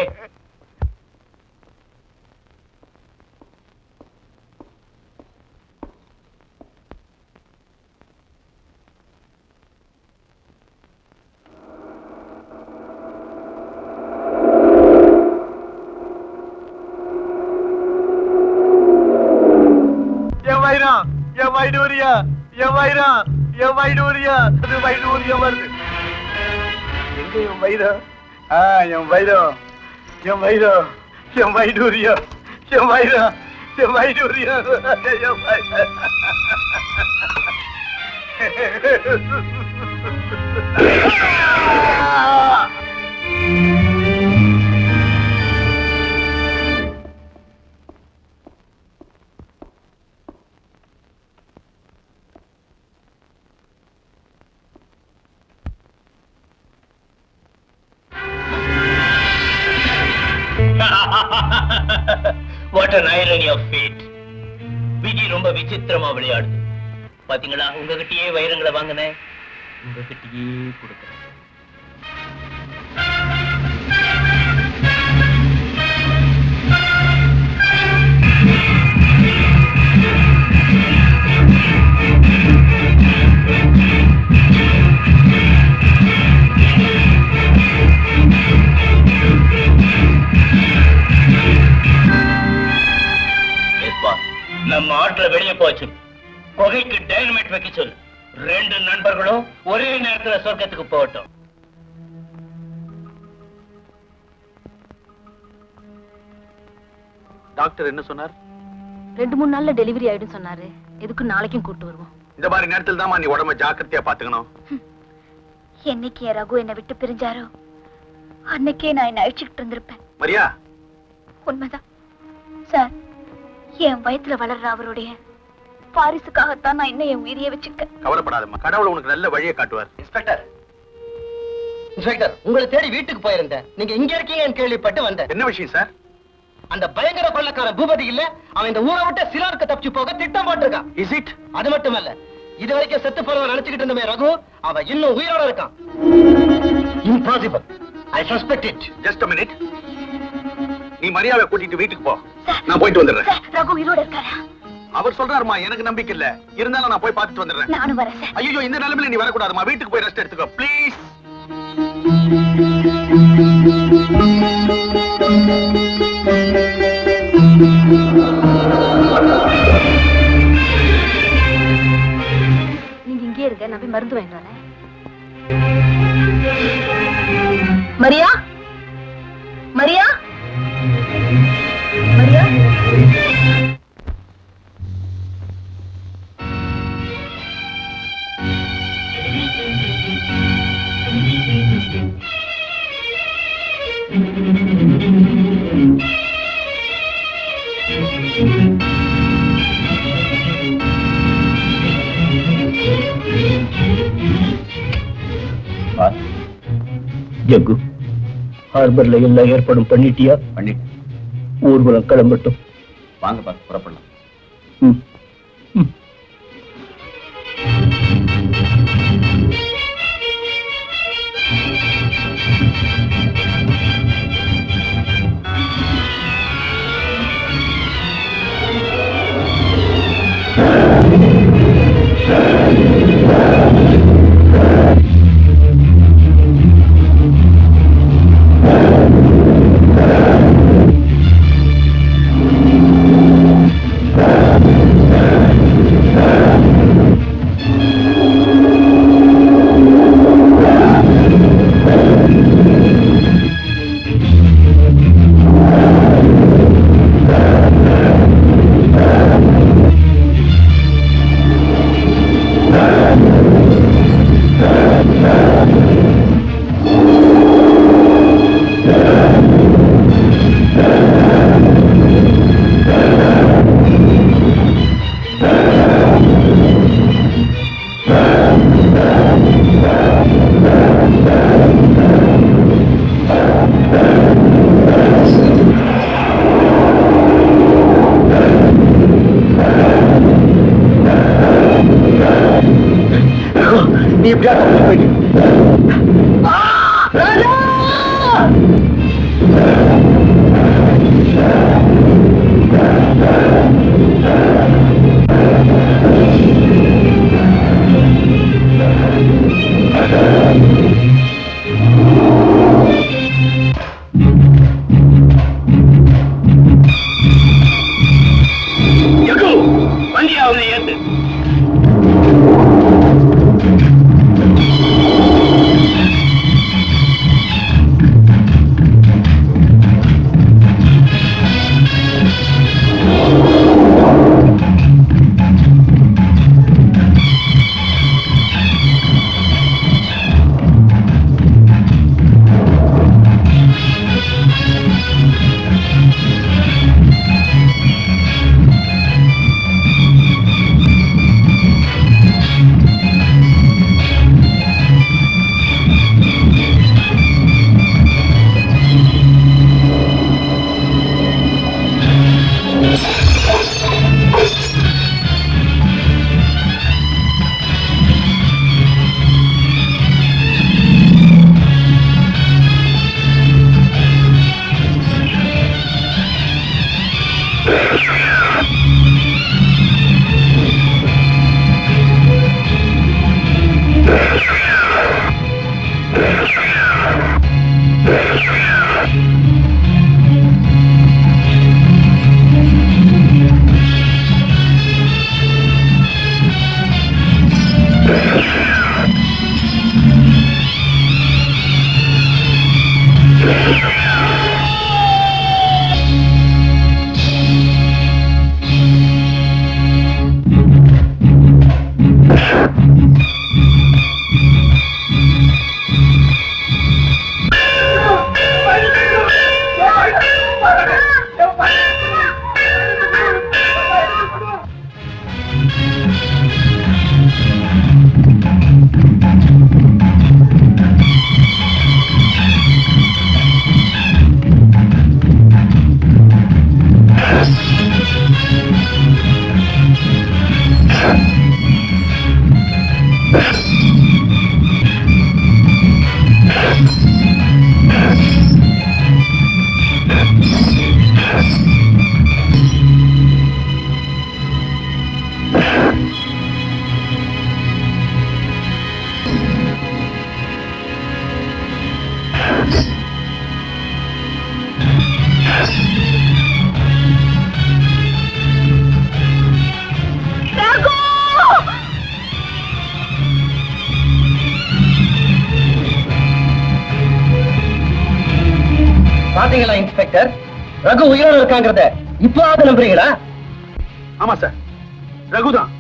What an irony of fate. Viji ரொம்ப விசித்திரமா விளையாடுது. பாத்தீங்களா, உங்ககிட்டயே வைரங்களை வாங்கினேன், உங்ககிட்டயே கொடுக்கிறேன். நம்ம ஆட்ல வெளியே போச்சு. கொகைக்கு டைனமைட் வைக்க சொல்லு. 2 நண்பர்களும் ஒரே நேரத்துல சொர்க்கத்துக்கு போகட்டும். டாக்டர் என்ன சொன்னார்? 2-3 நாள்ல டெலிவரி ஆயிடும் சொன்னாரு. எதுக்கு நாளைக்கும் கூட்டு வருவோம். இந்த மாதிரி நேரத்தில் தான் நீ உடம்ப ஜாக்கிரதையா பாத்துக்கணும். என்னைக்கு ரகு என்னை விட்டு பிரிஞ்சாரோ அன்னைக்கே நான் என்ன அழிச்சுக்கிட்டு இருந்திருப்பேன். மரியா, உண்மைதான் சார். என் வயித்துல வளர்ற அவருடைய பாரிசுக்காகத்தான் நான் இன்னும் என் உயிரியை வச்சுக்க. கவலைப்படாதம்மா, கடவுள் உனக்கு நல்ல வழியை காட்டுவார். இன்ஸ்பெக்டர், உங்களை தேடி வீட்டுக்கு போயிருந்தேன். நீங்க இங்க இருக்கீங்கன்னு கேள்விப்பட்டு வந்தேன். என்ன விஷயம் சார்? அந்த பயங்கர கொள்ளக்காரன் பூபதி இல்ல, அவன் இந்த ஊரை விட்டு சிலாருக்கு தப்பிச்சு போக திட்டம் போட்டிருக்கான். Is it? அது மட்டுமல்ல, இது வரைக்கும் செத்து போறவன் நினைச்சுக்கிட்டு இருந்தமே ரகு, அவன் இன்னும் உயிரோட இருக்கான். Impossible. I suspect it. Just a minute. நீ மரியாதை கூட்டிட்டு வீட்டுக்கு போ, நான் போயிட்டு வந்துடுறேன். ரகு உயிரோட இருக்காரா? அவர் சொல்றாருமா, எனக்கு நம்பிக்கை இல்ல. இருந்தாலும் நான் போய் பார்த்துட்டு வந்துடுறேன். நானும் வரேன் சார். ஐயோ, இந்த நிலைமையில நீ வரக்கூடாதுமா. வீட்டுக்கு போய் ரெஸ்ட் எடுத்துக்கோ ப்ளீஸ். நீங்க இங்கே இருங்க, நான் போய் மருந்து வாங்கிட்டு வரேன். மரியா, மரியா, மரியா. ஜக்கு, ஹார்பர்ல எல்லாம் ஏற்பாடும் பண்ணிட்டியா? பண்ணிட்டு ஊர்வலம் கிளம்பட்டும். வாங்க பார்த்து புறப்படலாம். ம். ம். நீ எப்படியா போயிட்டு வண்டியா வந்து ஏத்து. பாத்தீங்களா இன்ஸ்பெக்டர், ரகு உயிரோடு இருக்காங்கிறத இப்போது நம்புறீங்களா? ஆமா சார், ரகுதான்.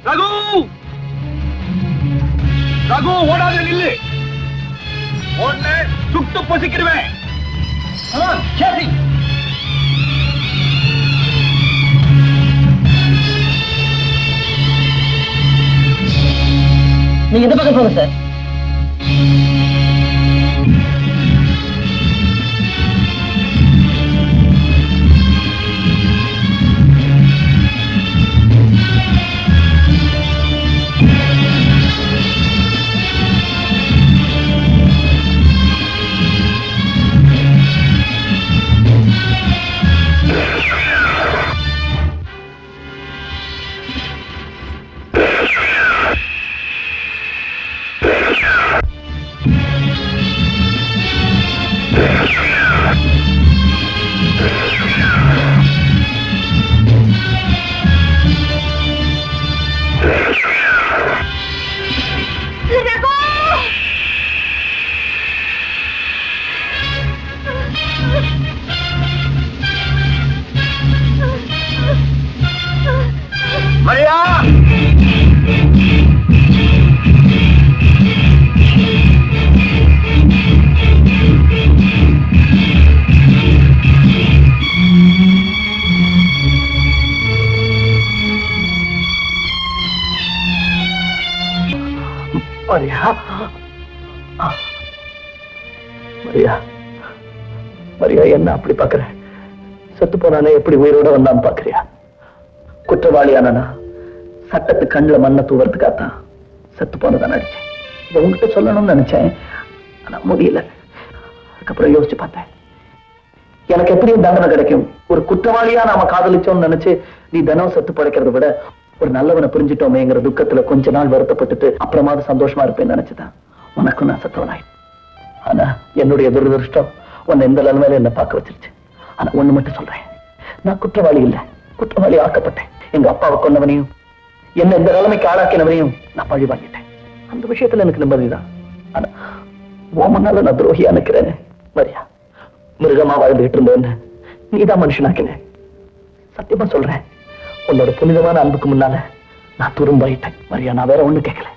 ரகு ரகு ஓடாத நில்லு, ஓட சுட்டு பொசிக்கிடுவேன். நீங்க எந்த பக்கம் போங்க சார். மரியா, மரியா, மரியா, மரியா, என்ன அப்படி பாக்குற? செத்து போனானே எப்படி உயிரோட வந்தான்னு பாக்குறியா? குற்றவாளியானா சட்டத்து கண்ணுல மண்ணை தூவறதுக்காகத்தான் செத்து போனதான் நடிச்சேன். இதை உங்ககிட்ட சொல்லணும்னு நினைச்சேன், ஆனா முடியல. அதுக்கப்புறம் யோசிச்சு பார்த்தேன், எனக்கு எப்படியும் தண்டனை கிடைக்கும். ஒரு குற்றவாளியா நாம காதலிச்சோம்னு நினைச்சு நீ தினம் செத்து படைக்கிறத விட ஒரு நல்லவனை புரிஞ்சிட்டோமேங்கிற துக்கத்துல கொஞ்ச நாள் வருத்தப்பட்டுட்டு அப்புறமாவது சந்தோஷமா இருப்பேன்னு நினைச்சுதான் உனக்கும் நான் செத்தவனாய். ஆனா என்னுடைய துரதிருஷ்டம் உன்னை இந்த நிலைமையில என்ன பார்க்க வச்சிருச்சு. ஆனா ஒண்ணு மட்டும் சொல்றேன், நான் குற்றவாளி இல்லை, குற்றவாளி ஆக்கப்பட்டேன். எங்க அப்பாவை கொண்டவனையும் என்ன இந்த நிலைமைக்கு ஆளாக்கினவனையும் நான் பழி வாங்கிட்டேன். அந்த விஷயத்துல எனக்கு நிம்மதிதான். ஆனா ஓமனால நான் துரோகியா நினைக்கிறேன். மரியா, மிருகமா வாழ்ந்துகிட்டு இருந்தேன்னு நீதான் மனுஷனாக்கின. சத்தியமா சொல்றேன், உன்னோட புனிதமான அன்புக்கு முன்னால நான் துரும்பாயிட்டேன். மரியா, நான் வேற ஒண்ணு கேட்கல.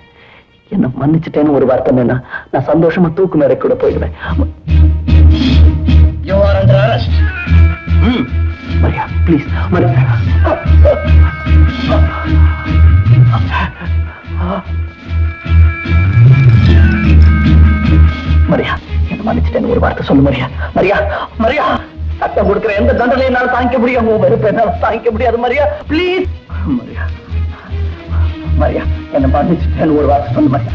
என்ன மன்னிச்சுட்டேன்னு ஒரு வார்த்தை வேணா நான் சந்தோஷமா தூக்கு மேலே கூட போயிடுவேன். You are under arrest. Maria, please. Maria, Maria, என்ன மன்னிச்சுட்டேன்னு ஒரு வார்த்தை சொல்லு மரியா. மரியா, மரியா, சட்டம் கொடுக்கிற எந்த தண்டனை என்னால தாங்கிக்க முடியும், உன் வெறுப்பை என்னால தாங்கிக்க முடியாது. மரியா, ப்ளீஸ். மரியா, மரியா, என்ன மன்னிச்சுட்டேன்னு ஒரு வார்த்தை சொல்லு மரியா.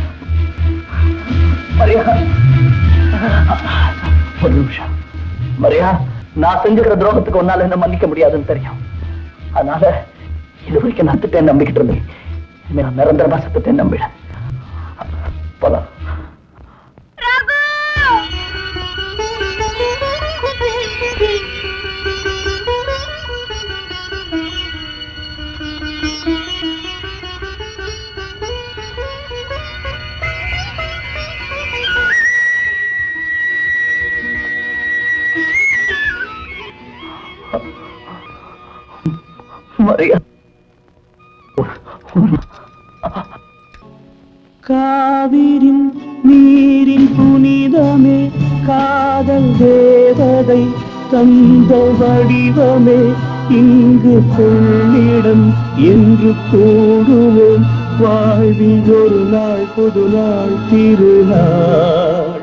மரியா, ஒரு நிமிஷம். மரியா, நான் செஞ்சுக்கிற துரோகத்துக்கு ஒன்னால என்ன மன்னிக்க முடியாதுன்னு தெரியும். அதனால இது வரைக்கும் நான் செத்துட்டேன்னு நம்பிக்கிட்டு இருந்தேன். இனிமே நான் நிரந்தரமா செத்துட்டேன்னு நம்பிடுறேன். போலாம். மரியா, காவிரின் நீரின் புனிதமே, காதல் தேவதை தந்த வடிவமே, இங்கு கொள்ளிடம் என்று கூடுவோம், வாழ்வில் ஒரு நாள் புது நாள் திருநாள்.